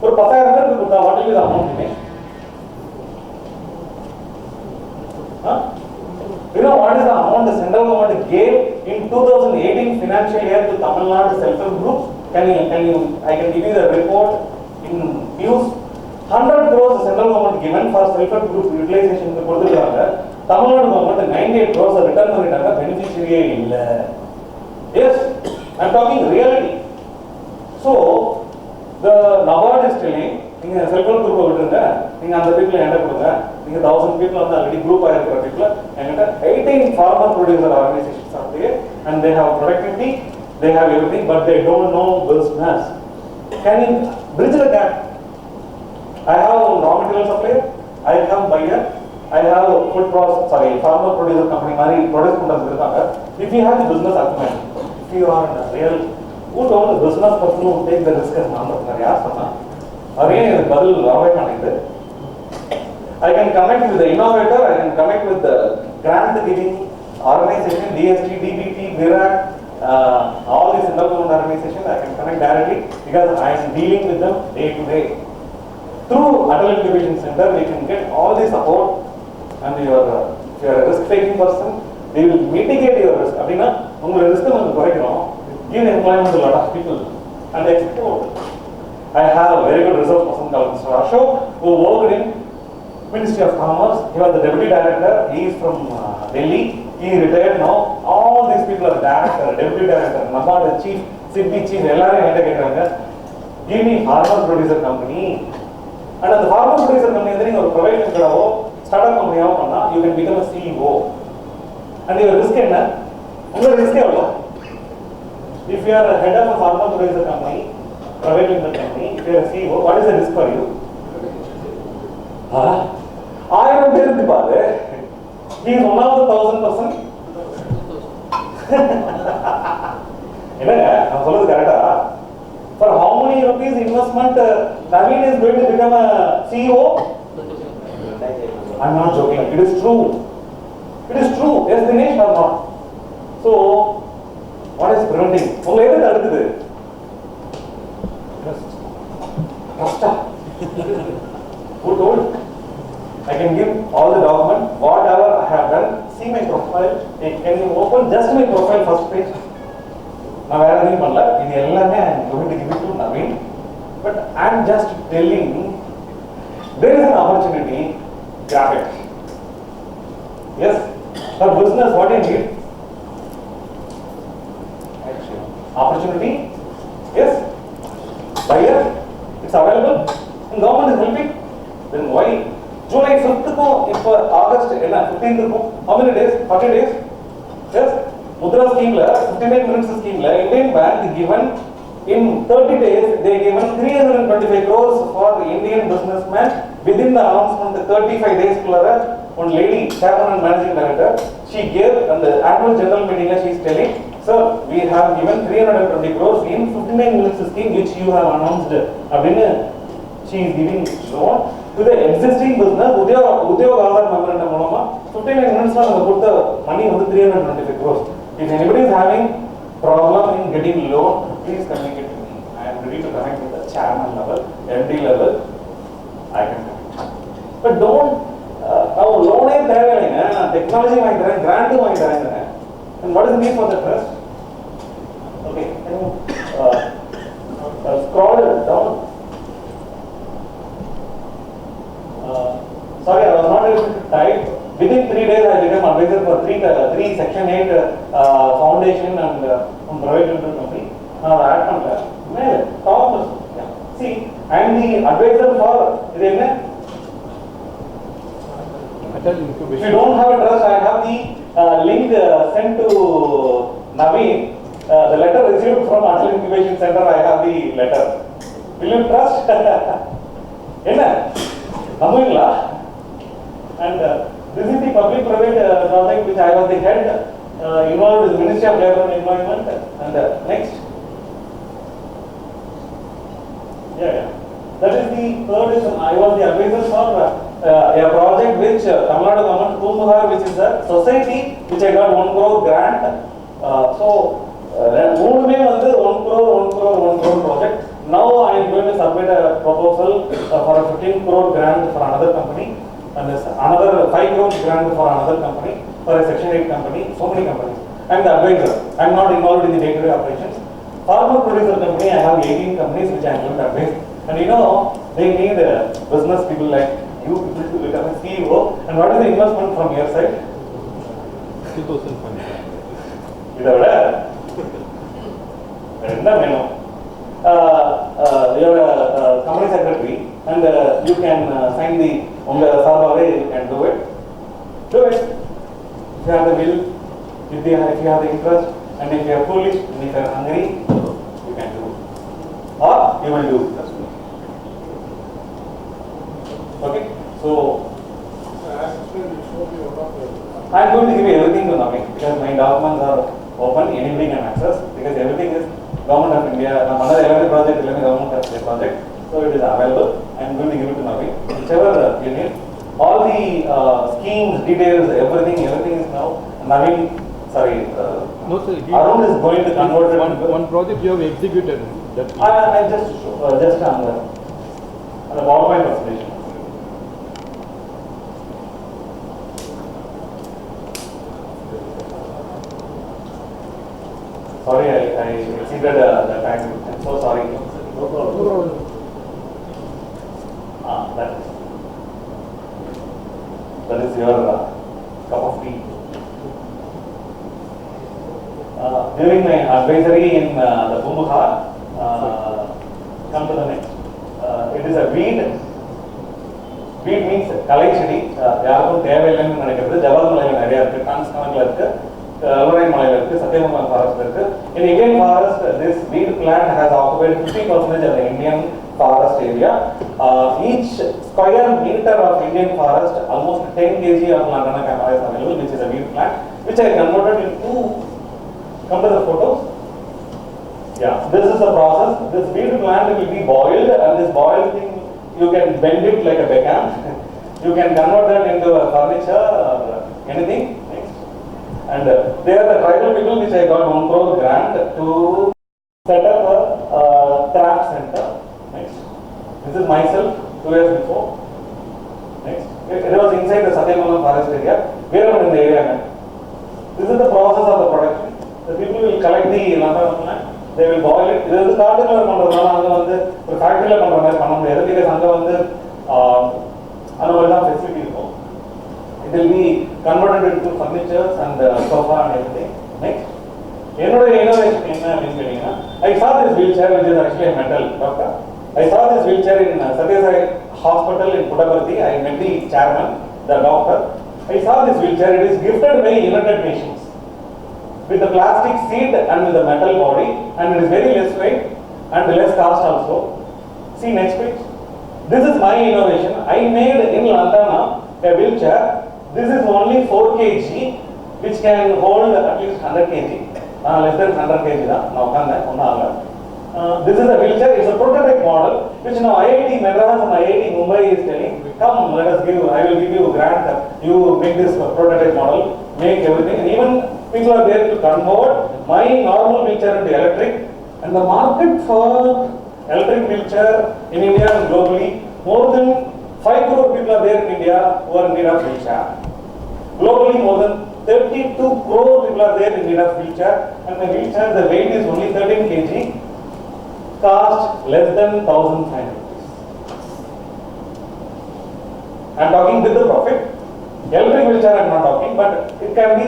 ஒரு 10,000 பேருக்கு கொடுத்தா what will be the amount? You know what is the amount the central government gave in 2018 financial year to Tamil Nadu self-help groups? I can give you the report in news. 100 crores the central government given for self-help group utilization கொடுத்துருக்காங்க. Tamil Nadu government 98 crores return பண்ணிட்டாங்க, beneficiary இல்ல. Yes, I am talking reality. So the NABARD is telling நீங்க self-help group விட்டுருங்க, நீங்க அந்த people என்கிட்ட கொடுங்க. நீங்க 1000 people வந்து already group ஆயிருக்கிற people என்கிட்ட 18 farmer producer organizations are there and they have productivity, they have everything, but they don't know business. Can you bridge the gap? I have raw material supplier, I have buyer, I have food process, farmer producer company மாதிரி produce பண்றது இருக்காங்க. If you have the business acumen, if you are a real who told the business person who take the risk as entrepreneur, யார் சொன்னா? again எனக்கு பதில் வரவே மாட்டேங்குது. I can connect with the innovator, I can connect with the grant giving organization, DST, DBT, VIRAC, all these central government organizations, I can connect directly because I am dealing with them day to day. Through Adult Incubation Center, we can get all the support, and if you are a risk-taking person, they will mitigate your risk. அப்படின்னா உங்களோட risk நம்ம குறைக்கிறோம். give employment to a lot of people, and export. I have a very good resource person called Mr. Ashok, who worked in Ministry of Commerce. He was the deputy director. He is from Delhi. He retired now. All these people are director, deputy director, Nabad chief, City chief, give me farmer producer company. And at the farmer producer company, you provide startup company, you can become a CEO. And your risk is risk. If you are a head of a farmer producer company, private limited company, if you are a CEO, what is the risk for you? I am very bad. He is one of the 1,000%. For how many rupees investment Naveen is going to become a CEO? I am not joking. It is true. It is true. Yes, Dinesh or not? So, what is preventing? Trust. Who told? I can give all the documents, whatever I have done. See my profile. Can you open just my profile first page? Now, I am going to give it to Naveen. But I am just telling, there is an opportunity, grab it. Yes, for business, what do you need? Opportunity? Yes. Buyer? It's available. And government is helping. Then why? July 5th, if August 15th, how many days? 40 days? Yes. Mudra scheme, 59 minutes scheme, Indian Bank given in 30 days, they given 325 crores for Indian businessman within the announcement 35 days. One lady, chairman and managing director, she gave on the annual general meeting, she is telling, sir, we have given 320 crores in 59 minutes scheme which you have announced. She is giving loan to the existing business, Udyog Aadhar memorandum, 59 minutes put the money on the 325 crores. If anybody is having problem in getting loan, please communicate to me. I am ready to connect with the chairman level, MD level. I can connect. But don't now loan is there, technology might there, grant might there. And what is the need for the trust? Okay, can you scroll down? Sorry, I was not able to type. Within 3 days, I became advisor for three Section 8 foundation and private limited company. See, I am the advisor for if you don't have a trust, I have the link sent to Naveen. The letter received from Atal Incubation Center, I have the letter. Will you trust? And this is the public-private project which I was the head, involved with the Ministry of Labour and Employment. And next. That is the third. I was the advisor for a project which Tamil Nadu government, Kumbhar, which is a society which I got 1 crore grant. So, 1 crore project. Now I am going to submit a proposal for a 15 crore grant for another company. And another 5 crore grant for another company, for a Section 8 company, so many companies. I am the advisor. I am not involved in the day-to-day operations. Farmer producer company, I have 18 companies which I am going to advise. And they need business people like you people to become a CEO. And what is the investment from your side? 2,500. You are a company secretary and you can sign the you can do it. Do it. If you have the will, if you have the interest, and if you are foolish, and if you are hungry, you can do it. Or you will do. Okay? So, I am going to give you everything to Naveen because my documents are open, anybody can access because everything is Government of India, another project, government of the project, so it is available. I am going to give it to Naveen, whichever you need. All the schemes, details, everything is now. Naveen, sorry, no, sir, Arun is going to convert it. One project you have executed. I just on the PowerPoint presentation. Sorry, I exceeded the time. I'm so sorry. No problem. That is your cup of tea. During my advisory in the Bhumuha, come to the next. It is a weed. Weed means collection. யாருக்கும் தேவையில்லைன்னு நினைக்கிறது. ஜவஹர் மலையில் நிறைய இருக்கு, dance கணக்கில் இருக்கு, Vellore மலையில் இருக்கு, Senthilkumar forest இருக்கு. In Indian forest, this weed plant has occupied 50% of the Indian forest area. Each square meter of Indian forest, almost 10 kg of lantana camara is available, which is a weed plant, which I converted into. Come to the photos. Yeah, this is the process. This weed plant will be boiled, and this boiled thing you can bend it like a beckham. You can convert that into a furniture or anything. Next. And they are the tribal people which I got 1 crore grant to set up a craft center. Next. This is myself 2 years before. Next. It was inside the Senthilkumar forest area. Where am I in the area? This is the process of the production. The people will collect the lantana plant. They will boil it. This is the காட்டுக்குள்ள பண்றதுனால அங்க வந்து ஒரு ஃபேக்டரியில பண்ற மாதிரி பண்ண முடியாது. Because அங்க வந்து அந்த மாதிரி தான் ஃபெசிலிட்டி இருக்கும். It will be converted into furnitures and sofa and everything. Next. என்னோட innovation என்ன அப்படின்னு கேட்டீங்கன்னா, I saw this wheelchair which is actually a metal doctor. I saw this wheelchair in Satyasai Hospital in Puttaparthi. I met the chairman, the doctor. I saw this wheelchair. It is gifted by United Nations with the plastic seat and with the metal body, and it is very less weight and less cost also. See next page. This is my innovation. I made in Lantana a wheelchair. This is only 4 kg, which can hold at least 100 kg. Less than 100 kg. This is a wheelchair. It's a prototype model, which now IIT Madras and IIT Mumbai is telling, come, let us give. I will give you a grant. You make this prototype model, make everything, and even people are there to convert my normal wheelchair into electric. And the market for electric wheelchair in India and globally, more than 5 crore people are there in India who are in need of wheelchair. Globally, more than 32 crore people are there in need of wheelchair, and my wheelchair, the weight is only 13 kg, cost less than 1,500 rupees. I am talking with the profit. Electric wheelchair I am not talking, but it can be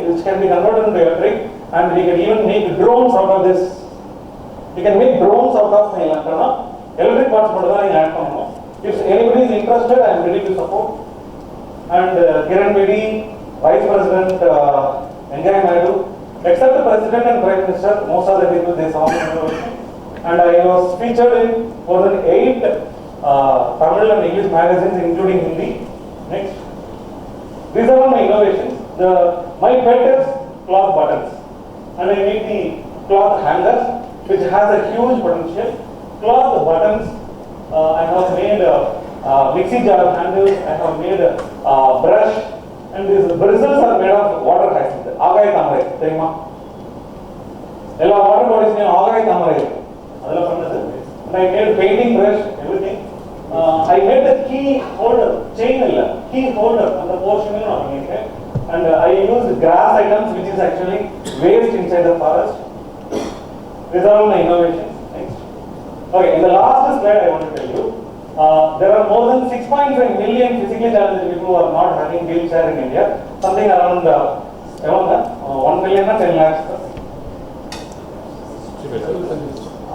which can be converted into electric, and we can even make drones out of this. We can make drones out of lantana. Electric parts மட்டும் தான் நீங்க add பண்ணணும். If anybody is interested, I am ready to support. And Kiran Bedi, Vice President Venkaiah Naidu, except the President and Prime Minister, most of the people they saw me. And I was featured in more than 8 Tamil and English magazines, including Hindi. Next. These are all my innovations. My pet is cloth buttons, and I make the cloth hangers, which has a huge potential. Cloth buttons, I have made mixie jar handles, I have made brush, and these bristles are made of water hyacinth. Agai tamarai, தெரியுமா? எல்லா water bodies name agai tamarai. அதெல்லாம் பண்ணது. And I made painting brush, everything. I made the key holder, chain illa, key holder, and the portion நான் பண்ணிருக்கேன். And I use grass items, which is actually waste inside the forest. These are all my innovations. Next. Okay, in the last slide I want to tell you, there are more than 6.5 million physically challenged people who are not having wheelchair in India. Something around 1 million or 10 lakhs.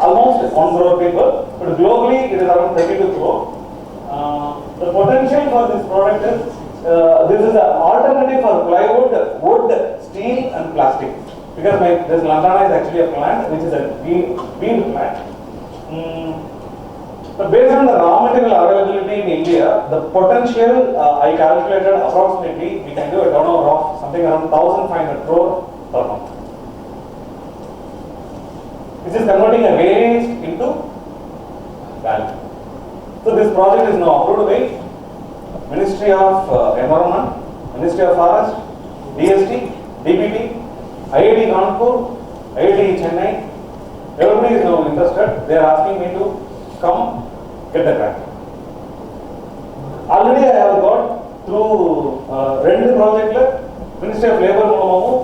Almost 1 crore people, but globally it is around 32 crore. The potential for this product is, this is an alternative for plywood, wood, steel and plastic. Because this lantana is actually a plant, which is a bean plant. But based on the raw material availability in India, the potential I calculated approximately, we can do a turnover of something around 1,500 crore per month. This is converting a waste into value. So this project is now approved by Ministry of Environment, Ministry of Forest, DST, DBT, IIT Kanpur, IIT Chennai. Everybody is now interested. They are asking me to come get the grant. Already I have got through 2 projects, Ministry of Labour மூலமாவும்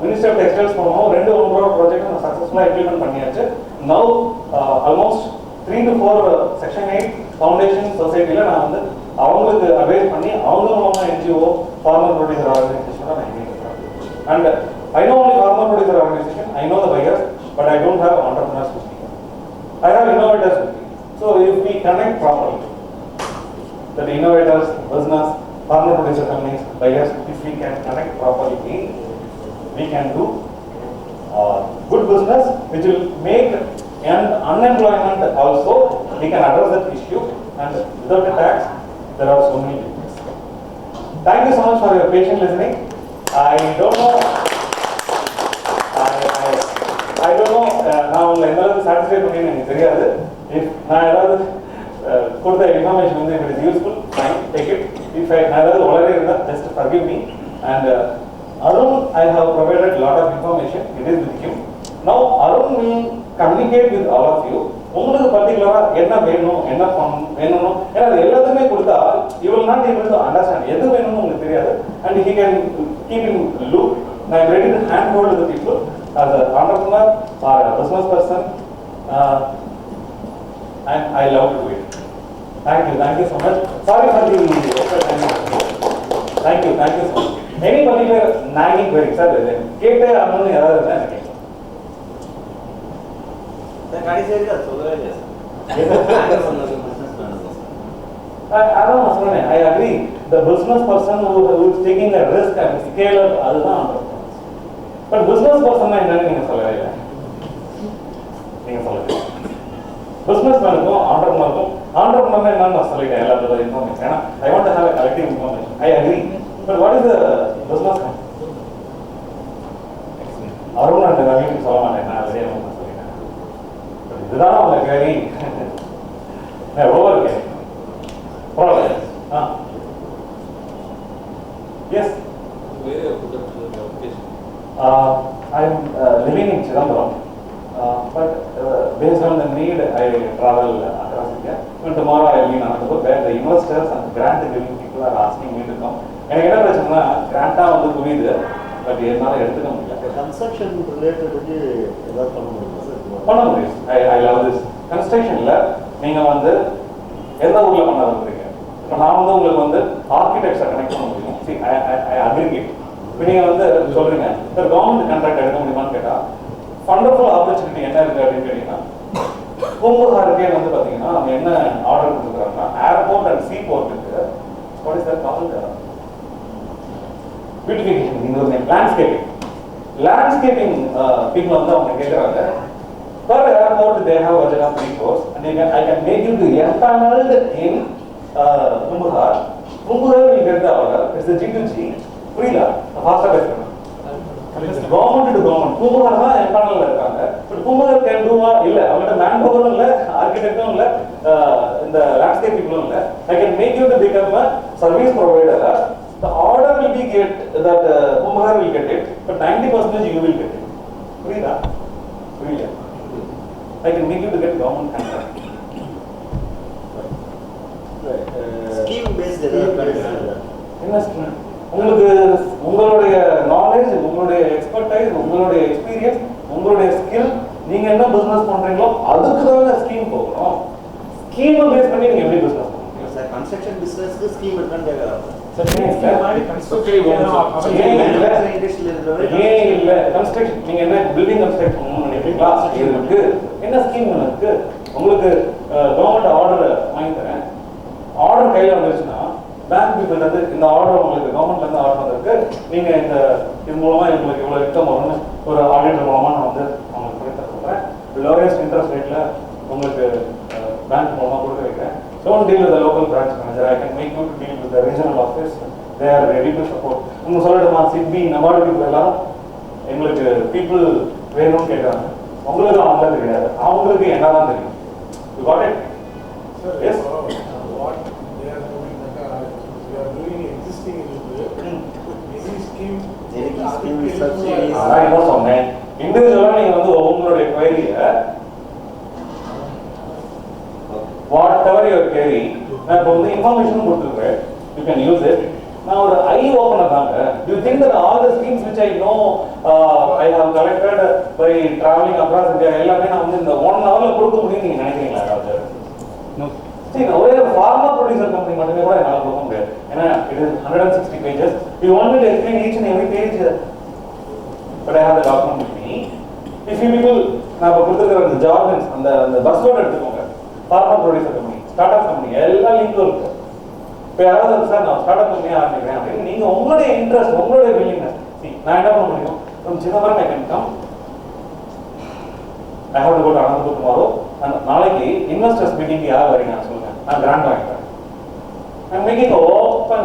minister of textiles போனோம் 2 crore project நான் சக்ஸஸ்ஃபுல்லாக implement பண்ணியாச்சு. Now almost 3 to 4 section 8 foundation சொசைட்டியில் நான் வந்து அவங்களுக்கு aware பண்ணி அவங்க மூலமாக NGO ஃபார்மர் ப்ரொடியூசர் ஆர்கனைசேஷன் நான் engage and I know only farmer producer organization, I know the buyers, but I don't have entrepreneurs with me. I have innovators with me. So if we connect properly, that innovators, business, farmer producer companies, buyers, if we can connect properly, we can do good business which will make unemployment also, we can address that issue, and without a tax, there are so many things. Thank you so much for your patient listening. I don't know, நான் உங்களை எந்த அளவுக்கு satisfy பண்ணேன்னு எனக்கு தெரியாது. If நான் ஏதாவது கொடுத்த இன்ஃபர்மேஷன் வந்து it is useful, fine, take it. If நான் ஏதாவது உளறே இருந்தால் just forgive me. And Arun, I have provided a lot of information. It is with him. Now Arun will communicate with all of you. உங்களுக்கு பர்டிகுலரா என்ன வேணும், என்ன வேணும், ஏன்னா அது எல்லாத்துக்குமே கொடுத்தா you will not able to understand. எது வேணும்னு உங்களுக்கு தெரியாது. And he can keep in loop. I am ready to handhold the people as an entrepreneur or a business person, and I love to do it. Thank you so much. Sorry for the extra time. Thank you so much. Any particular nagging query, sir? கேட்டே ஆகணும்னு ஏதாவது இருந்தால் எனக்கு அதான் சொன்னேன். I agree. The business person who is taking a risk and scale up, அதுதான் entrepreneur. But business person என்னன்னு நீங்க சொல்லவே இல்லை. நீங்க சொல்லுங்க. Business மேனுக்கும் entrepreneur என்னன்னு நான் சொல்லிட்டேன் எல்லாத்தோட இன்ஃபர்மேஷன். ஏன்னா I want to have a collective information. I agree. But what is the business man? Arun and Ravi சொல்ல மாட்டேன், நான் அதே சொல்லிட்டேன். இதுதான் அவங்க carry. Over carry. Yes. Where you put up the location? I'm living in Chidambaram, but based on the need, I travel across India. And tomorrow I will be in Anandapur, where the investors and grant giving people are asking me to come. எனக்கு என்ன பிரச்சனைனா கிராண்டாக வந்து புரியுது, but என்னால் எடுத்துக்க முடியல. Construction ரிலேட்டடுக்கு ஏதாவது பண்ண முடியுமா சார்? பண்ண முடியும். I love this. கன்ஸ்ட்ரக்ஷனில் நீங்கள் வந்து எந்த ஊரில் பண்ண வந்துருக்கீங்க? இப்போ நான் வந்து உங்களுக்கு வந்து ஆர்கிடெக்ட்ஸை கனெக்ட் பண்ண முடியும். ஐ அக்ரிகேட். இப்போ நீங்கள் வந்து சொல்கிறீங்க சார் கவர்மெண்ட் கான்ட்ராக்ட் எடுக்க முடியுமான்னு கேட்டால் வண்டர்ஃபுல் ஆப்பர்ச்சுனிட்டி என்ன இருக்குது அப்படின்னு கேட்டிங்கன்னா, பூம்புகாருக்கே வந்து பார்த்தீங்கன்னா அவங்க என்ன ஆர்டர் கொடுத்துருக்காங்கன்னா ஏர்போர்ட் அண்ட் சீ போர்ட்டுக்கு what is that called beautification, இந்த ஒரு லேண்ட்ஸ்கேப்பிங் பீப்புள் வந்து அவங்க கேட்குறாங்க. Per airport they have budget of 3 crores and I can make you to empaneled in Pumbukar. Pumbukar will get the order. It's the G2G. புரியல, ஃபாஸ்ட்டாக பேசுகிறேன். Government to government Poompuhar தான் எம்பானலில் இருக்காங்க. பட் பூம்புகார் கேன் டூவா இல்லை, அவங்கள்ட்ட மேன் பவரும் இல்லை, ஆர்கிடெக்டும் இல்லை, இந்த லேண்ட்ஸ்கேப் பீப்புளும் இல்லை. I can make you to become a service provider. The order will be get that Pumbukar will get it, but 90% you will get it. புரியுதா? புரியல. I can make you to get government contract. Scheme based ஏதாவது என்ன scheme? உங்களுக்கு உங்களுடைய knowledge, உங்களுடைய expertise, உங்களுடைய experience, உங்களுடைய skill, நீங்க என்ன பிசினஸ் பண்றீங்களோ அதுக்கு தான் ஸ்கீம் போகணும். ஸ்கீமை பேஸ் பண்ணி நீங்க எப்படி பிசினஸ் பண்ணுவீங்க சார்? கன்ஸ்ட்ரக்ஷன் பிசினஸ்க்கு ஸ்கீம் இருக்கான்னு கேட்கறாங்க. கன்ஸ்ட்ரக்ஷன் நீங்க என்ன பில்டிங் கன்ஸ்ட்ரக்ஷன் பண்ணிருக்கீங்களா? இருக்கு. என்ன ஸ்கீம் இருக்கு? உங்களுக்கு கவர்மெண்ட் ஆர்டர் வாங்கி தரேன், ஆர்டர் கையில வந்துருச்சுன்னா பேங்க் பீப்புள் வந்து இந்த ஆர்டர் உங்களுக்கு கவர்மெண்ட்ல இருந்து ஆர்டர் வந்திருக்கு, நீங்க இந்த இது மூலமா உங்களுக்கு இவ்வளவு இன்கம் வரும்னு ஒரு ஆடிட்டர் மூலமா நான் வந்து அவங்களுக்கு பண்ணி தர சொல்றேன். லோயஸ்ட் இன்ட்ரெஸ்ட் ரேட்ல உங்களுக்கு பேங்க் மூலமா கொடுக்க வைக்கிறேன். Don't deal with the local branch manager. I can make you to deal with the regional office. They are ready to support. உங்க சொல்லட்டுமா, சிட்பி நபார்டு பீப்புள் எல்லாம் எங்களுக்கு பீப்புள் வேணும்னு கேட்குறாங்க. உங்களுக்கு அவங்க தெரியாது, அவங்களுக்கு என்னதான் தெரியும். You got it? Yes. What they are doing, we are doing existing any scheme. நான் என்ன சொன்னேன், இண்டிவிஜுவலா நீங்க வந்து உங்களுடைய query-ய whatever your query, நான் இப்போ வந்து இன்ஃபர்மேஷன் கொடுத்துருக்கேன், you can use it. நான் ஒரு ஐ ஓப்பனர் தாங்க. You think that all the schemes which I know I have collected by traveling across India எல்லாமே நான் வந்து இந்த 1 hourல கொடுக்க முடியும் நீங்க நினைக்கிறீங்களா? அதாவது சரி, ஒரே ஒரு ஃபார்மா ப்ரொடியூசர் கம்பெனி மட்டுமே கூட என்னால் கொடுக்க முடியாது. ஏன்னா it is 160 pages. You want me to explain each and every page, but I have the document with me. If you people நான் இப்போ கொடுத்துருக்கிற அந்த ஜார்கன்ஸ் அந்த பஸ் வேர்ட் எடுத்துக்கோங்க. Pharma producer company, start up company எல்லா லிங்க்கும் இருக்கு. இப்போ யாராவது சார் நான் ஸ்டார்ட் அப் கம்பெனியாக ஆரம்பிக்கிறேன் அப்படின்னு நீங்கள் உங்களுடைய இன்ட்ரெஸ்ட், உங்களுடைய வில்லிங்னஸ், நான் என்ன பண்ண முடியும்? from Chidambaram I can come. I have to go to Anandapur tomorrow. And நாளைக்கு இன்வெஸ்டர்ஸ் மீட்டிங்க்கு யார் வரீங்க நான் சொல்லுங்க, நான் கிராண்ட் வாங்கிக்கிறேன். I'm making a open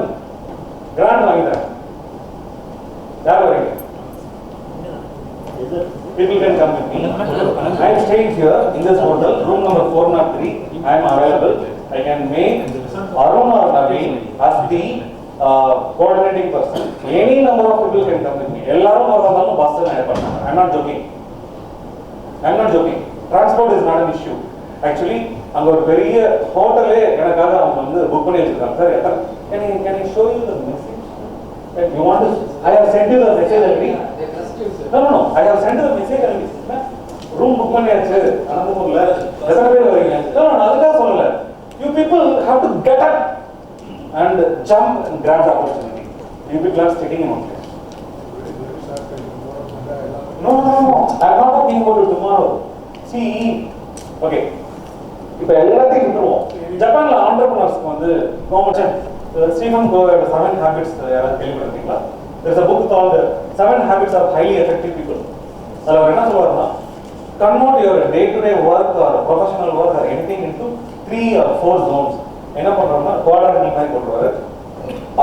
grand வாங்கிக்கிறேன். யார் வரீங்க? People can come with me. I am staying here in this hotel, room number 403. I am available. I can make Arun or Naveen as the coordinating person. Any number of people can come with me. எல்லாரும் வரதாலும் bus நான் ஏற்பாடு. I am not joking. I am not joking. Transport is not an issue. Actually, அங்க ஒரு பெரிய ஹோட்டலே எனக்காக அவங்க வந்து book பண்ணி வச்சிருக்காங்க. Sir, can I show you the message? You want to? I have sent you the message already. No. I have sent you the message already. Room book பண்ணியாச்சு. அனந்தபூர்ல எத்தனை பேர் வரீங்க? No, அதுக்காக சொல்லல. You people have to get up and jump and grab the opportunity. You people are sitting in one place. No. I am not talking about tomorrow. See, okay. இப்போ எல்லாத்தையும் விட்டுருவோம். ஜப்பான்ல ஆண்டர்பிரினர்ஸ்க்கு வந்து Stephen Covey 7 habits யாராவது கேள்விப்பட்டிருக்கீங்களா? There is a book called 7 habits of highly effective people. அதுல அவர் என்ன சொல்றாருன்னா, convert your day-to-day work or professional work or anything into 3 or 4 zones. என்ன பண்றோம்னா குவாட்ரண்ட் மாதிரி போடுவாரு.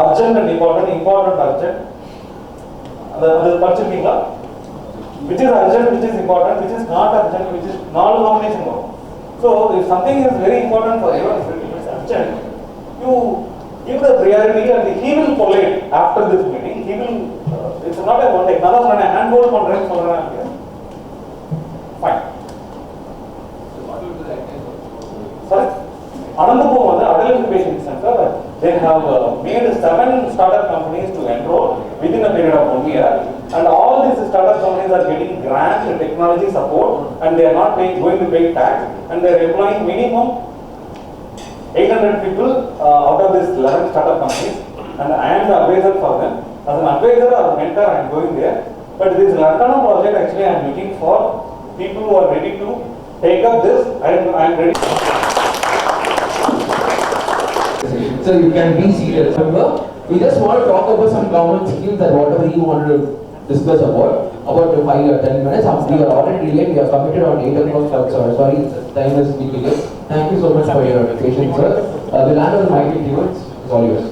Urgent and important, important urgent. அது படிச்சிருக்கீங்களா? Which is urgent, which is important, which is not urgent, which is not combination வரும். So if something is very important for you, if it is urgent, you give the priority and he will collate after this meeting. He will, it's not a one day. நான் தான் சொன்னேன், hand hold பண்றேன்னு சொல்றேன். Fine. Sorry? Anandapur வந்து adult incubation center. They have made 7 startup companies to enroll within a period of 1 year. And all these startup companies are getting grant and technology support, and they are not going to pay tax, and they are employing minimum 800 people out of these 11 startup companies, and I am the advisor for them. As an advisor or mentor, I am going there. But this Lantana project, actually, I am looking for people who are ready to take up this. I am ready. So you can be seated. Remember, we just want to talk about some government schemes that whatever you wanted to discuss about 5 or 10 minutes. We are already late. We are committed on 8 o'clock. Sorry, time is speaking late. Thank you so much for your patience, sir. We'll hand over the mic to you. It's all yours.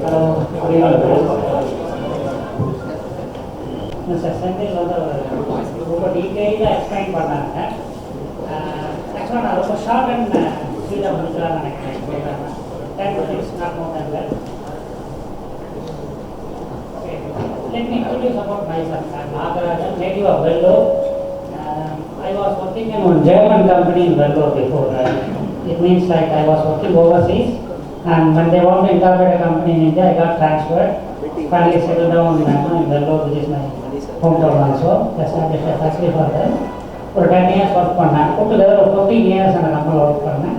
Hello. Mr. Senthil வந்து ரொம்ப டீட்டெயிலாக explain பண்ணாங்க. ஆக்சுவலாக நான் ரொம்ப short and ஸ்வீட்டாக முடிக்கலாம்னு நினைக்கிறேன். 10 minutes, not more than that. Okay. Let me introduce about myself. I'm Nagarajan, native of Vellore. I was working in one German company in Vellore before. It means like I was working overseas, and when they want to incorporate a company in India, I got transferred. Finally settled down in Vellore, which is my hometown also. Established a factory for them. For 10 years work பண்ணேன். Together 15 years அந்த கம்பெனியில் work பண்ணேன்.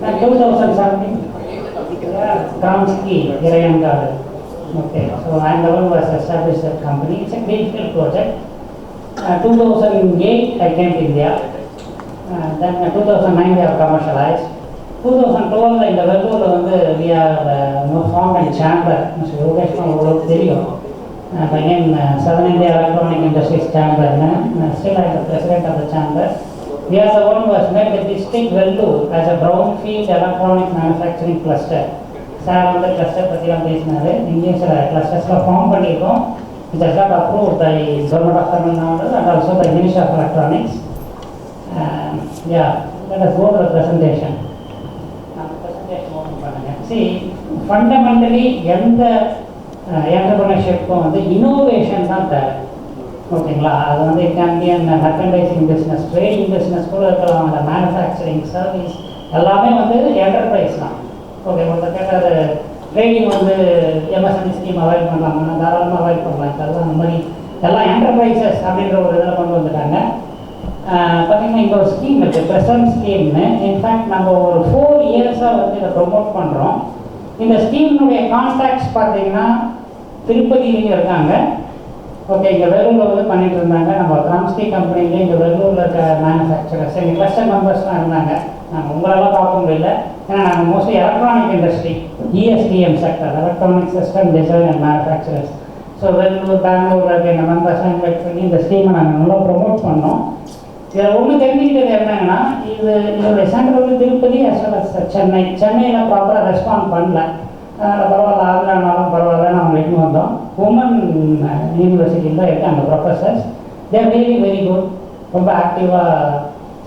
2017 Kamski, Irayangal. Okay, so I am the one who has established that company. It's a greenfield project. 2008 I came to India. Then 2009 we have commercialized. 2012 in the Vellore we have formed a chamber. Mr. Yogesh தெரியும். My name Southern India Electronic Industries Chamber. Still I am the president of the chamber. We are the one who has made the district Vellore as a brownfield electronic manufacturing cluster. Sir, on the cluster பத்திலாம் பேசினாரு. இங்கே சில clusters form பண்ணியிருக்கோம். It has got approved by Government of Tamil Nadu and also by Ministry of Electronics. Yeah, let us go to the presentation. Presentation open பண்ணுங்க. See, fundamentally எந்த entrepreneurshipக்கும் வந்து innovation தான் தேவை. ஓகேங்களா? அது வந்து it can be an merchandising business, trading business கூட இருக்கலாம், அந்த manufacturing, service எல்லாமே வந்து enterprise தான். ஓகே, உங்களுக்கு கேட்டால் ட்ரேடிங் வந்து எம்எஸ்எம்இ ஸ்கீம் அவாய்ட் பண்ணலாம்னா தாராளமாக அவாய்ட் பண்ணலாம். அதெல்லாம் அந்த மாதிரி எல்லாம் என்டர்பிரைசஸ் அப்படின்ற ஒரு இதில் கொண்டு வந்துட்டாங்க. பார்த்தீங்கன்னா இங்கே ஒரு ஸ்கீம் இருக்குது, ப்ரெசன்ட் ஸ்கீம்னு. இன்ஃபேக்ட் நம்ம ஒரு 4 இயர்ஸாக வந்து இதை ப்ரொமோட் பண்ணுறோம். இந்த ஸ்கீம்னுடைய கான்டாக்ட்ஸ் பார்த்தீங்கன்னா திருப்பதியிலையும் இருக்காங்க. ஓகே, இங்கே வெள்ளூரில் வந்து பண்ணிட்டு இருந்தாங்க. நம்ம கிராம்ஸ்கி கம்பெனிலேயும் இங்கே வெள்ளூரில் இருக்க மேனுஃபேக்சரர்ஸ் எங்கள் கிளஸ்டர் மெம்பர்ஸ்லாம் இருந்தாங்க. நாங்கள் உங்களெல்லாம் பார்க்க முடியல, ஏன்னா நாங்கள் mostly electronic industry, ESDM sector, electronic system design and manufacturers. So Vellore, பெங்களூரில் இருக்க எங்கள் மெம்பர்ஸ்லாம் இன்வைட் பண்ணி இந்த ஸ்கீமை நாங்கள் நல்லா ப்ரொமோட் பண்ணோம். இதில் ஒன்று தெரிஞ்சுக்கிட்டது என்னங்கன்னா, இதோடைய சென்டர் வந்து திருப்பதி as well as சென்னையில் ப்ராப்பராக ரெஸ்பாண்ட் பண்ணல. அதனால் பரவாயில்ல, ஆந்திரானாலும் பரவாயில்ல, நாங்கள் எடுத்து வந்தோம். உமன் யூனிவர்சிட்டியில் தான் இருக்காங்க ப்ரொஃபஸர்ஸ். தேர் வெரி வெரி குட், ரொம்ப ஆக்டிவாக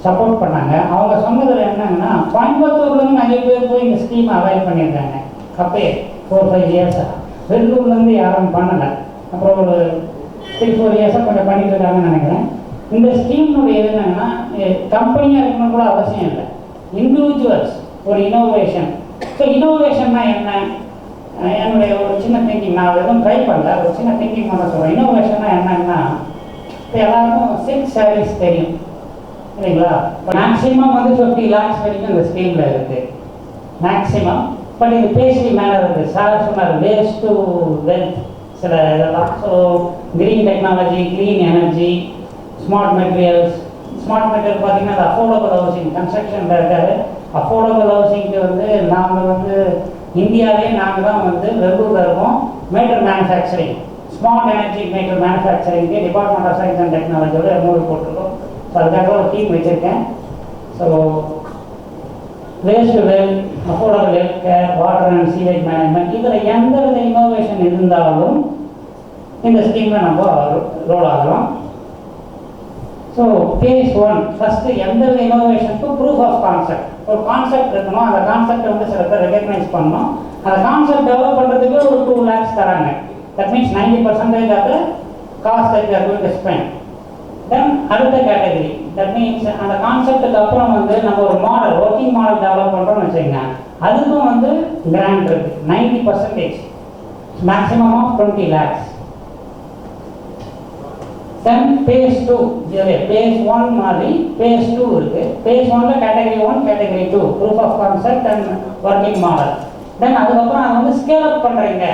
சப்போர்ட் பண்ணாங்க. அவங்க சொன்னதில் என்னங்கன்னா, கோயம்புத்தூர்லேருந்து நிறைய பேர் போய் இந்த ஸ்கீமை அவைல் பண்ணியிருக்காங்க. அப்பயே 4-5 இயர்ஸாக வெள்ளூர்லேருந்து யாரும் பண்ணலை. அப்புறம் ஒரு 3-4 இயர்ஸாக கொஞ்சம் பண்ணிட்டு இருக்காங்கன்னு நினைக்கிறேன். இந்த ஸ்கீம்னுடைய இது என்னன்னா, கம்பெனியாக இருக்கணும் கூட அவசியம் இல்லை, இண்டிவிஜுவல்ஸ் ஒரு இனோவேஷன். ஸோ இனோவேஷன்னா என்ன, என்னுடைய ஒரு சின்ன திங்கிங், நான் எதுவும் ட்ரை பண்ணல, ஒரு சின்ன திங்கிங் பண்ண சொல்கிறேன். இனோவேஷன்னா என்னன்னா, இப்போ எல்லாருக்கும் சில்க் சாரீஸ் தெரியும் இல்லைங்களா? இப்போ மேக்ஸிமம் வந்து 50 lakhs வரைக்கும் இந்த ஸ்கீமில் இருக்குது மேக்ஸிமம். பட் இது பேஸ்ட்ரி மேலே இருக்குது. சார் சொன்னார் வேஸ்ட் டு வெல்த் சில இதெல்லாம். So green technology, clean energy, smart materials. Smart material பார்த்தீங்கன்னா அது அஃபோர்டபுள் ஹவுசிங், கன்ஸ்ட்ரக்ஷனில் இருக்காது. அஃபோர்டபுள் ஹவுசிங்க்கு வந்து நாங்கள் வந்து இந்தியாவிலே நாங்கள் தான் வந்து வெள்ளூரில் இருக்கோம். Matter manufacturing, smart energy matter மேனுஃபேக்சரிங்க்கு டிபார்ட்மெண்ட் ஆஃப் சயின்ஸ் அண்ட் டெக்னாலஜியோட எம்ஓவி போட்டிருக்கோம். ஸோ அதுக்காக ஒரு டீம் வச்சுருக்கேன். So waste well, affordable health care, water and sewage management, இதில் எந்த வித இனோவேஷன் இருந்தாலும் இந்த ஸ்கீமில் நம்ம ரோல் ஆகலாம். ஸோ phase 1 ஃபஸ்ட்டு எந்த வித இனோவேஷனுக்கும் ப்ரூஃப் ஆஃப் கான்செப்ட், ஒரு கான்செப்ட் இருக்கணும். அந்த கான்செப்டை வந்து சில பேர் ரெகக்னைஸ் பண்ணணும். அந்த கான்செப்ட் டெவலப் பண்ணுறதுக்கு ஒரு 2 lakhs தராங்க. That means 90% of the cost that you are going to spend. Then அடுத்த கேட்டகரி, தட் மீன்ஸ் அந்த கான்செப்டுக்கு அப்புறம் வந்து நம்ம ஒரு மாடல், ஒர்க்கிங் மாடல் டெவலப் பண்ணுறோம்னு வச்சுக்கோங்க, அதுக்கும் வந்து கிராண்ட் இருக்குது 90%, maximum of 20 lakhs. Then phase 2, phase 1 மாதிரி phase 2 இருக்கு. phase 1ல category 1, category 2, proof of concept and working model. Then அதுக்கப்புறம் அதை வந்து ஸ்கேல் அப் பண்ணுறீங்க,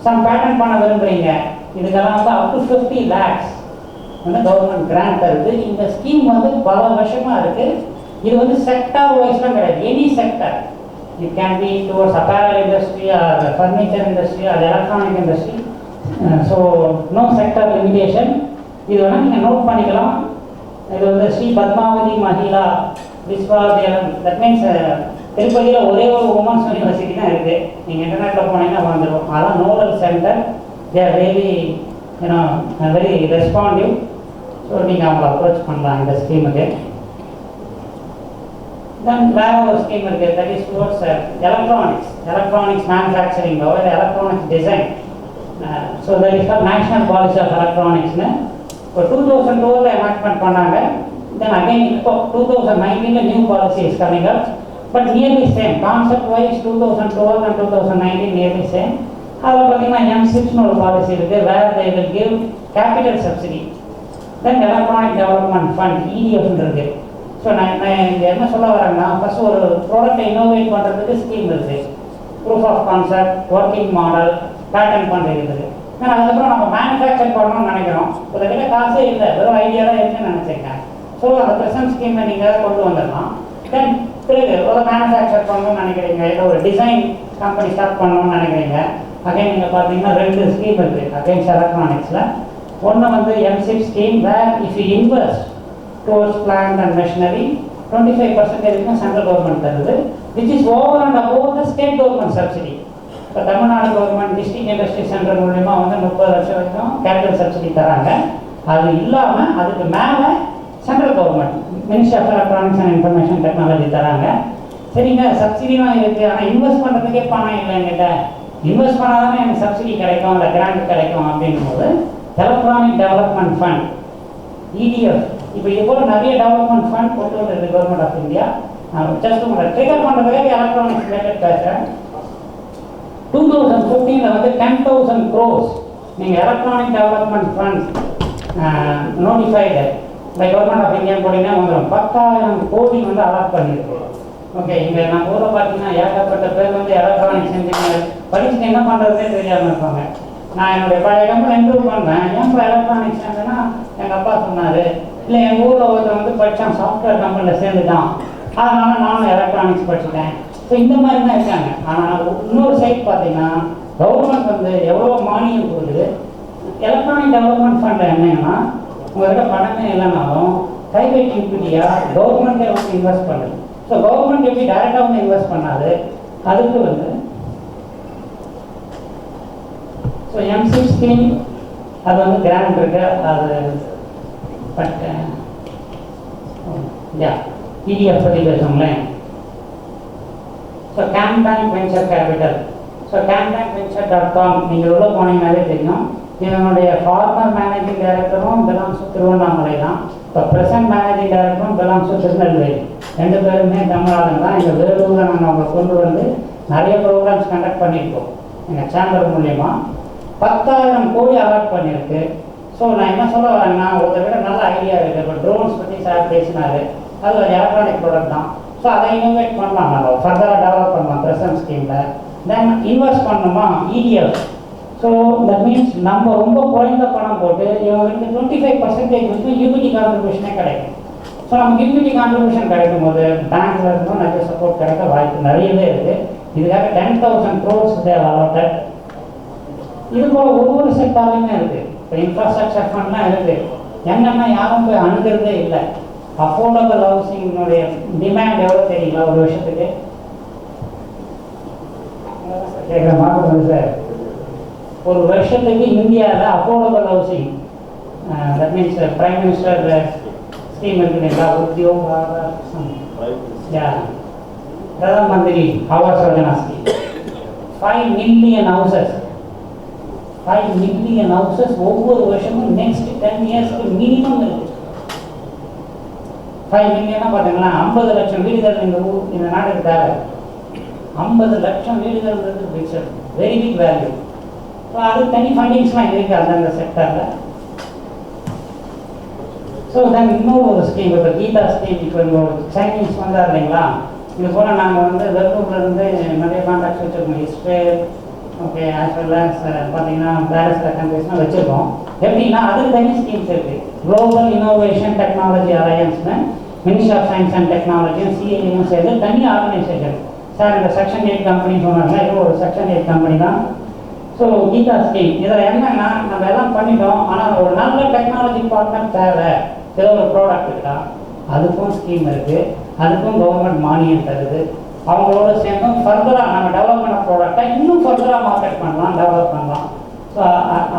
சம் பேட்டர்ன் பண்ண விரும்புகிறீங்க, இதுக்கெல்லாம் வந்து up to 50 lakhs வந்து கவர்மெண்ட் கிராண்ட் தருது. இந்த ஸ்கீம் வந்து பல வருஷமாக இருக்குது. இது வந்து செக்டார் வைஸ்லாம் கிடையாது, any sector. It can be towards apparel industry, or furniture industry, or electronic industry. So no sector limitation. இது வேணால் நீங்கள் நோட் பண்ணிக்கலாம். இது வந்து ஸ்ரீ பத்மாவதி மகிழா விஸ்வவித்யாலயம், தட் மீன்ஸ் திருப்பதியில் ஒரே ஒரு உமன்ஸ் யூனிவர்சிட்டி தான் இருக்குது. நீங்கள் இன்டர்நெட்டில் போனீங்கன்னா வந்துடும். அதான் nodal centre. They are really very responsive. So நீங்கள் அவங்களை அப்ரோச் பண்ணலாம் இந்த ஸ்கீமுக்கு. தென் வேற ஒரு ஸ்கீம் இருக்குது, தட் இஸ் டுவர்ட்ஸ் எலக்ட்ரானிக்ஸ் மேனுஃபேக்சரிங்கோ இல்லை electronics design. So that is for national policy of எலக்ட்ரானிக்ஸ்னு இப்போ 2012 எனாக்ட்மெண்ட் பண்ணாங்க. தென் அகைன் இப்போ 2019 new policy is coming up, but nearly same concept wise 2012 and 2019 nearly same. அதில் பார்த்தீங்கன்னா M6னு ஒரு பாலிசி இருக்குது, where they will give capital subsidy. Then electronic development fund EDFன்னு இருக்குது. ஸோ நான் இங்கே என்ன சொல்ல வரேன்னா, ஃபஸ்ட் ஒரு ப்ராடக்டை இன்னோவேட் பண்ணுறதுக்கு ஸ்கீம் இருக்குது, proof of concept, working model, patent பண்ணுறது. ஏன்னா அதுக்கப்புறம் நம்ம மேனுஃபேக்சர் பண்ணணும்னு நினைக்கிறோம், கிட்ட காசே இல்லை, வெறும் ஐடியா தான் இருக்குன்னு நினச்சிருக்கேன். ஸோ அந்த ப்ரெசன்ட் ஸ்கீமை நீங்கள் கொண்டு வந்துடலாம். தென் பிறகு ஒரு மேனுஃபேக்சர் பண்ணணும்னு நினைக்கிறீங்க, இல்லை ஒரு டிசைன் கம்பெனி ஸ்டார்ட் பண்ணணும்னு நினைக்கிறீங்க, அகைன் நீங்கள் பார்த்தீங்கன்னா 2 ஸ்கீம் இருக்குது அகைன்ஸ்ட் எலக்ட்ரானிக்ஸில். ஒன்று வந்து M6 scheme, where if you invest towards plant and machinery 25% வரைக்கும் சென்ட்ரல் கவர்மெண்ட் தருது, which is over and above the state government subsidy. இப்போ Tamil Nadu government district industry centre மூலமா வந்து 30 லட்சம் வரைக்கும் கேபிட்டல் சப்சிடி தராங்க. அது இல்லாமல் அதுக்கு மேலே central government ministry of electronics and information technology தராங்க. சரிங்க, சப்சிடிலாம் இருக்குது, ஆனால் இன்வெஸ்ட் பண்ணுறதுக்கே பணம் இல்லை என்கிட்ட. இன்வெஸ்ட் பண்ணால் தானே எனக்கு சப்சிடி கிடைக்கும், இல்லை கிராண்ட் கிடைக்கும். அப்படின்னும் போது எலக்ட்ரானிக் டெவலப்மெண்ட் ஃபண்ட் EDF, இப்போ இது போல் நிறைய டெவலப்மெண்ட் ஃபண்ட் கொண்டு வந்தது கவர்மெண்ட் ஆஃப் இந்தியா. ஜஸ்ட் உங்களை ட்ரிகர் பண்ணுறதுக்காக எலக்ட்ரானிக்ஸ் ரிலேட்டட் பேசுகிறேன். 2015 வந்து 10,000 crores நீங்கள் electronic development fund notified by government of India போட்டிங்கன்னா வந்துடும் 10,000 கோடி வந்து அலாட் பண்ணியிருக்கு. ஓகே, இங்கே நம்ம ஊரில் பார்த்தீங்கன்னா ஏகப்பட்ட பேர் வந்து எலக்ட்ரானிக்ஸ் இன்ஜினியர் படிச்சுட்டு என்ன பண்ணுறதுனே தெரியாமல் இருப்பாங்க. நான் என்னுடைய பழைய கம்பெனி இம்ப்ரூவ் பண்ணேன். ஏன்ப்பா எலக்ட்ரானிக்ஸ் சேர்ந்தேன்னா எங்கள் அப்பா சொன்னார், இல்லை எங்கள் ஊரில் ஒருத்தர் வந்து படித்தான், சாஃப்ட்வேர் கம்பெனியில் சேர்ந்துட்டான், அதனால் நானும் எலக்ட்ரானிக்ஸ் படிச்சுட்டேன். ஸோ இந்த மாதிரி தான் இருக்காங்க. ஆனால் இன்னொரு சைட் பார்த்தீங்கன்னா கவர்மெண்ட் வந்து எவ்வளோ மானியம் கொடுக்குது. எலக்ட்ரானிக் டெவலப்மெண்ட் ஃபண்ட் என்னங்கன்னா உங்கள்கிட்ட பணமே இல்லைனாலும் ப்ரைவேட் ஈக்விட்டியாக கவர்மெண்ட்டே வந்து இன்வெஸ்ட் பண்ணுது. ஸோ கவர்மெண்ட் எப்படி டைரெக்டாக வந்து இன்வெஸ்ட் பண்ணாது, அதுக்கு வந்து ஸோ M6 ஸ்கீம் அது வந்து கிராண்ட் இருக்கு. அது பட் PDF பற்றி பேசுங்களேன். So Canbank venture capital, so campbankventure.com நீங்கள் உள்ள போனீங்கன்னாலே தெரியும். இதனுடைய ஃபார்மர் மேனேஜிங் டைரக்டரும் பிலாங்ஸ் திருவண்ணாமலை தான். இப்போ ப்ரெசன்ட் மேனேஜிங் டைரக்டரும் பிலாங்ஸ் திருநெல்வேலி. ரெண்டு பேருமே தமிழ்நாடு தான். இந்த வேலூரில் நாங்கள் அவங்க கொண்டு வந்து நிறைய ப்ரோக்ராம்ஸ் கண்டக்ட் பண்ணியிருக்கோம் எங்கள் சேம்பர் மூலயமா. 10,000 கோடி அலாட் பண்ணியிருக்கு. ஸோ நான் என்ன சொல்ல வரேன்னா, ஒருத்தர் விட நல்ல ஐடியா இருக்குது. இப்போ ட்ரோன்ஸ் பற்றி சார் பேசினார், அது ஒரு எலக்ட்ரானிக் ப்ராடக்ட் தான். ஸோ அதை இனோவேட் பண்ணலாம், நம்ம ஃபர்தராக டெவலப் பண்ணலாம் ப்ரெசன்ட் ஸ்கீமில். தென் இன்வெஸ்ட் பண்ணணுமா EDF. ஸோ தட் மீன்ஸ் நம்ம ரொம்ப குறைந்த பணம் போட்டு இவங்களுக்கு 25% வந்து யூபிடி கான்ட்ரிபியூஷனே கிடைக்கும். ஸோ நமக்கு யூபிடி கான்ட்ரிபியூஷன் கிடைக்கும் போது பேங்க்ல இருந்தும் நிறைய சப்போர்ட் கிடைக்க வாய்ப்பு நிறையவே இருக்குது. இதுக்காக 10,000 crores அலாட்டட். இது போல் ஒவ்வொரு செக்டார்லையுமே இருக்குது. இப்போ இன்ஃப்ராஸ்ட்ரக்சர் ஃபண்ட்லாம் இருக்குது. என்னென்னா யாரும் போய் அணுகிறதே இல்லை. அஃபோர்டபுள் ஹவுசிங்கினுடைய டிமாண்ட் எவ்வளோ தெரியுங்களா ஒரு வருஷத்துக்கு? கேட்குற மாற்றம் சார், ஒரு வருஷத்துக்கு இந்தியாவில் affordable housing, that means prime minister scheme இருக்குதுங்களா, உத்தியோக Pradhan Mantri Awas Yojana scheme, 5 million houses. 5 million houses ஒவ்வொரு வருஷமும் நெக்ஸ்ட் 10 இயர்ஸ்க்கு மினிமம் இருக்கு. 5 million பார்த்தீங்கன்னா 50 லட்சம் வீடுகள் இந்த நாடுக்கு தேவை. 50 லட்சம் வீடுகள்ன்றது வெரி பிக் வேல்யூ. ஸோ அது தனி ஃபண்டிங்ஸ்லாம் இருக்குது அந்தந்த செக்டரில். ஸோ தென் இன்னொரு ஒரு ஸ்கீம், இப்போ கீதா ஸ்கீம், இப்போ இந்த ஒரு சைனீஸ் வந்தார் இல்லைங்களா, இது போல் நாங்கள் வந்து வெள்ளூர்லேருந்து நிறைய கான்டாக்ட்ஸ் வச்சுருக்கோம். Israel, okay, as well as பார்த்தீங்கன்னா பேரஸ்ல கண்ட்ரிஸ்லாம் வச்சுருக்கோம். எப்படின்னா அதுக்கு தனி ஸ்கீம்ஸ் இருக்குது. குளோபல் இன்னோவேஷன் டெக்னாலஜி அலையன்ஸ்னு மினிஸ்ட்ரி ஆஃப் சயின்ஸ் அண்ட் டெக்னாலஜியும் CAA சேர்ந்து தனி ஆர்கனைசேஷன். சார் இந்த செக்ஷன் 8 கம்பெனி சொன்னாங்க, இது ஒரு செக்ஷன் 8 கம்பெனி தான். ஸோ கீதா ஸ்கீம் இதில் என்னன்னா நம்ம எல்லாம் பண்ணிட்டோம், ஆனால் ஒரு நல்ல டெக்னாலஜி பார்ட்னர் தேவை. ஏதோ ஒரு ப்ராடக்ட் இருக்கா, அதுக்கும் ஸ்கீம் இருக்குது. அதுக்கும் கவர்மெண்ட் மானியம் தருது. அவங்களோட சேர்ந்தும் ஃபர்தராக நம்ம டெவலப் பண்ண ப்ராடக்டை இன்னும் ஃபர்தராக மார்க்கெட் பண்ணலாம், டெவலப் பண்ணலாம். ஸோ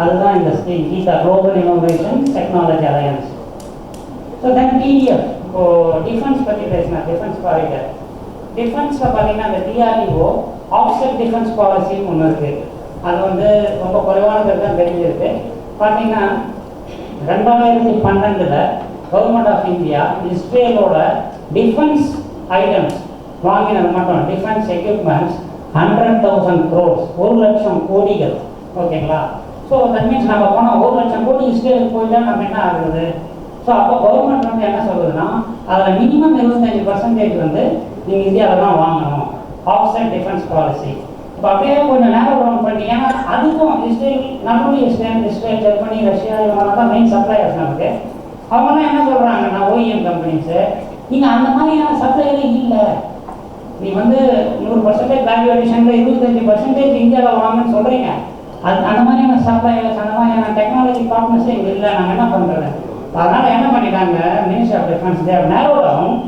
அதுதான் இந்த scheme GITA global innovation technology alliance. So then TDF, இப்போது டிஃபென்ஸ் பற்றி பேசினா, டிஃபென்ஸ் காரிடர். டிஃபென்ஸில் பார்த்தீங்கன்னா அந்த DRDO ஆஃப்செட் டிஃபென்ஸ் பாலிசின்னு ஒன்று இருக்குது. அது வந்து ரொம்ப குறைவானது தான் தெரிஞ்சிருக்கு. பார்த்தீங்கன்னா 2012 கவர்மெண்ட் ஆஃப் இந்தியா இஸ்ரேலோட டிஃபென்ஸ் ஐட்டம்ஸ் வாங்கினது மட்டும், டிஃபென்ஸ் எக்யூப்மெண்ட்ஸ் 100,000 crores, 1,00,000 கோடிகள். ஓகேங்களா? ஸோ தட் மீன்ஸ் நம்ம போனால் 1,00,000 கோடி இஸ்ரேலுக்கு போயிட்டா நம்ம என்ன ஆகுது? ஸோ அப்போ கவர்மெண்ட் வந்து என்ன சொல்லுதுன்னா, அதில் மினிமம் 25% வந்து நீங்கள் இந்தியாவில் தான் வாங்கணும். Offset defence policy. இப்போ அப்படியே கொஞ்சம் நேரம் டவுன் பண்ணி, ஏன்னா அதுக்கும் இஸ்ரேல், நம்மளுடைய இஸ்ரேல், ஜெர்மனி, ரஷ்யா இவங்கெல்லாம் தான் மெயின் சப்ளையர்ஸ் நமக்கு. அவங்களாம் என்ன சொல்கிறாங்கன்னா, OEM கம்பெனிஸு, நீங்கள் அந்த மாதிரியான சப்ளையரே இல்லை. நீ வந்து 100% வேல்யூ அடிஷனில் 25% இந்தியாவில் வாங்கன்னு சொல்கிறீங்க. அது அந்த மாதிரியான சப்ளையர்ஸ், அந்த மாதிரியான டெக்னாலஜி பார்ட்னர்ஸே இங்கே இல்லை. நாங்கள் என்ன பண்ணுறது? அதனால் என்ன பண்ணிட்டாங்க, மினிஸ்ட்ரி ஆஃப் டிஃபென்ஸ் தேவ் நேரோ டவுன்.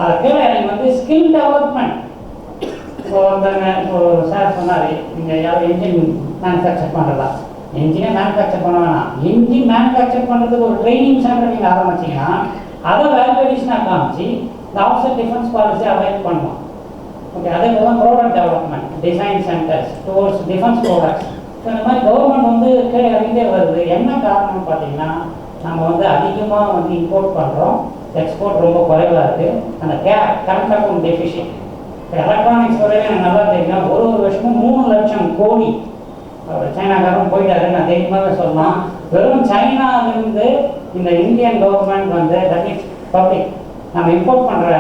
அதை கீழே எனக்கு வந்து ஸ்கில் டெவலப்மெண்ட். இப்போ சார் சொன்னார், நீங்கள் யாரும் என்ஜின் மேனுஃபேக்சர் பண்ணுறதா, என்ஜினே மேனுஃபேக்சர் பண்ண வேணாம், என்ஜின் மேனுஃபேக்சர் பண்ணுறதுக்கு ஒரு ட்ரைனிங் சென்டர் நீங்கள் ஆரம்பிச்சிங்கன்னா அதை வேல்யூ அடிஷனாக காமிச்சு இந்த ஆஃப்செட் டிஃபென்ஸ் பாலிசி அவைல் பண்ணலாம். ஓகே, அதே போல் தான் product development, design centres towards defence products. So இந்த மாதிரி கவர்மெண்ட் வந்து கீழே இறங்கிட்டே வருது. என்ன காரணம்னு பார்த்தீங்கன்னா, நம்ம வந்து அதிகமாக வந்து இம்போர்ட் பண்ணுறோம், எக்ஸ்போர்ட் ரொம்ப குறைவாக இருக்குது. அந்த கரண்ட் அக்கௌண்ட் டெஃபிஷியன்ட். எலக்ட்ரானிக்ஸ் வரையும் எனக்கு நல்லா தெரியும். ஒரு வருஷமும் 3 லட்சம் கோடி சைனாக்காரன் போயிட்டாரு, நான் தைரியமாகவே சொல்லலாம். வெறும் சைனாவிலிருந்து இந்த இந்தியன் கவர்மெண்ட் வந்து தட் இஸ் பப்ளிக் நம்ம இம்போர்ட் பண்ணுற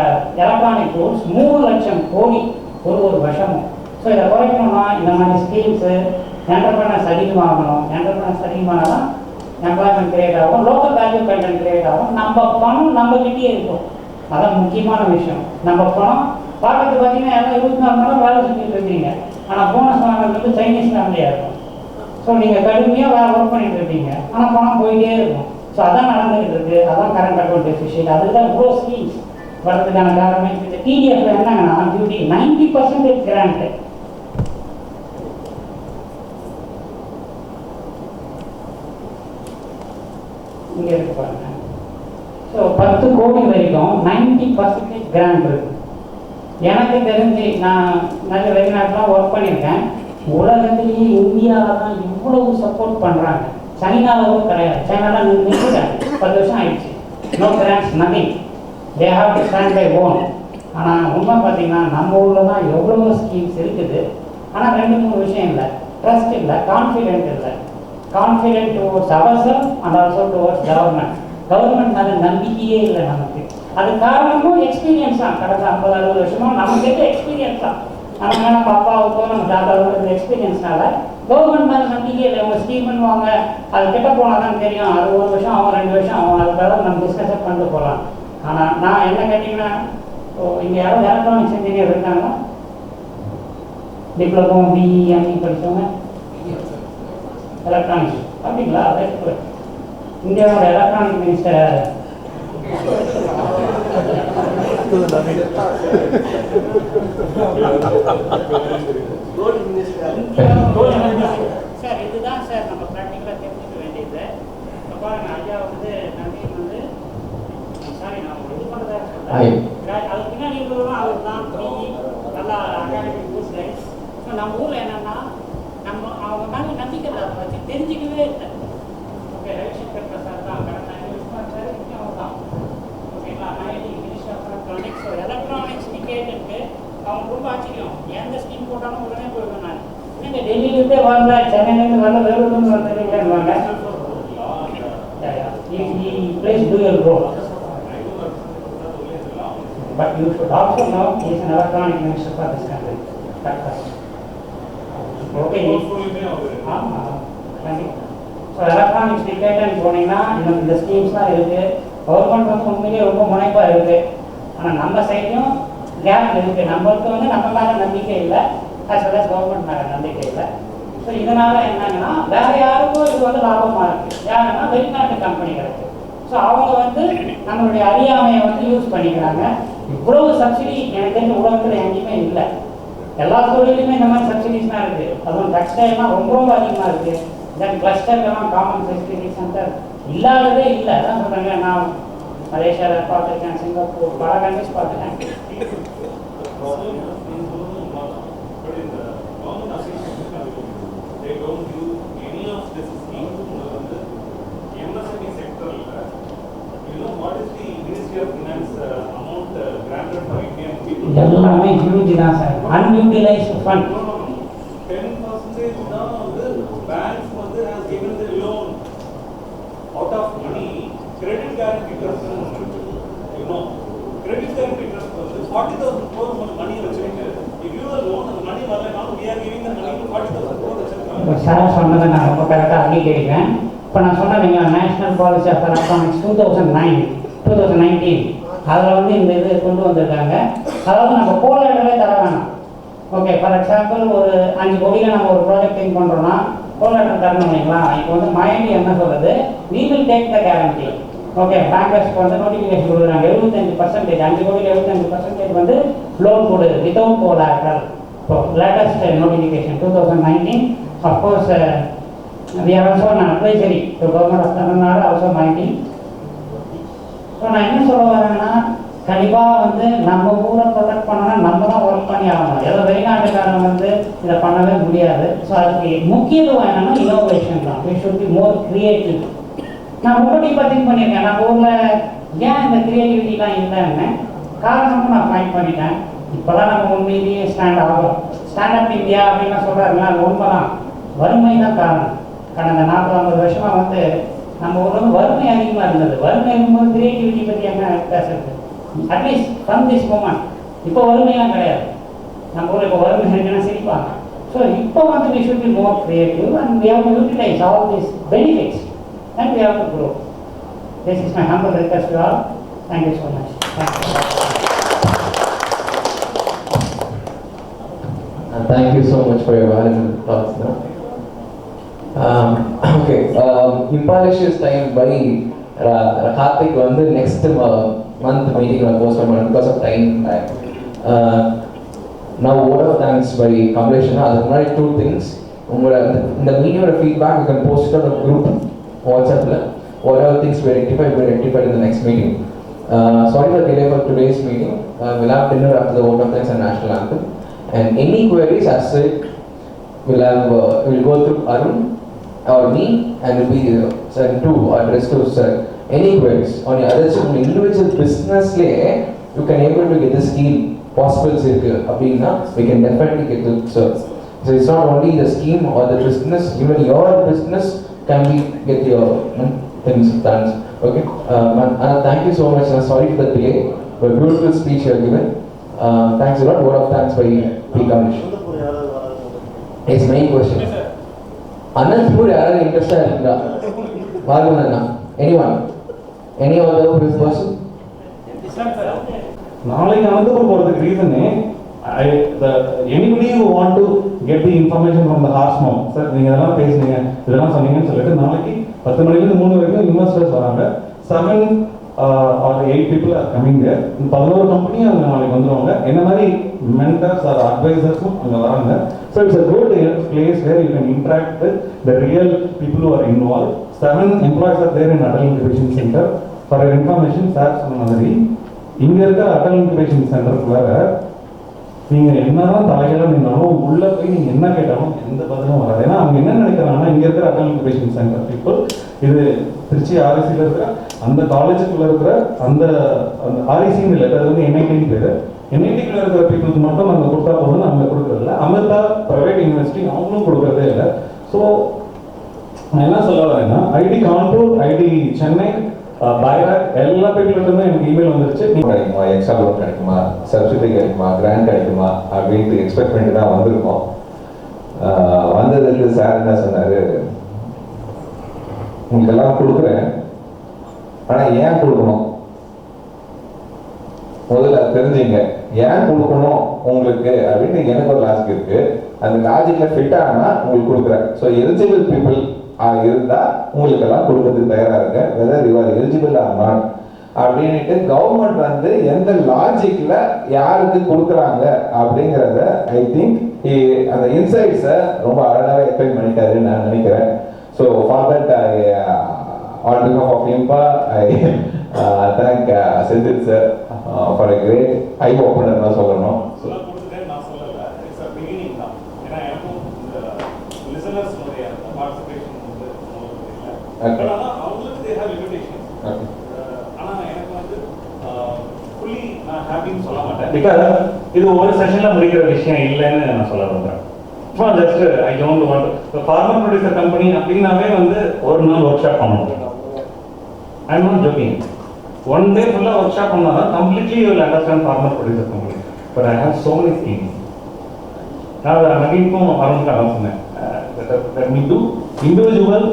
எலக்ட்ரானிக் கூட்ஸ் 3 லட்சம் கோடி ஒரு வருஷமும். ஸோ இதை குறைக்கணும்னா இந்த மாதிரி ஸ்கீம்ஸு என்டர்பிரனர்ஸ் அதிகமாகணும். என்டர்பிரனர்ஸ் அதிகமானால் தான் எம்ப்ளாய்மெண்ட் கிரியேட் ஆகும், லோக்கல் வேல்யூ கண்டென்ட் கிரியேட் ஆகும். நம்ம பணம் நம்மகிட்டே இருக்கும், அதான் முக்கியமான விஷயம். நம்ம பணம் பார்க்கறது பார்த்தீங்கன்னா எல்லாம் 24 மணி நேரம் வேலை செஞ்சுட்டு இருக்கீங்க, ஆனால் போனஸ் வாங்குறது சைனீஸ் ஃபேமிலியாக இருக்கும். ஸோ நீங்கள் கடுமையாக வேலை ஒர்க் பண்ணிட்டு இருப்பீங்க, ஆனால் பணம் போயிட்டே இருக்கும். ஸோ அதான் நடந்துகிட்டு இருக்கு, அதான் கரண்ட் அக்கௌண்ட் டெபிசிட். அதுதான் இவ்வளோ ஸ்கீம்ஸ் வரதுக்கான காரணமே. இந்த டிடிஎஃப்ல என்னங்கன்னா டியூட்டி 90% கிராண்ட். இங்கே இருக்கு பாருங்க. ஸோ 10 கோடி வரைக்கும் 90% கிராண்ட் இருக்கு. எனக்கு தெரிஞ்சு நான் நல்ல வெளிநாட்டிலாம் ஒர்க் பண்ணியிருக்கேன். உலகத்திலேயே இந்தியாவில் தான் இவ்வளவு சப்போர்ட் பண்ணுறாங்க, சைனாவில் கிடையாது. சைனாலாம் நிற்கிறாங்க, 10 வருஷம் ஆயிடுச்சு. No grants, nothing, they have to stand by own. ஆனால் உண்மை பார்த்தீங்கன்னா நம்ம ஊரில் தான் எவ்வளவோ ஸ்கீம்ஸ் இருக்குது. ஆனால் 2-3 விஷயம் இல்லை, ட்ரஸ்ட் இல்லை, கான்ஃபிடென்ட் இல்லை. Confident towards our self and also towards government. Government மேலே நம்பிக்கையே இல்லை நமக்கு. அது காரணமும் எக்ஸ்பீரியன்ஸ் தான். கடந்த 50-60 வருஷமாக நமக்கு இருக்க எக்ஸ்பீரியன்ஸ் தான். நம்ம நம்ம அப்பாவுக்கோ நம்ம தாத்தாவுக்கோ இருந்த எக்ஸ்பீரியன்ஸ்னால கவர்மெண்ட் மேலே நம்பிக்கையே இல்லை. அவங்க ஸ்கீம் பண்ணுவாங்க, அது கிட்ட போனால் தான் தெரியும், அது 1 வருஷம் ஆகும், 2 வருஷம் ஆகும், அதுக்காக நம்ம டிஸ்கஸ் பண்ணிட்டு போகலாம். ஆனால் நான் என்ன கேட்டிங்கன்னா, இங்கே யாரும் எலக்ட்ரானிக்ஸ் இன்ஜினியர் இருக்காங்களா? டிப்ளமோ பிஇ எம்இ படித்தவங்க எலக்ட்ரானிக்ஸ் அப்படிங்களா? இந்தியாவோட எலக்ட்ரானிக் மினிஸ்டர் சார், இதுதான் சார் நம்ம ப்ராக்டிக்கலாக தெரிஞ்சுக்க வேண்டியது. இப்போ பாருங்க, ஐயா வந்து நவீன் வந்து சாரி நான் இது பண்ணுறதா சொல்கிறேன். அதுக்கு பின்னாடி இருக்கிறவங்க அவர் தான் பிஇ, நல்லா அகாடமிக் குட் லைஃப். ஸோ நம்ம ஊரில் என்னென்னா நம்ம அவங்க மேலே நம்பிக்கை அதை வச்சு தெரிஞ்சிக்கவே இல்லை. ஓகே, ரவிசங்கர் பிரசாத் தான் கடந்த 5 வருஷமாக சார் அவர் தான். ஓகேங்களா, IIT minister of electronics. So electronics டிக்கெட்டுக்கு அவங்க ரொம்ப ஆச்சரியம். எந்த ஸ்கீம் போட்டாலும் உடனே போயிடுவேன் நான். நீங்கள் டெல்லியிலேருந்தே வரல, சென்னையிலேருந்து வரல, வேலூர்லேருந்து வந்துருக்கீங்கன்னு plays dual role. But you should also know he is an electronic minister for this country. That's first. Okay. ஆமாம், கண்டிப்பாக. ஸோ எலக்ட்ரானிக்ஸ் டிக்கெட்டுன்னு போனீங்கன்னா இந்த ஸ்கீம்ஸ்லாம் இருக்குது. கவர்மெண்ட் வந்து உண்மையிலேயே ரொம்ப முனைப்பாக இருக்குது. ஆனால் நம்ம சைட்லையும் கேப் இருக்குது. நம்மளுக்கு வந்து நம்ம மேலே நம்பிக்கை இல்லை, as well as கவர்மெண்ட் மேலே நம்பிக்கை இல்லை. ஸோ இதனால் என்னங்கன்னா வேறு யாருக்கும் இது வந்து லாபமாக இருக்குது. யாருன்னா வெளிநாட்டு கம்பெனிகளுக்கு. ஸோ அவங்க வந்து நம்மளுடைய அறியாமையை வந்து யூஸ் பண்ணிக்கிறாங்க. இவ்வளவு சப்சிடி எனக்கு தெரிஞ்ச உலகத்தில் எங்கேயுமே இல்லை. எல்லா தொழிலுமே இந்த மாதிரி சப்சிடிஸ் தான் இருக்குது. அதுவும் டெக்ஸ்டைல்லாம் ரொம்ப ரொம்ப அதிகமாக இருக்குது. தென் கிளஸ்டர்லாம் காமன் ஃபெசிலிட்டி சென்டர் இல்லாததே இல்லை. அதான் சொல்கிறாங்க. நான் மலேசியாவில் பார்த்துருக்கேன், சிங்கப்பூர், பல கண்ட்ரிஸ் பார்த்துருக்கேன். எல்லாமே ஹியூஜ் தான் சார். அன்யூட்டிலைஸ்டு ஃபண்ட் 10% தான் வந்து பேங்க்ஸ் வந்து has given the loan out of money. Credit guarantee trust you know, credit guarantee trust வந்து 40,000 crore money வச்சிருக்கு. if you are loan அந்த money வரலனாலும் we are giving the money to 40,000 crore வச்சிருக்காங்க. Sir சொன்னதை நான் ரொம்ப கரெக்டாக அங்கீகரிக்கிறேன். இப்போ நான் சொன்னேங்க நேஷனல் பாலிசி ஆஃப் எலக்ட்ரானிக்ஸ் 2019 அதில் வந்து இந்த இது கொண்டு வந்திருக்காங்க. அதாவது நம்ம கோலாட்டவே தர வேணாம். ஓகே, ஃபார் எக்ஸாம்பிள் ஒரு 5 கோடியில் நம்ம ஒரு ப்ராஜெக்ட் திங்க் பண்ணுறோன்னா கோலாட்டம் தரணும் இல்லைங்களா? இப்போ வந்து மைண்ட் என்ன சொல்கிறது, we will take the guarantee. Okay, பேங்கர்ஸ்க்கு வந்து நோட்டிஃபிகேஷன் கொடுக்குறாங்க 75%, 5 கோடியில் 75% வந்து லோன் கொடு வித்தவுட் கோலாட்டல். இப்போ latest notification 2019. Of course we are also an advisory to government of Tamil Nadu, also 19. So நான் என்ன சொல்ல வரேன்னா, கண்டிப்பாக வந்து நம்ம ஊரை ப்ரொடெக்ட் பண்ணோன்னா நம்ம தான் ஒர்க் பண்ணி ஆகணும். ஏதோ வெளிநாட்டுக்காரன் வந்து இதை பண்ணவே முடியாது. ஸோ அதுக்கு முக்கியத்துவம் என்னென்னா இனோவேஷன் தான். We should be more creative. நான் ரொம்ப டீப்பாக திங்க் பண்ணியிருக்கேன். நம்ம ஊரில் ஏன் இந்த கிரியேட்டிவிட்டிலாம் இல்லைன்னு காரணமும் நான் ஃபைண்ட் பண்ணிட்டேன். இப்போ தான் நம்ம உண்மையிலேயே ஸ்டாண்ட் ஆகிறோம். ஸ்டாண்டப் இந்தியா அப்படின்லாம் சொல்கிறாருங்களா, அது உண்மை தான். வறுமை தான் காரணம். கடந்த 40-50 வருஷமாக வந்து நம்ம ஊரில் வந்து வறுமை அதிகமாக இருந்தது. வறுமை இருக்கும்போது கிரியேட்டிவிட்டி பற்றி என்ன பேசுறது? அட்லீஸ்ட் ஃப்ரம் திஸ் மூமெண்ட் இப்போ வறுமையெல்லாம் கிடையாது. நம்ம ஊரில் இப்போ வறுமை இருக்குன்னா சிரிப்பாங்க. ஸோ இப்போ வந்து we should be more creative and we have to utilize all these benefits and we have to grow. This is my humble request to all. Thank you so much. Thank you so much for your valuable thoughts. Okay, Impalicious time by Karthik வந்து next month meeting post because of time. Now word of thanks by Kamlesh. That's much two things. In the meeting or feedback you can post it on the group WhatsApp. Whatever things we rectified in the next meeting. Sorry for delay for today's meeting. We'll have dinner after the word of thanks and national anthem. And any queries as said, we'll go through Arun or me and will be sent to address to sir. Any queries on your other individual business you can able to get the scheme possibles abina, we can definitely get the service. So it's not only the scheme or the business, even your business can be get your things done. Okay, thank you so much. Sorry for the delay, but beautiful speech you have given. Thanks a lot. Word of thanks by P. Kamlesh. It's main question. Anantapur yaar interested irukka? Varunana. Anyone? Any other person? நாளைக்கு அனந்தபுரம் போகிறதுக்கு ரீசனே anybody who want to get the information from the horse mouth, sir நீங்கள் இதெல்லாம் பேசுனீங்க இதெல்லாம் சொன்னீங்கன்னு சொல்லிட்டு நாளைக்கு 10 மணிலேருந்து 3 வரைக்கும் இன்வெஸ்டர்ஸ் வராங்க. 7 or 8 people are coming there. 11 company அங்கே நாளைக்கு வந்துடுவாங்க. என்ன மாதிரி மென்டர்ஸ் ஆர் அட்வைசர்ஸும் அங்கே வராங்க. So it's a good place where you can interact with the real people who are involved. 7 employees are there in Adult Incubation Center. For your information, sir சொன்ன மாதிரி இங்கே இருக்கிற அடல் இன்குபேஷன் சென்டருக்குள்ளார நீங்கள் என்னதான் தலையெல்லாம் நின்னாலும் உள்ளே போய் நீங்கள் என்ன கேட்டாலும் எந்த பதிலும் வராது. ஏன்னா அவங்க என்ன நினைக்கிறாங்கன்னா இங்கே இருக்கிற அடல் இன்குபேஷன் சென்டர் பீப்புள் இது திருச்சி ஆர்இசியில் இருக்கிற அந்த காலேஜுக்குள்ளே இருக்கிற அந்த ஆர்இசின்னு இல்லை, அது வந்து என்ஐடின்னு பேர். என்ஐடிக்குள்ளே இருக்கிற பீப்புளுக்கு மட்டும் நாங்கள் கொடுத்தா போதும், நாங்கள் கொடுக்குறதில்ல. அமிர்தா ப்ரைவேட் யூனிவர்சிட்டி அவங்களும் கொடுக்குறதே இல்லை. ஸோ நான் என்ன சொல்ல வரேன்னா ஐடி கான்பூர், ஐடி சென்னை, எல்லா பீப்புள்கிட்ட எனக்கு இமெயில் வந்துருச்சு. கிடைக்குமா, எக்ஸ்ட்ரா லோன் கிடைக்குமா, சப்சிடி கிடைக்குமா, கிராண்ட் கிடைக்குமா அப்படின்ட்டு எக்ஸ்பெக்ட் பண்ணிட்டு தான் வந்திருக்கோம். வந்ததுக்கு சார் என்ன சொன்னார், உங்களுக்கு எல்லாம் கொடுக்குறேன், ஆனால் ஏன் கொடுக்கணும் முதல்ல தெரிஞ்சுங்க. ஏன் கொடுக்கணும் உங்களுக்கு அப்படின்னு எனக்கு ஒரு லாஜிக் இருக்கு. அந்த லாஜிக்ல ஃபிட் ஆனா உங்களுக்கு கொடுக்குறேன். ஸோ எலிஜிபிள் பீப்புள் இருந்தா உங்களுக்கு எல்லாம் கொடுக்கறதுக்கு தயாரா இருங்க. Whether you are eligible or not அப்படின்ட்டு கவர்மெண்ட் வந்து எந்த லாஜிக்ல யாருக்கு கொடுக்குறாங்க அப்படிங்கிறத ஐ திங்க் அந்த இன்சைட்ஸை ரொம்ப அழகாக எக்ஸ்பிளைன் பண்ணிட்டாருன்னு நான் நினைக்கிறேன். So for that on behalf of IMPA, I thank Senthil sir for a great eye opener na sollano. Solla koduthen na sollala, it's a beginning da. Ena enakku listeners node participation undu illa. But ana avungalukku they have limitations. Okay. Ana enakku vandu fully na happy nu solla maten because idu oru session la mudikira vishayam illanu na solla vandren. So just I don't want the farmer producer company அப்படினாவே வந்து ஒரு நாள் work shop பண்ணணும். I am not joking. One day full workshop பண்ணா completely you will understand farmer producer company. But I have so many schemes. Now I am again from Arun ka சொன்னேன். That we do individual